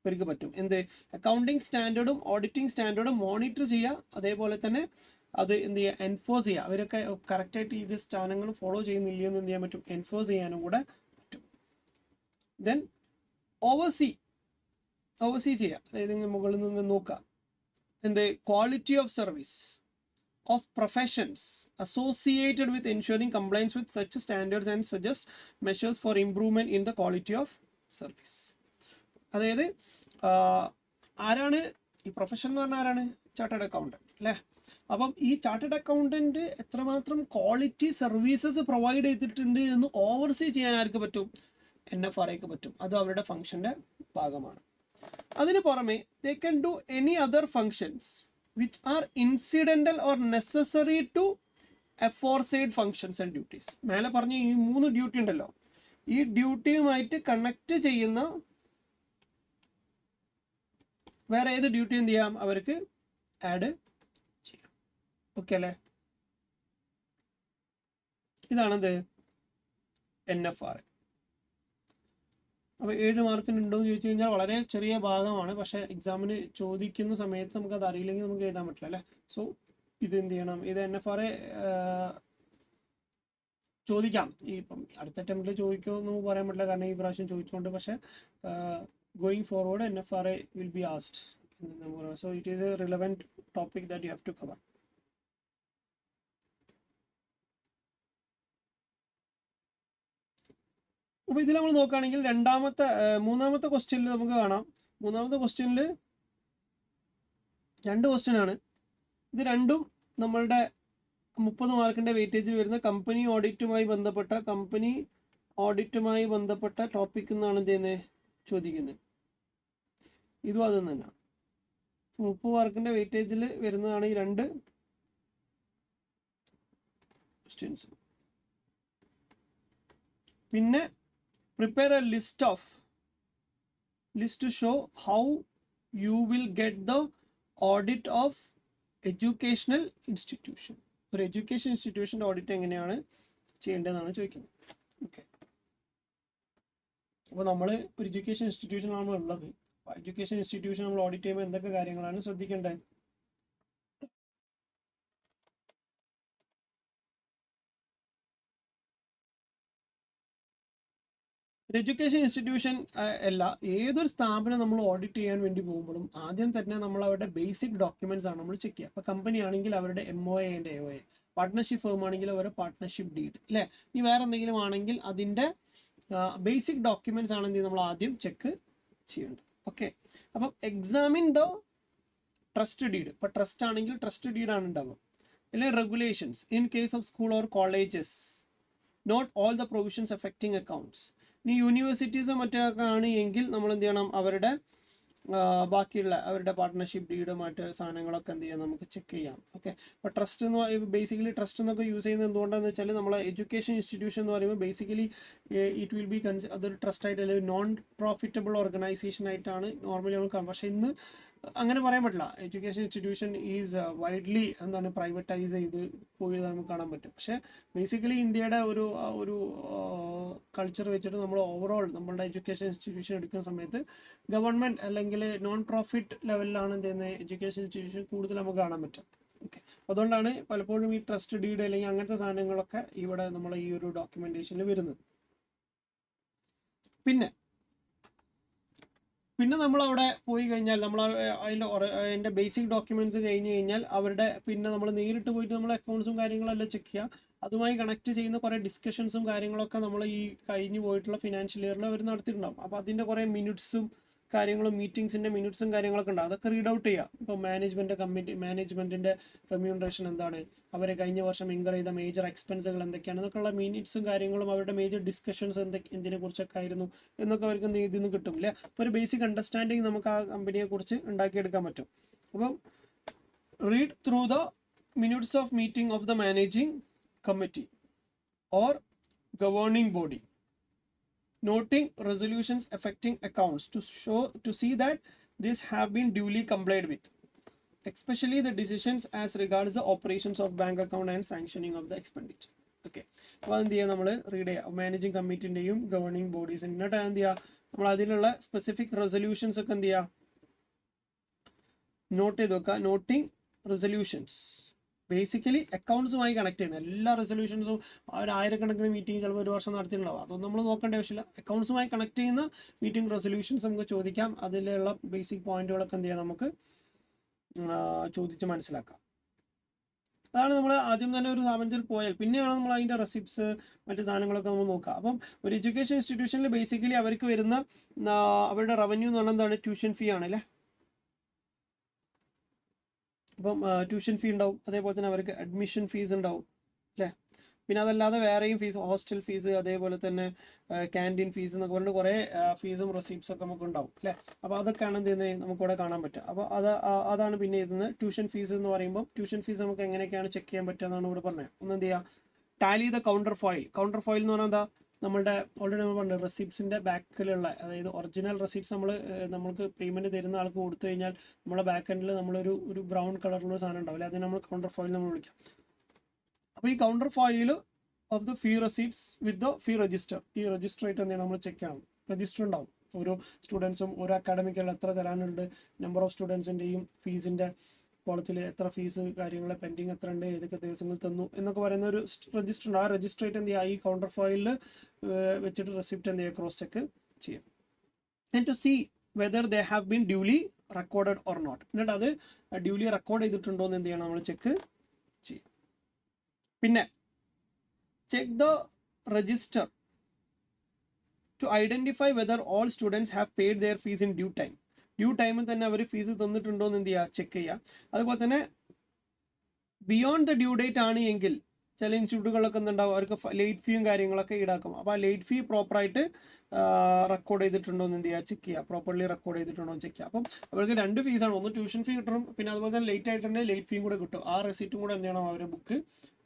ഇവർക്ക് പറ്റും. എന്ത്, അക്കൗണ്ടിങ് സ്റ്റാൻഡേർഡും ഓഡിറ്റിംഗ് സ്റ്റാൻഡേർഡും മോണിറ്റർ ചെയ്യുക, അതേപോലെ തന്നെ അത് എന്ത് ചെയ്യുക, എൻഫോഴ്സ് ചെയ്യുക. അവരൊക്കെ കറക്റ്റായിട്ട് ഇത് സ്ഥാനങ്ങൾ ഫോളോ ചെയ്യുന്നില്ലെന്ന് എന്ത് ചെയ്യാൻ പറ്റും, എൻഫോഴ്സ് ചെയ്യാനും കൂടെ പറ്റും. ദെൻ ഓവർസീ ചെയ്യുക, അതായത് മുകളിൽ നിന്ന് നോക്കുക, എന്ത്, quality of service of professions associated with ensuring compliance with such standards and suggest measures for improvement in the quality of service. അതായത് ആരാണ് ഈ പ്രൊഫഷൻ എന്ന് പറഞ്ഞാൽ ആരാണ്, ചാർട്ടേഡ് അക്കൗണ്ടന്റ് അല്ലേ. അപ്പം ഈ ചാർട്ടേഡ് അക്കൗണ്ടന്റ് എത്രമാത്രം ക്വാളിറ്റി സർവീസസ് പ്രൊവൈഡ് ചെയ്തിട്ടുണ്ട് എന്ന് ഓവർസീ ചെയ്യാൻ ആർക്ക് പറ്റും, NFRAക്ക് പറ്റും. അത് അവരുടെ ഫംഗ്ഷന്റെ ഭാഗമാണ്. അതിന് പുറമെ they can do any other functions which are incidental or necessary to aforesaid functions and duties. മേലെ പറഞ്ഞ ഈ 3 ഡ്യൂട്ടി ഉണ്ടല്ലോ, ഈ ഡ്യൂട്ടിയുമായിട്ട് കണക്ട് ചെയ്യുന്ന വേറെ ഏത് ഡ്യൂട്ടി എന്ത് ചെയ്യാം, അവർക്ക് ആഡ് ചെയ്യാം. ഓക്കെ അല്ലേ, ഇതാണെന്ത് NFRA. അപ്പോൾ 7 മാർക്കിന് ഉണ്ടോ എന്ന് ചോദിച്ചു കഴിഞ്ഞാൽ വളരെ ചെറിയ ഭാഗമാണ്, പക്ഷേ എക്സാമിന് ചോദിക്കുന്ന സമയത്ത് നമുക്കത് അറിയില്ലെങ്കിൽ നമുക്ക് എഴുതാൻ പറ്റില്ല അല്ലേ. സോ ഇത് എന്ത് ചെയ്യണം, ഇത് NFRA ചോദിക്കാം. ഈ ഇപ്പം അടുത്ത അറ്റംപ്റ്റിൽ ചോദിക്കുമോ എന്ന് പറയാൻ പറ്റില്ല, കാരണം ഈ പ്രാവശ്യം ചോദിച്ചുകൊണ്ട്. പക്ഷേ going forward NFRA will be asked. So it is a relevant topic that you have to cover. അപ്പോൾ ഇതിൽ നമ്മൾ നോക്കുകയാണെങ്കിൽ മൂന്നാമത്തെ ക്വസ്റ്റ്യനിൽ നമുക്ക് കാണാം. മൂന്നാമത്തെ ക്വസ്റ്റ്യനിൽ 2 ക്വസ്റ്റ്യനാണ്. ഇത് രണ്ടും നമ്മളുടെ 30 മാർക്കിൻ്റെ വെയിറ്റേജിൽ വരുന്ന കമ്പനി ഓഡിറ്റുമായി ബന്ധപ്പെട്ട ടോപ്പിക് എന്നാണ് എന്ത് ചെയ്യുന്നത്, ചോദിക്കുന്നത്. ഇതും അത് തന്നെയാണ്. 30 മാർക്കിൻ്റെ വെയിറ്റേജിൽ വരുന്നതാണ് ഈ 2 ക്വസ്റ്റ്യൻസ്. പിന്നെ prepare a list to show how you will get the audit of educational institution. ഒരു എഡ്യൂക്കേഷൻ ഇൻസ്റ്റിറ്റ്യൂഷൻ്റെ ഓഡിറ്റ് എങ്ങനെയാണ് ചെയ്യേണ്ടതെന്നാണ് ചോദിക്കുന്നത്. ഓക്കെ, അപ്പോൾ നമ്മൾ ഒരു എഡ്യൂക്കേഷൻ ഇൻസ്റ്റിറ്റ്യൂഷനാണ് ഉള്ളത്. അപ്പോൾ എഡ്യൂക്കേഷൻ ഇൻസ്റ്റിറ്റ്യൂഷൻ നമ്മൾ ഓഡിറ്റ് ചെയ്യുമ്പോൾ എന്തൊക്കെ കാര്യങ്ങളാണ് ശ്രദ്ധിക്കേണ്ടത്? ഒരു എഡ്യൂക്കേഷൻ ഇൻസ്റ്റിറ്റ്യൂഷൻ അല്ല, ഏതൊരു സ്ഥാപനം നമ്മൾ ഓഡിറ്റ് ചെയ്യാൻ വേണ്ടി പോകുമ്പോഴും ആദ്യം തന്നെ നമ്മൾ അവരുടെ ബേസിക് ഡോക്യുമെന്റ്സ് ആണ് നമ്മൾ ചെക്ക് ചെയ്യുക. അപ്പോൾ കമ്പനി ആണെങ്കിൽ അവരുടെ MOA and AOA, partnership firm ആണെങ്കിൽ അവരുടെ പാർട്ട്ണർഷിപ്പ് ഡീഡ് അല്ലേ. ഇനി വേറെ എന്തെങ്കിലും ആണെങ്കിൽ അതിൻ്റെ ബേസിക് ഡോക്യുമെന്റ്സ് ആണ് എന്ത് നമ്മൾ ആദ്യം ചെക്ക് ചെയ്യേണ്ടത്. ഓക്കെ, അപ്പം എക്സാമിൻ ദ ട്രസ്റ്റ് ഡീഡ്. ഇപ്പോൾ ട്രസ്റ്റ് ആണെങ്കിൽ ട്രസ്റ്റ് ഡീഡാണ് ഉണ്ടാവുക. അല്ലെങ്കിൽ regulations in case of school or colleges, note all the provisions affecting accounts. ഇനി യൂണിവേഴ്സിറ്റീസോ മറ്റൊക്കെ ആണ് എങ്കിൽ നമ്മൾ എന്ത് ചെയ്യണം, അവരുടെ ബാക്കിയുള്ള അവരുടെ പാർട്ട്ണർഷിപ്പ് ഡീഡ് മറ്റ് സാധനങ്ങളൊക്കെ എന്ത് ചെയ്യാം, നമുക്ക് ചെക്ക് ചെയ്യാം. ഓക്കെ, അപ്പോൾ ട്രസ്റ്റ് എന്ന് ബേസിക്കലി ട്രസ്റ്റ് എന്നൊക്കെ യൂസ് ചെയ്യുന്നത് എന്തുകൊണ്ടാണെന്ന് വെച്ചാൽ നമ്മൾ എഡ്യൂക്കേഷൻ ഇൻസ്റ്റിറ്റ്യൂഷൻ എന്ന് പറയുമ്പോൾ ബേസിക്കലി ഇറ്റ് വിൽ ബി അതൊരു ട്രസ്റ്റായിട്ട് അല്ലെങ്കിൽ നോൺ പ്രോഫിറ്റബിൾ ഓർഗനൈസേഷൻ ആയിട്ടാണ് നോർമലി നമ്മൾ കാണും. പക്ഷേ ഇന്ന് അങ്ങനെ പറയാൻ പറ്റില്ല. എഡ്യൂക്കേഷൻ ഇൻസ്റ്റിറ്റ്യൂഷൻ ഈസ് വൈഡ്ലി എന്താണ് പ്രൈവറ്റൈസ് ചെയ്ത് പോയത് നമുക്ക് കാണാൻ പറ്റും. പക്ഷേ ബേസിക്കലി ഇന്ത്യയുടെ ഒരു കൾച്ചർ വെച്ചിട്ട് നമ്മൾ ഓവറോൾ നമ്മളുടെ എഡ്യൂക്കേഷൻ ഇൻസ്റ്റിറ്റ്യൂഷൻ എടുക്കുന്ന സമയത്ത് ഗവൺമെൻറ് അല്ലെങ്കിൽ നോൺ പ്രോഫിറ്റ് ലെവലിലാണ് എന്ത് ചെയ്യുന്നത് എഡ്യൂക്കേഷൻ ഇൻസ്റ്റിറ്റ്യൂഷൻ കൂടുതൽ നമുക്ക് കാണാൻ പറ്റും. ഓക്കെ, അതുകൊണ്ടാണ് പലപ്പോഴും ഈ ട്രസ്റ്റ് ഡീഡ് അല്ലെങ്കിൽ അങ്ങനത്തെ സാധനങ്ങളൊക്കെ ഇവിടെ നമ്മൾ ഈ ഒരു ഡോക്യുമെന്റേഷനിൽ വരുന്നത്. പിന്നെ നമ്മൾ അവിടെ പോയി കഴിഞ്ഞാൽ നമ്മൾ അതിൻ്റെ ബേസിക് ഡോക്യുമെന്റ്സ് കഴിഞ്ഞ് കഴിഞ്ഞാൽ പിന്നെ നമ്മൾ നേരിട്ട് പോയിട്ട് നമ്മൾ അക്കൗണ്ട്സും കാര്യങ്ങളെല്ലാം ചെക്ക് ചെയ്യുക. അതുമായി കണക്ട് ചെയ്യുന്ന കുറേ ഡിസ്കഷൻസും കാര്യങ്ങളൊക്കെ നമ്മൾ ഈ കഴിഞ്ഞ് പോയിട്ടുള്ള ഫിനാൻഷ്യൽ ഇയറിൽ അവർ നടത്തിയിട്ടുണ്ടാകും. അപ്പോൾ അതിൻ്റെ കുറേ മിനിറ്റ്സും കാര്യങ്ങളും മീറ്റിംഗ്സിൻ്റെ മിനിറ്റ്സും കാര്യങ്ങളൊക്കെ ഉണ്ടാകും. അതൊക്കെ റീഡ് ഔട്ട് ചെയ്യുക. ഇപ്പോൾ മാനേജ്മെൻറ്റിൻ്റെ റെമ്യൂണറേഷൻ എന്താണ്, അവരെ കഴിഞ്ഞ വർഷം ഇൻകർ ചെയ്ത മേജർ എക്സ്പെൻസുകൾ എന്തൊക്കെയാണ് എന്നൊക്കെയുള്ള മിനിറ്റ്സും കാര്യങ്ങളും അവരുടെ മേജർ ഡിസ്കഷൻസ് എന്തിനെ കുറിച്ചൊക്കെ ആയിരുന്നു എന്നൊക്കെ അവർക്ക് ഇതിൽ നിന്ന് കിട്ടും അല്ലേ. അപ്പോൾ ഒരു ബേസിക് അണ്ടർസ്റ്റാൻഡിങ് നമുക്ക് ആ കമ്പനിയെ കുറിച്ച് ഉണ്ടാക്കിയെടുക്കാൻ പറ്റും. അപ്പം read through the minutes of meeting of the managing committee or governing body, noting resolutions affecting accounts to see that these have been duly complied with, especially the decisions as regards the operations of bank account and sanctioning of the expenditure. Okay, അപ്പോൾ അതെന്ത് ചെയ്യുക, നമ്മൾ read ചെയ്യുക, managing കമ്മിറ്റിൻ്റെയും governing ബോഡീസിൻ്റെ. എന്നിട്ട് എന്ത് ചെയ്യുക, നമ്മൾ അതിലുള്ള സ്പെസിഫിക് റെസൊല്യൂഷൻസ് ഒക്കെ എന്ത് ചെയ്യുക, നോട്ട് ചെയ്ത് വെക്കുക. നോട്ടിങ് റെസൊല്യൂഷൻസ് ബേസിക്കലി അക്കൗണ്ട്സുമായി കണക്ട് ചെയ്യുന്ന എല്ലാ റെസൊല്യൂഷൻസും ഒരു ആയിരക്കണക്കിന് മീറ്റിംഗ് ചിലപ്പോൾ ഒരു വർഷം നടത്തിയിട്ടുണ്ടാവും, അതൊന്നും നമ്മൾ നോക്കേണ്ട ആവശ്യമില്ല. അക്കൗണ്ട്സുമായി കണക്ട് ചെയ്യുന്ന മീറ്റിംഗ് റെസൊല്യൂഷൻസ് നമുക്ക് ചോദിക്കാം. അതിലുള്ള ബേസിക് പോയിന്റുകളൊക്കെ എന്ത് ചെയ്യാം, നമുക്ക് ചോദിച്ച് മനസ്സിലാക്കാം. അതാണ് നമ്മൾ ആദ്യം തന്നെ ഒരു സ്ഥാപനത്തിൽ പോയാൽ പിന്നെയാണ് നമ്മൾ അതിൻ്റെ റെസിപ്റ്റ്സ് മറ്റു സാധനങ്ങളൊക്കെ നമ്മൾ നോക്കുക. അപ്പം ഒരു എഡ്യൂക്കേഷൻ ഇൻസ്റ്റിറ്റ്യൂഷനിൽ ബേസിക്കലി അവർക്ക് വരുന്ന അവരുടെ റവന്യൂ എന്ന് പറഞ്ഞാൽ എന്താണ്, ട്യൂഷൻ ഫീ ആണല്ലേ. അപ്പം ട്യൂഷൻ ഫീ ഉണ്ടാവും, അതേപോലെ തന്നെ അവർക്ക് അഡ്മിഷൻ ഫീസ് ഉണ്ടാവും അല്ലേ. പിന്നെ അതല്ലാതെ വേറെയും ഫീസ്, ഹോസ്റ്റൽ ഫീസ്, അതേപോലെ തന്നെ ക്യാൻറ്റീൻ ഫീസ് എന്നൊക്കെ പറഞ്ഞിട്ട് കുറേ ഫീസും റെസിപ്റ്റ്സ് ഒക്കെ നമുക്ക് ഉണ്ടാവും അല്ലേ. അപ്പോൾ അതൊക്കെയാണ് എന്ത് ചെയ്യുന്നത്, നമുക്കിവിടെ കാണാൻ പറ്റുക. അപ്പോൾ അതാണ് പിന്നെ എഴുതുന്നത്. ട്യൂഷൻ ഫീസ് എന്ന് പറയുമ്പോൾ ട്യൂഷൻ ഫീസ് നമുക്ക് എങ്ങനെയൊക്കെയാണ് ചെക്ക് ചെയ്യാൻ പറ്റുക എന്നാണ് ഇവിടെ പറഞ്ഞത്. ഒന്ന് എന്ത് ചെയ്യുക, Tally the counter foil. Counter foil എന്ന് പറഞ്ഞാൽ എന്താ, നമ്മളുടെ ഓൾറെഡി നമ്മൾ പറഞ്ഞു റെസിപ്റ്റ്സിൻ്റെ ബാക്കിലുള്ള, അതായത് ഒറിജിനൽ റെസിപ്റ്റ്സ് നമ്മൾക്ക് പേയ്മെൻറ്റ് തരുന്ന ആൾക്ക് കൊടുത്തു കഴിഞ്ഞാൽ നമ്മുടെ ബാക്ക് എൻഡിൽ നമ്മളൊരു ബ്രൗൺ കളറിലുള്ള സാധനം ഉണ്ടാവില്ല, അതിന് നമ്മൾ കൗണ്ടർ ഫോയിൽ നമ്മൾ വിളിക്കാം. അപ്പോൾ ഈ counter foil of the fee receipts with the fee register, ഈ രജിസ്റ്റർ ആയിട്ട് എന്താണ് നമ്മൾ ചെക്ക് ചെയ്യണം. രജിസ്റ്റർ ഉണ്ടാവും, ഓരോ സ്റ്റുഡൻസും ഓരോ അക്കാഡമിക്കുള്ള എത്ര തരാനുണ്ട്, നമ്പർ ഓഫ് സ്റ്റുഡൻസിൻ്റെയും ഫീസിൻ്റെ കോളത്തിൽ എത്ര ഫീസ്, കാര്യങ്ങൾ പെൻഡിങ് എത്ര ഉണ്ട്, ഏതൊക്കെ ദിവസങ്ങൾ തന്നു എന്നൊക്കെ പറയുന്ന ഒരു രജിസ്റ്റർ ഉണ്ട്. ആ രജിസ്റ്റർ ആയിട്ട് എന്ത് ചെയ്യുക, ഈ കൗണ്ടർ ഫോയിലിൽ വെച്ചിട്ട് റെസിപ്റ്റ് എന്ത് ചെയ്യുക, ക്രോസ് ചെക്ക് ചെയ്യാം. And to see whether they have been duly recorded or not. എന്നിട്ട് അത് ഡ്യൂലി റെക്കോർഡ് ചെയ്തിട്ടുണ്ടോ എന്ന് എന്ത് ചെയ്യണം, നമ്മൾ ചെക്ക് ചെയ്യും. പിന്നെ check the register to identify whether all students have paid their fees in due time. Due ടൈമിൽ തന്നെ അവർ ഫീസ് തന്നിട്ടുണ്ടോ എന്ന് എന്ത് ചെയ്യുക, ചെക്ക് ചെയ്യുക. അതുപോലെ തന്നെ ബിയോണ്ട് ദ ഡ്യൂ ഡേറ്റ് ആണ് എങ്കിൽ ചില ഇൻസ്റ്റിറ്റ്യൂട്ടുകളൊക്കെ എന്തുണ്ടാവും, അവർക്ക് ലേറ്റ് ഫീയും കാര്യങ്ങളൊക്കെ ഈടാക്കും. അപ്പോൾ ആ ലേറ്റ് ഫീ പ്രോപ്പറായിട്ട് റെക്കോർഡ് ചെയ്തിട്ടുണ്ടോ എന്ന് എന്ത് ചെയ്യുക, ചെക്ക് ചെയ്യുക. പ്രോപ്പർലി റെക്കോർഡ് ചെയ്തിട്ടുണ്ടോ എന്ന് ചെക്ക് ചെയ്യുക. അപ്പം അവർക്ക് രണ്ട് ഫീസാണ്, ഒന്ന് ട്യൂഷൻ ഫീ കിട്ടണം, പിന്നെ അതുപോലെ തന്നെ ലേറ്റ് ആയിട്ടുണ്ടെങ്കിൽ ലേറ്റ് ഫീയും കൂടെ കിട്ടും. ആ റെസിപ്റ്റും കൂടെ എന്ത് ചെയ്യണം, അവർ ബുക്ക്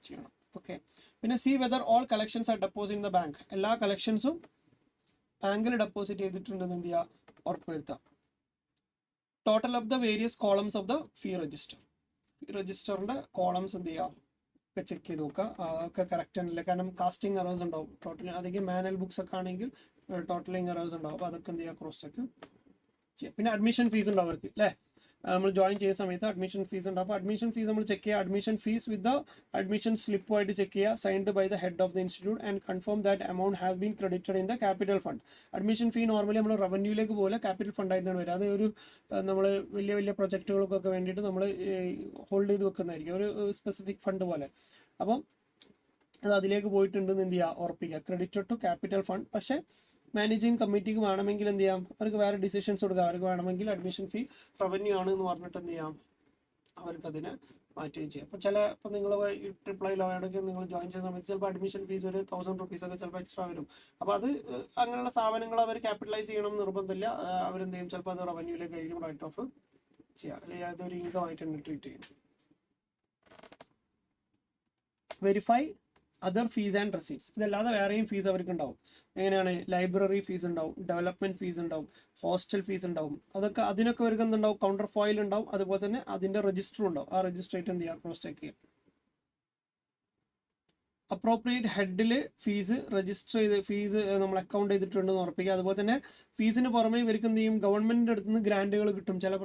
ചെയ്യണം. ഓക്കെ. പിന്നെ see whether all collections are deposit in the bank. എല്ലാ കളക്ഷൻസും ബാങ്കിൽ ഡെപ്പോസിറ്റ് ചെയ്തിട്ടുണ്ടെന്ന് എന്ത് ചെയ്യുക, ഉറപ്പുവരുത്തുക. Total of the various columns of the fee register. Fee രജിസ്റ്ററിൻ്റെ കോളംസ് എന്ത് ചെയ്യുക, ഒക്കെ ചെക്ക് ചെയ്ത് നോക്കുക, ഒക്കെ കറക്റ്റ് ആണല്ലേ. കാരണം കാസ്റ്റിംഗ് എറേഴ്സ് ഉണ്ടാവും, ടോട്ടൽ അധികം മാനുവൽ ബുക്സ് ഒക്കെ ആണെങ്കിൽ ടോട്ടലിംഗ് എറേഴ്സ് ഉണ്ടാവും. അപ്പോൾ അതൊക്കെ എന്ത് ചെയ്യുക, ക്രോസ് ചെക്ക് ചെയ്യുക. പിന്നെ അഡ്മിഷൻ ഫീസ് ഉണ്ട് അവർക്ക് അല്ലേ, നമ്മൾ ജോയിൻ ചെയ്യുന്ന സമയത്ത് അഡ്മിഷൻ ഫീസ് ഉണ്ട്. അപ്പോൾ അഡ്മിഷൻ ഫീസ് നമ്മൾ ചെക്ക് ചെയ്യുക. Admission fees with the admission സ്ലിപ്പുമായിട്ട് ചെക്ക് ചെയ്യുക, signed by the head of the institute and confirm that amount has been credited in the capital fund. Admission fee normally നമ്മൾ റവന്യൂയിലേക്ക് പോലെ capital ഫണ്ടായിട്ടാണ് വരിക. അത് ഒരു നമ്മൾ വലിയ വലിയ പ്രൊജക്റ്റുകൾക്കൊക്കെ വേണ്ടിയിട്ട് നമ്മൾ ഹോൾഡ് ചെയ്ത് വെക്കുന്നതായിരിക്കും, ഒരു സ്പെസിഫിക് ഫണ്ട് പോലെ. അപ്പം അത് അതിലേക്ക് പോയിട്ടുണ്ടെന്ന് എന്ത് ചെയ്യുക, ഉറപ്പിക്കുക. Credited to capital fund. പക്ഷേ മാനേജിങ് കമ്മിറ്റിക്ക് വേണമെങ്കിൽ എന്ത് ചെയ്യാം, അവർക്ക് വേറെ ഡിസിഷൻസ് കൊടുക്കുക. അവർക്ക് വേണമെങ്കിൽ അഡ്മിഷൻ ഫീ റവന്യൂ ആണ് എന്ന് പറഞ്ഞിട്ട് എന്ത് ചെയ്യാം, അവർക്കതിനെ മാറ്റുകയും ചെയ്യാം. അപ്പോൾ ഇപ്പോൾ നിങ്ങൾ ട്രിപ്പിളിലോ ആണെങ്കിൽ നിങ്ങൾ ജോയിൻ ചെയ്യുന്ന സമയത്ത് ചിലപ്പോൾ അഡ്മിഷൻ ഫീസ് ഒരു 1000 rupees ഒക്കെ ചിലപ്പോൾ എക്സ്ട്രാ വരും. അപ്പോൾ അത് അങ്ങനെയുള്ള സ്ഥാപനങ്ങൾ അവർ ക്യാപിറ്റലൈസ് ചെയ്യണം നിർബന്ധമില്ല. അവരെന്ത് ചെയ്യും, ചിലപ്പോൾ അത് റവന്യൂയിലേക്ക് ആയിരിക്കും റൈറ്റ് ഓഫ് ചെയ്യുക, അല്ലെങ്കിൽ അതൊരു ഇൻകം ആയിട്ട് തന്നെ ട്രീറ്റ് ചെയ്യും. Verify other fees and receipts. ഇതല്ലാതെ വേറെയും ഫീസ് അവർക്ക് ഉണ്ടാവും. എങ്ങനെയാണ്, ലൈബ്രറി ഫീസ് ഉണ്ടാവും, ഡെവലപ്മെൻറ്റ് ഫീസ് ഉണ്ടാവും, ഹോസ്റ്റൽ ഫീസ് ഉണ്ടാവും. അതിനൊക്കെ അവർക്ക് എന്തുണ്ടാവും, കൗണ്ടർ ഫോയിൽ ഉണ്ടാവും. അതുപോലെ തന്നെ അതിൻ്റെ രജിസ്റ്ററും ഉണ്ടാവും. ആ രജിസ്റ്റർ ആയിട്ട് എന്ത് ചെയ്യുക, ക്രോസ് ചെക്ക് ചെയ്യുക. അപ്രോപ്രിയേറ്റ് ഹെഡിൽ ഫീസ് രജിസ്റ്റർ ചെയ്ത് ഫീസ് നമ്മൾ അക്കൗണ്ട് ചെയ്തിട്ടുണ്ടെന്ന് ഉറപ്പിക്കുക. അതുപോലെ തന്നെ ഫീസിന് പുറമെ ഇവർക്ക് എന്ത് ചെയ്യും, ഗവൺമെൻറ്റിൻ്റെ അടുത്ത് നിന്ന് ഗ്രാൻറ്റുകൾ കിട്ടും. ചില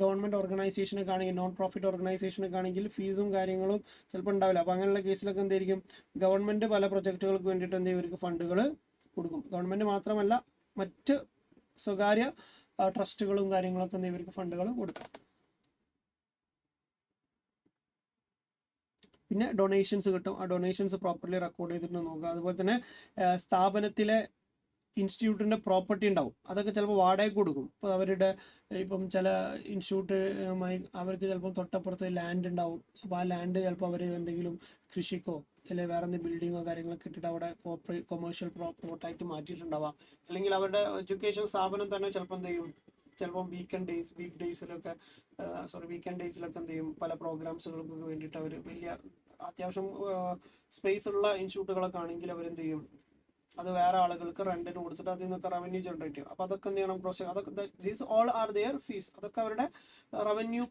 ഗവൺമെൻറ് ഓർഗനൈസേഷനൊക്കെ ആണെങ്കിൽ, നോൺ പ്രോഫിറ്റ് ഓർഗനൈസേഷനൊക്കെ ആണെങ്കിൽ ഫീസും കാര്യങ്ങളും ചിലപ്പോൾ ഉണ്ടാവില്ല. അപ്പോൾ അങ്ങനെയുള്ള കേസിലൊക്കെ എന്തായിരിക്കും, ഗവൺമെൻറ് പല പ്രൊജക്റ്റുകൾക്ക് വേണ്ടിയിട്ട് എന്ത് ചെയ്യും, ഇവർക്ക് ഫണ്ടുകൾ കൊടുക്കും. ഗവൺമെൻറ് മാത്രമല്ല മറ്റ് സ്വകാര്യ ട്രസ്റ്റുകളും കാര്യങ്ങളൊക്കെ എന്ത് ചെയ്യും, ഇവർക്ക് ഫണ്ടുകൾ കൊടുക്കും. പിന്നെ ഡൊണേഷൻസ് കിട്ടും. ആ ഡൊണേഷൻസ് പ്രോപ്പർലി റെക്കോർഡ് ചെയ്തിട്ട് നോക്കുക. അതുപോലെ തന്നെ സ്ഥാപനത്തിലെ ഇൻസ്റ്റിറ്റ്യൂട്ടിൻ്റെ പ്രോപ്പർട്ടി ഉണ്ടാവും, അതൊക്കെ ചിലപ്പോൾ വാടകയ്ക്ക് കൊടുക്കും. ഇപ്പോൾ ഇപ്പം ചില ഇൻസ്റ്റിറ്റ്യൂട്ടുമായി അവർക്ക് ചിലപ്പോൾ തൊട്ടപ്പുറത്ത് ലാൻഡ് ഉണ്ടാവും. അപ്പോൾ ആ ലാൻഡ് ചിലപ്പോൾ അവർ എന്തെങ്കിലും കൃഷിക്കോ അല്ലെങ്കിൽ വേറെ എന്തെങ്കിലും ബിൽഡിങ്ങോ കാര്യങ്ങളൊക്കെ ഇട്ടിട്ട് അവിടെ കൊമേഴ്ഷ്യൽ പ്ലോട്ടായിട്ട് മാറ്റിയിട്ടുണ്ടാവാം. അല്ലെങ്കിൽ അവരുടെ എഡ്യൂക്കേഷൻ സ്ഥാപനം തന്നെ ചിലപ്പോൾ എന്ത് ചെയ്യും, ചിലപ്പം വീക്കെൻഡ് ഡേയ്സിലൊക്കെ എന്ത് ചെയ്യും, പല പ്രോഗ്രാംസുകൾക്കൊക്കെ വേണ്ടിയിട്ട് അവർ വലിയ അത്യാവശ്യം സ്പേസ് ഉള്ള ഇൻസ്റ്റിറ്റ്യൂട്ടുകളൊക്കെ ആണെങ്കിൽ അവരെന്ത് ചെയ്യും, അത് വേറെ ആളുകൾക്ക് റെന്റിന് കൊടുത്തിട്ട് അതിൽ നിന്നൊക്കെ റവന്യൂ ജനറേറ്റ് ചെയ്യും. അപ്പോൾ അതൊക്കെ എന്ത് ചെയ്യണം, ക്രോസ് അതൊക്കെ these all are their fees, അതൊക്കെ അവരുടെ റവന്യൂ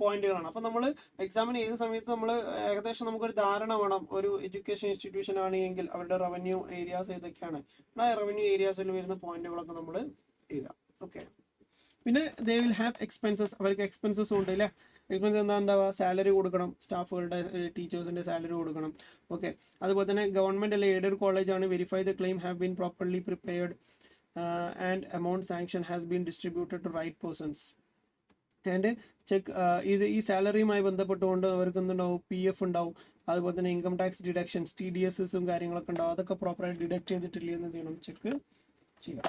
പോയിന്റുകളാണ്. അപ്പോൾ നമ്മൾ എക്സാമിന് ചെയ്യുന്ന സമയത്ത് നമ്മൾ ഏകദേശം നമുക്കൊരു ധാരണ വേണം, ഒരു എഡ്യൂക്കേഷൻ ഇൻസ്റ്റിറ്റ്യൂഷൻ ആണെങ്കിൽ അവരുടെ റവന്യൂ ഏരിയാസ് ഏതൊക്കെയാണ്, ആ റവന്യൂ ഏരിയാസിൽ വരുന്ന പോയിന്റുകളൊക്കെ നമ്മൾ എഴുതാം. ഓക്കെ. പിന്നെ ദേ വിൽ ഹാവ് എക്സ്പെൻസസ്, അവർക്ക് എക്സ്പെൻസസും ഉണ്ട് അല്ലേ. എക്സ്പെൻസ് എന്താ ഉണ്ടാവുക, സാലറി കൊടുക്കണം, സ്റ്റാഫുകളുടെ ടീച്ചേഴ്സിൻ്റെ സാലറി കൊടുക്കണം. ഓക്കെ. അതുപോലെ തന്നെ ഗവൺമെൻറ് അല്ലെങ്കിൽ എയ്ഡഡ് കോളേജ് ആണ്, verify the claim have been properly prepared and amount sanction has been distributed to right persons and check. ഇത് ഈ സാലറിയുമായി ബന്ധപ്പെട്ടുകൊണ്ട് അവർക്ക് എന്തുണ്ടാവും, PF ഉണ്ടാവും, അതുപോലെ തന്നെ ഇൻകം ടാക്സ് ഡിഡക്ഷൻസ്, TDSസും കാര്യങ്ങളൊക്കെ ഉണ്ടാവും. അതൊക്കെ പ്രോപ്പറായിട്ട് ഡിഡക്ട് ചെയ്തിട്ടില്ലേ എന്ന് എന്ത് ചെയ്യണം, ചെക്ക് ചെയ്യാം.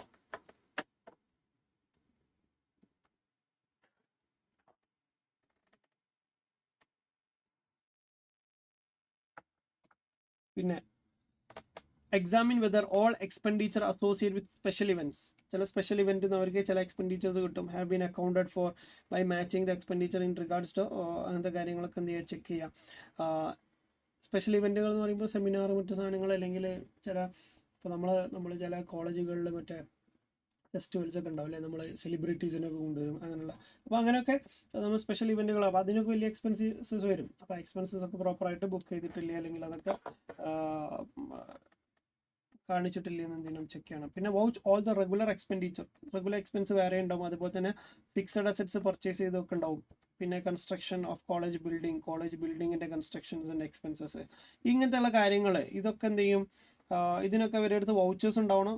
പിന്നെ examine whether all expenditure associate with special events, ചില സ്പെഷ്യൽ ഇവൻറ്റ് അവർക്ക് ചില എക്സ്പെൻഡിച്ചേഴ്സ് കിട്ടും, have been accounted for by matching the expenditure in regards to, അങ്ങനത്തെ കാര്യങ്ങളൊക്കെ എന്ത് ചെയ്യുക, ചെക്ക് ചെയ്യാം. സ്പെഷ്യൽ ഇവൻറ്റുകൾ എന്ന് പറയുമ്പോൾ സെമിനാർ മറ്റു സാധനങ്ങൾ, അല്ലെങ്കിൽ ചില ഇപ്പോൾ നമ്മൾ ചില കോളേജുകളിൽ മറ്റേ ഫെസ്റ്റിവൽസ് ഒക്കെ ഉണ്ടാവും അല്ലേ, നമ്മൾ സെലിബ്രിറ്റീസിനൊക്കെ കൊണ്ടുവരും അങ്ങനെയുള്ള. അപ്പോൾ അങ്ങനെയൊക്കെ നമ്മൾ സ്പെഷ്യൽ ഇവൻറ്റുകൾ, അപ്പോൾ അതിനൊക്കെ വലിയ എക്സ്പെൻസസ് വരും. അപ്പോൾ എക്സ്പെൻസസ് ഒക്കെ പ്രോപ്പറായിട്ട് ബുക്ക് ചെയ്തിട്ടില്ല, അല്ലെങ്കിൽ അതൊക്കെ കാണിച്ചിട്ടില്ല എന്ന് എന്തെങ്കിലും ചെക്ക് ചെയ്യണം. പിന്നെ vouch all the regular expenditure, regular expense വേറെ ഉണ്ടാവും. അതുപോലെ തന്നെ ഫിക്സഡ് അസറ്റ്സ് പർച്ചേസ് ചെയ്തൊക്കെ ഉണ്ടാവും. പിന്നെ കൺസ്ട്രക്ഷൻ ഓഫ് കോളേജ് ബിൽഡിങ്ങിൻ്റെ കൺസ്ട്രക്ഷൻസിൻ്റെ എക്സ്പെൻസസ്, ഇങ്ങനത്തെയുള്ള കാര്യങ്ങൾ ഇതൊക്കെ എന്ത് ചെയ്യും, ഇതിനൊക്കെ അവരുടെ അടുത്ത് വൗച്ചേഴ്സ് ഉണ്ടാവണം,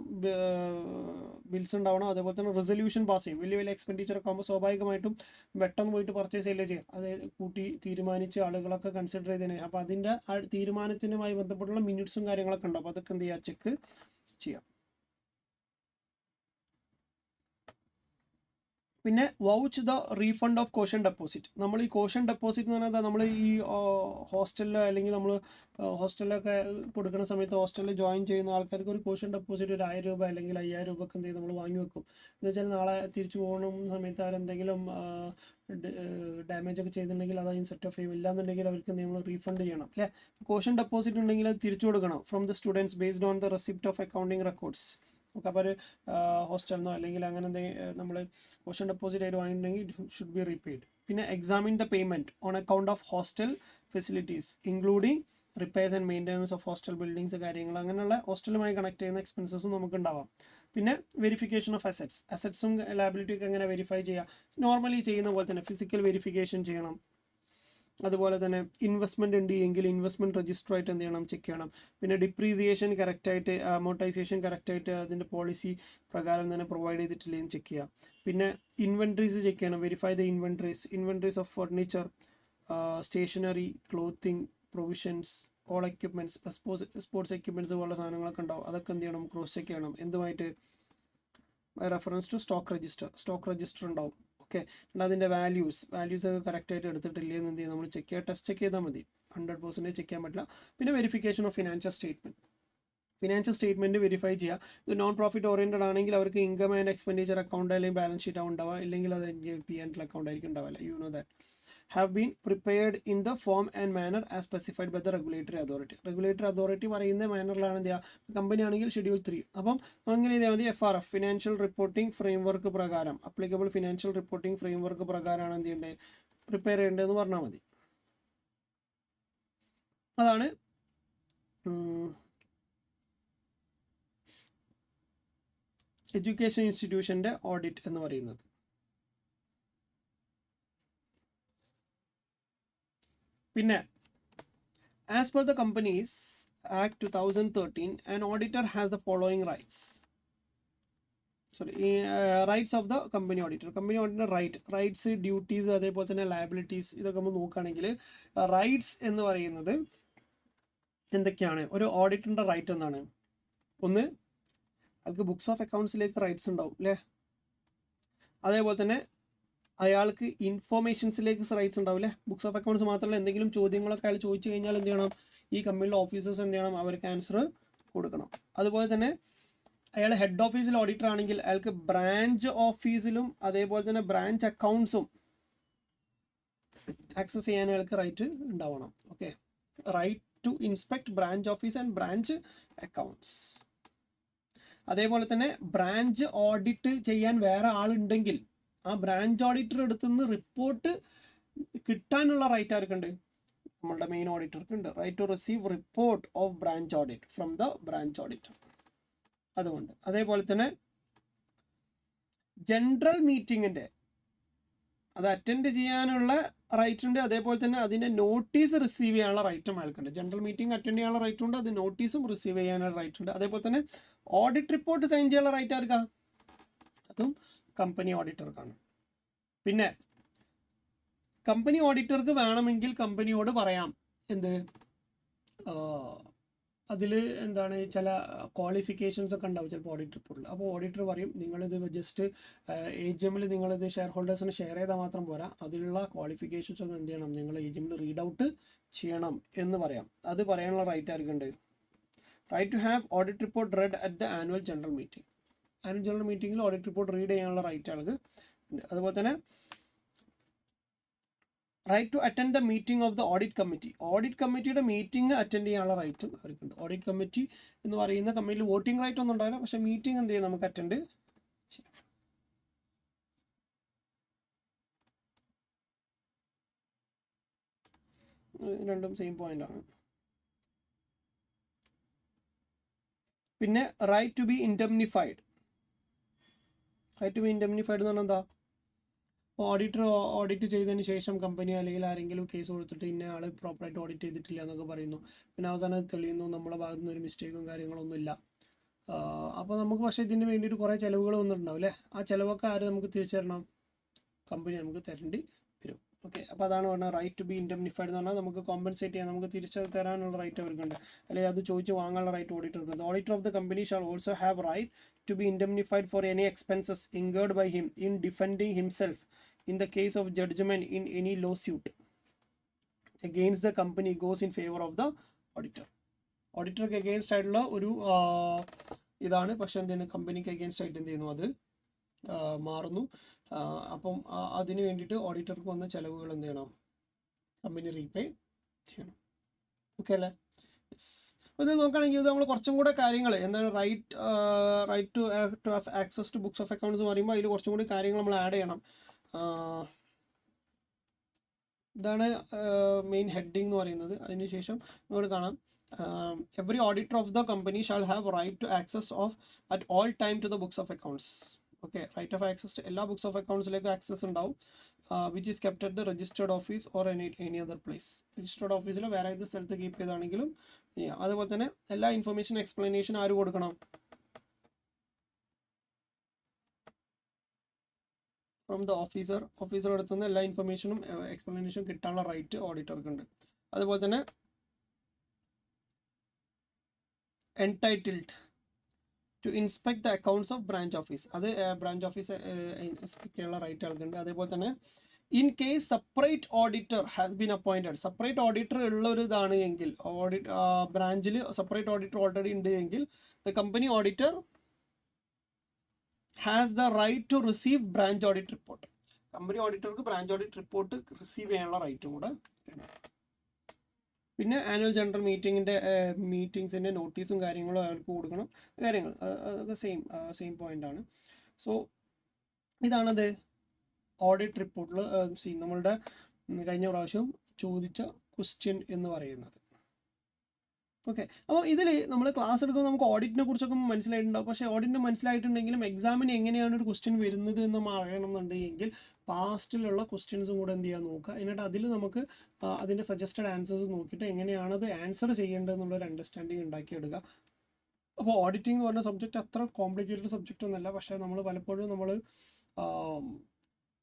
ബിൽസ് ഉണ്ടാവണം. അതേപോലെ തന്നെ റെസൊല്യൂഷൻ പാസ് ചെയ്യും. വലിയ വലിയ എക്സ്പെൻഡിച്ചർ ഒക്കെ ആകുമ്പോൾ സ്വാഭാവികമായിട്ടും പെട്ടെന്ന് പോയിട്ട് പർച്ചേസ് ചെയ്യില്ലേ ചെയ്യുക, അത് കൂട്ടി തീരുമാനിച്ച് ആളുകളൊക്കെ കൺസിഡർ ചെയ്തതിന്. അപ്പോൾ അതിൻ്റെ ആ തീരുമാനത്തിനുമായി ബന്ധപ്പെട്ടുള്ള മിനിറ്റ്സും കാര്യങ്ങളൊക്കെ ഉണ്ടാവും. അപ്പോൾ അതൊക്കെ എന്ത് ചെയ്യുക, ചെക്ക് ചെയ്യാം. പിന്നെ vouch the refund of caution deposit, നമ്മൾ ഈ കോഷൻ ഡെപ്പോസിറ്റ് എന്ന് പറഞ്ഞാൽ നമ്മൾ ഈ ഹോസ്റ്റലിലോ അല്ലെങ്കിൽ നമ്മൾ ഹോസ്റ്റലിലൊക്കെ കൊടുക്കുന്ന സമയത്ത് ഹോസ്റ്റലിൽ ജോയിൻ ചെയ്യുന്ന ആൾക്കാർക്ക് ഒരു കോഷൻ ഡെപ്പോസിറ്റ് ഒരു 1000 രൂപ അല്ലെങ്കിൽ 5000 രൂപ ഒക്കെ എന്ത് ചെയ്യും, നമ്മൾ വാങ്ങി വെക്കും. എന്ന് വെച്ചാൽ നാളെ തിരിച്ചു പോകുന്ന സമയത്ത് അവരെന്തെങ്കിലും ഡാമേജ് ഒക്കെ ചെയ്തിട്ടുണ്ടെങ്കിൽ അത് അതിന് സെറ്റ് ഓഫ് ചെയ്യും, ഇല്ലാന്നുണ്ടെങ്കിൽ അവർക്ക് നമ്മൾ റീഫണ്ട് ചെയ്യണം അല്ലേ. കോഷൻ ഡെപ്പോസിറ്റ് ഉണ്ടെങ്കിൽ അത് തിരിച്ചു കൊടുക്കണം from the students based on the receipt of accounting records. ഒക്കെ അപ്പോൾ ഒരു ഹോസ്റ്റലിനോ അല്ലെങ്കിൽ അങ്ങനെ എന്തെങ്കിലും നമ്മൾ കോഷൻ ഡെപ്പോസിറ്റ് ആയിട്ട് വാങ്ങിയിട്ടുണ്ടെങ്കിൽ ഇറ്റ് ഷുഡ് ബി റീപെയ്ഡ്. പിന്നെ examine the payment on account of hostel facilities including repairs and maintenance of hostel buildings കാര്യങ്ങൾ, അങ്ങനെയുള്ള ഹോസ്റ്റലുമായി കണക്ട് ചെയ്യുന്ന എക്സ്പെൻസസും നമുക്ക് ഉണ്ടാവാം. പിന്നെ വെരിഫിക്കേഷൻ ഓഫ് അസറ്റ്സും ലയബിലിറ്റിയൊക്കെ എങ്ങനെ വെരിഫൈ ചെയ്യുക, നോർമലി ചെയ്യുന്ന പോലെ തന്നെ ഫിസിക്കൽ വെരിഫിക്കേഷൻ ചെയ്യണം. അതുപോലെ തന്നെ ഇൻവെസ്റ്റ്മെൻറ്റ് ഉണ്ട് എങ്കിൽ ഇൻവെസ്റ്റ്മെൻറ്റ് രജിസ്റ്റർ ആയിട്ട് എന്ത് ചെയ്യണം, ചെക്ക് ചെയ്യണം. പിന്നെ ഡിപ്രീസിയേഷൻ കറക്റ്റായിട്ട്, അമോർട്ടൈസേഷൻ കറക്റ്റായിട്ട് അതിൻ്റെ പോളിസി പ്രകാരം തന്നെ പ്രൊവൈഡ് ചെയ്തിട്ടില്ലെന്ന് ചെക്ക് ചെയ്യാം. പിന്നെ ഇൻവെൻട്രീസ് ചെക്ക് ചെയ്യണം, verify the inventories of furniture, stationery, clothing, provisions, all equipments, sports equipments പോലുള്ള സാധനങ്ങളൊക്കെ ഉണ്ടാവും. അതൊക്കെ എന്ത് ചെയ്യണം, ക്രോസ് ചെക്ക് ചെയ്യണം. എന്തുമായിട്ട്, റെഫറൻസ് ടു സ്റ്റോക്ക് രജിസ്റ്റർ ഉണ്ടാവും. ഓക്കെ. and അതിൻ്റെ വാല്യൂസ് ഒക്കെ കറക്റ്റായിട്ട് എടുത്തിട്ടില്ലേ എന്ന് എന്ത് ചെയ്യും, നമ്മൾ ചെക്ക് ചെയ്യുക, ടെസ്റ്റ് ചെക്ക് ചെയ്താൽ മതി, 100% ചെക്ക് ചെയ്യാൻ പറ്റില്ല. പിന്നെ verification of financial statement verify ചെയ്യുക. ഇത് നോൺ പ്രോഫിറ്റ് ഓറിയൻറ്റഡ് ആണെങ്കിൽ അവർക്ക് ഇൻകം ആൻഡ് എക്സ്പെൻഡിച്ചർ അക്കൗണ്ട് അല്ലെങ്കിൽ ബാലൻസ് ഷീറ്റ് ഉണ്ടാവുക, ഇല്ലെങ്കിൽ അത് P&L അക്കൗണ്ട് ആയിരിക്കും ഉണ്ടാവില്ല. You know that. have been prepared in the form and manner as specified by the regulatory authority പറയുന്ന മാനറിലാണ് എന്ത് ചെയ്യുക, കമ്പനി ആണെങ്കിൽ ഷെഡ്യൂൾ 3. അപ്പം അങ്ങനെ ചെയ്താൽ മതി. FRF ഫിനാൻഷ്യൽ റിപ്പോർട്ടിംഗ് ഫ്രെയിംവർക്ക് പ്രകാരം, അപ്ലിക്കബിൾ ഫിനാൻഷ്യൽ റിപ്പോർട്ടിംഗ് ഫ്രെയിംവർക്ക് പ്രകാരമാണ് എന്ത് ചെയ്യേണ്ടത്, പ്രിപ്പയർ ചെയ്യേണ്ടതെന്ന് പറഞ്ഞാൽ മതി. അതാണ് എഡ്യൂക്കേഷൻ ഇൻസ്റ്റിറ്റ്യൂഷൻ്റെ ഓഡിറ്റ് എന്ന് പറയുന്നത്. പിന്നെ as per the companies act 2013 an auditor has the following rights. Rights of the company auditor rights, duties, അതേപോലെ തന്നെ ലയബിലിറ്റീസ്, ഇതൊക്കെ നമ്മൾ നോക്കുകയാണെങ്കിൽ റൈറ്റ്സ് എന്ന് പറയുന്നത് എന്തൊക്കെയാണ്, ഒരു ഓഡിറ്ററിൻ്റെ റൈറ്റ് എന്താണ്, ഒന്ന് അയാൾക്ക് ബുക്സ് ഓഫ് അക്കൗണ്ട്സിലേക്ക് റൈറ്റ്സ് ഉണ്ടാവും അല്ലേ. അതേപോലെ തന്നെ അയാൾക്ക് ഇൻഫോർമേഷൻസിലേക്ക് റൈറ്റ്സ് ഉണ്ടാവില്ലേ. ബുക്സ് ഓഫ് അക്കൗണ്ട്സ് മാത്രമല്ല, എന്തെങ്കിലും ചോദ്യങ്ങളൊക്കെ അയാൾ ചോദിച്ചു കഴിഞ്ഞാൽ എന്ത് ചെയ്യണം, ഈ കമ്പനിയുടെ ഓഫീസേഴ്സ് എന്ത് ചെയ്യണം, അവർക്ക് ആൻസർ കൊടുക്കണം. അതുപോലെ തന്നെ അയാൾ ഹെഡ് ഓഫീസിൽ ഓഡിറ്റർ ആണെങ്കിൽ അയാൾക്ക് ബ്രാഞ്ച് ഓഫീസിലും അതേപോലെ തന്നെ ബ്രാഞ്ച് അക്കൗണ്ട്സും ആക്സസ് ചെയ്യാൻ അയാൾക്ക് റൈറ്റ് ഉണ്ടാവണം. Okay. Right to inspect branch office and branch accounts. അതേപോലെ തന്നെ ബ്രാഞ്ച് ഓഡിറ്റ് ചെയ്യാൻ വേറെ ആളുണ്ടെങ്കിൽ ആ ബ്രാഞ്ച് ഓഡിറ്റർ അടുത്തുനിന്ന് റിപ്പോർട്ട് കിട്ടാനുള്ള റൈറ്റ് ആർക്കുണ്ട്? നമ്മളുടെ മെയിൻ ഓഡിറ്റർക്ക് ഉണ്ട്. Right to receive report of branch audit from the branch auditor. അതുകൊണ്ട് അതേപോലെ തന്നെ ജനറൽ മീറ്റിങ്ങിൻ്റെ അത് അറ്റൻഡ് ചെയ്യാനുള്ള റൈറ്റ് ഉണ്ട്. അതേപോലെ തന്നെ അതിൻ്റെ നോട്ടീസ് റിസീവ് ചെയ്യാനുള്ള റൈറ്റും അയാൾക്കുണ്ട്. ജനറൽ മീറ്റിംഗ് അറ്റൻഡ് ചെയ്യാനുള്ള റൈറ്റ് ഉണ്ട്, അത് നോട്ടീസും റിസീവ് ചെയ്യാനുള്ള റൈറ്റ് ഉണ്ട്. അതേപോലെ തന്നെ ഓഡിറ്റ് റിപ്പോർട്ട് സൈൻ ചെയ്യാനുള്ള റൈറ്റ് ആർക്കാ? അതും കമ്പനി ഓഡിറ്റർക്കാണ്. പിന്നെ കമ്പനി ഓഡിറ്റർക്ക് വേണമെങ്കിൽ കമ്പനിയോട് പറയാം എന്ത്, അതിൽ എന്താണ് ചില ക്വാളിഫിക്കേഷൻസ് ഒക്കെ ഉണ്ടാവും ചിലപ്പോൾ ഓഡിറ്റ് റിപ്പോർട്ടിൽ. അപ്പോൾ ഓഡിറ്റർ പറയും നിങ്ങളിത് ജസ്റ്റ് AGM-ൽ നിങ്ങളിത് ഷെയർ ഹോൾഡേഴ്സിന് ഷെയർ ചെയ്താൽ മാത്രം പോരാ, അതിലുള്ള ക്വാളിഫിക്കേഷൻസ് ഒക്കെ എന്ത് ചെയ്യണം, നിങ്ങൾ AGM-ൽ റീഡ് ഔട്ട് ചെയ്യണം എന്ന് പറയാം. അത് പറയാനുള്ള റൈറ്റ് ആർക്കുണ്ട്? Right to have audit report read at the annual general meeting. Annual general മീറ്റിംഗിൽ ഓഡിറ്റ് റിപ്പോർട്ട് റീഡ് ചെയ്യാനുള്ള റൈറ്റ് ആൾക്ക് ഉണ്ട്. അതുപോലെ തന്നെ right to attend the meeting of the audit committee. Audit കമ്മിറ്റിയുടെ മീറ്റിംഗ് അറ്റൻഡ് ചെയ്യാനുള്ള റൈറ്റും അവർക്കുണ്ട്. ഓഡിറ്റ് കമ്മിറ്റി എന്ന് പറയുന്ന കമ്മിറ്റിയിൽ വോട്ടിംഗ് റൈറ്റ് ഒന്നും ഉണ്ടാവില്ല, പക്ഷേ മീറ്റിംഗ് എന്ത് ചെയ്യും, നമുക്ക് അറ്റൻഡ് ചെയ്യാം. രണ്ടും സെയിം പോയിന്റ് ആണ്. പിന്നെ right to be indemnified. Right to be indemnified എന്ന് പറഞ്ഞാൽ എന്താ? ഓഡിറ്റർ ഓഡിറ്റ് ചെയ്തതിന് ശേഷം കമ്പനി അല്ലെങ്കിൽ ആരെങ്കിലും കേസ് കൊടുത്തിട്ട് ഇന്ന ആൾ പ്രോപ്പറായിട്ട് ഓഡിറ്റ് ചെയ്തിട്ടില്ല എന്നൊക്കെ പറയുന്നു, പിന്നെ അവസാനം തെളിയുന്നു നമ്മളെ ഭാഗത്തു നിന്ന് ഒരു മിസ്റ്റേക്കും കാര്യങ്ങളൊന്നും ഇല്ല. അപ്പോൾ നമുക്ക് പക്ഷേ ഇതിന് വേണ്ടിയിട്ട് കുറേ ചിലവുകൾ വന്നിട്ടുണ്ടാവും അല്ലേ? ആ ചിലവൊക്കെ ആര് നമുക്ക് തിരിച്ചു തരണം? കമ്പനി നമുക്ക് തരേണ്ടി വരും. ഓക്കെ, അപ്പോൾ അതാണ് പറഞ്ഞത് റൈറ്റ് ടു ബി ഇൻഡെംനിഫൈഡ് എന്ന് പറഞ്ഞാൽ നമുക്ക് കോമ്പൻസേറ്റ് ചെയ്യാൻ, നമുക്ക് തിരിച്ചു തരാനുള്ള റൈറ്റ് അവർക്കുണ്ട്, അല്ലെങ്കിൽ അത് ചോദിച്ച് വാങ്ങാനുള്ള റൈറ്റ് ഓഡിറ്റർക്ക് ഉണ്ട്. Auditor of the company shall also have right to be indemnified for any expenses incurred by him in defending himself in the case of judgment in any lawsuit against the company goes in favor of the auditor. ഓഡിറ്റർക്ക് against ആയിട്ടുള്ള ഒരു ഇതാണ്, പക്ഷെ എന്ത് ചെയ്യുന്നു, കമ്പനിക്ക് against ആയിട്ട് എന്ത് ചെയ്യുന്നു, അത് മാറുന്നു. അപ്പം അതിന് വേണ്ടിയിട്ട് ഓഡിറ്റർക്ക് വന്ന ചിലവുകൾ എന്ത് ചെയ്യണം, കമ്പനി റീപേ ചെയ്യണം. ഓക്കെ അല്ലേ? അപ്പോൾ ഇത് നോക്കുകയാണെങ്കിൽ ഇത് നമ്മൾ കുറച്ചും കൂടെ കാര്യങ്ങൾ എന്താണ് right to have access to books of accounts എന്ന് പറയുമ്പോൾ അതിൽ കുറച്ചും കൂടി കാര്യങ്ങൾ നമ്മൾ ആഡ് ചെയ്യണം. ഇതാണ് മെയിൻ ഹെഡിങ് എന്ന് പറയുന്നത്. അതിനുശേഷം നമുക്ക് കാണാം every auditor of the company shall have right to access of at all time to the books of accounts. Okay, right of access എല്ലാ ബുക്സ് ഓഫ് അക്കൗണ്ട്സിലേക്ക് ആക്സസ് ഉണ്ടാവും. Which is kept at the registered office or any other place. Registered ഓഫീസിൽ വേറെ ഏത് സ്ഥലത്ത് keep ചെയ്താണെങ്കിലും ചെയ്യാം. അതുപോലെ തന്നെ എല്ലാ ഇൻഫർമേഷൻ എക്സ്പ്ലനേഷൻ ആര് കൊടുക്കണം? From the officer. ഓഫീസർ അടുത്തുനിന്ന് എല്ലാ ഇൻഫർമേഷനും എക്സ്പ്ലനേഷനും കിട്ടാനുള്ള റൈറ്റ് ഓഡിറ്റർക്കുണ്ട്. അതുപോലെ തന്നെ entitled to inspect the accounts of branch office. അത് ബ്രാഞ്ച് ഓഫീസ് ഇൻസ്പെക്ട് ചെയ്യാനുള്ള റൈറ്റ് ആൾക്കുണ്ട്. അതേപോലെ തന്നെ in case separate auditor has been appointed. Separate auditor ഉള്ള ഒരു ഇതാണ് എങ്കിൽ, ബ്രാഞ്ചിൽ സെപ്പറേറ്റ് ഓഡിറ്റർ ഓൾറെഡി ഉണ്ട് എങ്കിൽ the company auditor has the right to receive branch audit report. Company ഓഡിറ്റർക്ക് ബ്രാഞ്ച് ഓഡിറ്റ് റിപ്പോർട്ട് റിസീവ് ചെയ്യാനുള്ള റൈറ്റും കൂടെ ഉണ്ട്. പിന്നെ ആനുവൽ ജനറൽ മീറ്റിംഗ്സിൻ്റെ നോട്ടീസും കാര്യങ്ങളും അയാൾക്ക് കൊടുക്കണം. കാര്യങ്ങൾ അതൊക്കെ സെയിം പോയിന്റ് ആണ്. സോ ഇതാണത് ഓഡിറ്റ് റിപ്പോർട്ടിൽ നമ്മളുടെ കഴിഞ്ഞ പ്രാവശ്യം ചോദിച്ച ക്വസ്റ്റ്യൻ എന്ന് പറയുന്നത്. ഓക്കെ, അപ്പോൾ ഇതിൽ നമ്മൾ ക്ലാസ് എടുക്കുമ്പോൾ നമുക്ക് ഓഡിറ്റിനെ കുറിച്ചൊക്കെ മനസ്സിലായിട്ടുണ്ടാവും. പക്ഷേ ഓഡിറ്റിന് മനസ്സിലായിട്ടുണ്ടെങ്കിലും എക്സാമിന് എങ്ങനെയാണ് ഒരു ക്വസ്റ്റ്യൻ വരുന്നത് എന്ന് അറിയണമെന്നുണ്ടെങ്കിൽ പാസ്റ്റിലുള്ള ക്വസ്റ്റ്യൻസും കൂടെ എന്ത് ചെയ്യാൻ നോക്കുക. എന്നിട്ട് അതിൽ നമുക്ക് അതിൻ്റെ സജസ്റ്റഡ് ആൻസേഴ്സ് നോക്കിയിട്ട് എങ്ങനെയാണത് ആൻസർ ചെയ്യേണ്ടതെന്നുള്ളൊരു അണ്ടർസ്റ്റാൻഡിങ് ഉണ്ടാക്കിയെടുക്കുക. അപ്പോൾ ഓഡിറ്റിംഗ് എന്ന് പറഞ്ഞ സബ്ജക്റ്റ് അത്ര കോംപ്ലിക്കേറ്റഡ് സബ്ജക്റ്റ് ഒന്നുമല്ല. പക്ഷേ നമ്മൾ പലപ്പോഴും നമ്മൾ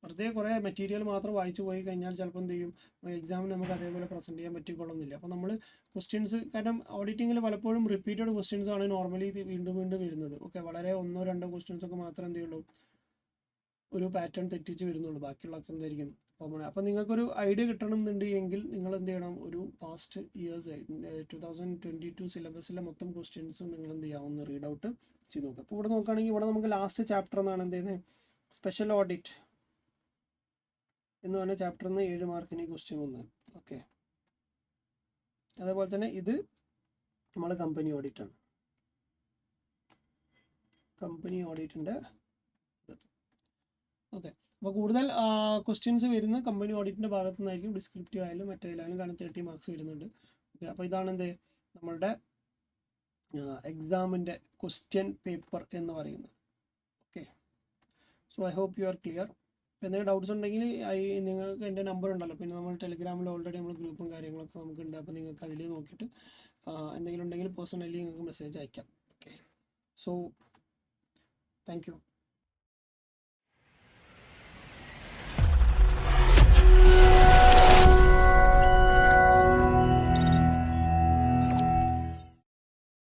വെറുതെ കുറേ മെറ്റീരിയൽ മാത്രം വായിച്ചു പോയി കഴിഞ്ഞാൽ ചിലപ്പോൾ എന്ത് ചെയ്യും, എക്സാമിന് നമുക്ക് അതേപോലെ പ്രസൻറ്റ് ചെയ്യാൻ പറ്റിക്കൊള്ളുന്നില്ല. അപ്പോൾ നമ്മൾ ക്വസ്റ്റ്യൻസ്, കാരണം ഓഡിറ്റിങ്ങിൽ പലപ്പോഴും റിപ്പീറ്റഡ് ക്വസ്റ്റ്യൻസ് ആണ് നോർമലി വീണ്ടും വരുന്നത്. ഓക്കെ, വളരെ 1-2 ക്വസ്റ്റ്യൻസ് ഒക്കെ മാത്രമേ എന്ത് ചെയ്യുള്ളൂ, ഒരു പാറ്റേൺ തെറ്റിച്ച് വരുന്നുള്ളൂ. ബാക്കിയുള്ളതൊക്കെ എന്തായിരിക്കും കോമൺ. അപ്പോൾ നിങ്ങൾക്കൊരു ഐഡിയ കിട്ടണമെന്നുണ്ടെങ്കിൽ നിങ്ങൾ എന്ത് ചെയ്യണം, ഒരു പാസ്റ്റ് ഇയേഴ്സ് 2022 സിലബസിലെ മൊത്തം ക്വസ്റ്റ്യൻസും നിങ്ങൾ എന്ത് ചെയ്യുക, ഒന്ന് റീഡ് ഔട്ട് ചെയ്ത് നോക്കുക. അപ്പോൾ ഇവിടെ നോക്കുകയാണെങ്കിൽ ഇവിടെ നമുക്ക് ലാസ്റ്റ് ചാപ്റ്റർ എന്നാണ് എന്ത് ചെയ്യുന്നത്, സ്പെഷ്യൽ ഓഡിറ്റ് എന്ന് പറഞ്ഞ ചാപ്റ്ററിൽ നിന്ന് 7 മാർക്കിന് ക്വസ്റ്റ്യൻ വന്നത്. ഓക്കെ, അതേപോലെ തന്നെ ഇത് നമ്മൾ കമ്പനി ഓഡിറ്റാണ്. കമ്പനി ഓഡിറ്റിൻ്റെ ഓക്കെ. അപ്പോൾ കൂടുതൽ ക്വസ്റ്റ്യൻസ് വരുന്ന കമ്പനി ഓഡിറ്റിൻ്റെ ഭാഗത്തു നിന്നായിരിക്കും, ഡിസ്ക്രിപ്റ്റീവ് ആയാലും മറ്റേതായാലും, കാരണം 30 മാർക്സ് വരുന്നുണ്ട്. ഓക്കെ, അപ്പോൾ ഇതാണ് എന്ത് നമ്മളുടെ എക്സാമിൻ്റെ ക്വസ്റ്റ്യൻ പേപ്പർ എന്ന് പറയുന്നത്. Okay, so I hope you are clear. എന്തെങ്കിലും ഡൗട്ട്സ് ഉണ്ടെങ്കിൽ നിങ്ങൾക്ക് എൻ്റെ നമ്പർ ഉണ്ടല്ലോ, പിന്നെ നമ്മൾ ടെലിഗ്രാമിൽ ഓൾറെഡി നമ്മൾ ഗ്രൂപ്പും കാര്യങ്ങളൊക്കെ നമുക്കുണ്ട്. അപ്പോൾ നിങ്ങൾക്ക് അതിൽ നോക്കിയിട്ട് എന്തെങ്കിലും ഉണ്ടെങ്കിൽ പേഴ്സണലി നിങ്ങൾക്ക് മെസ്സേജ് അയക്കാം. Okay, so thank you.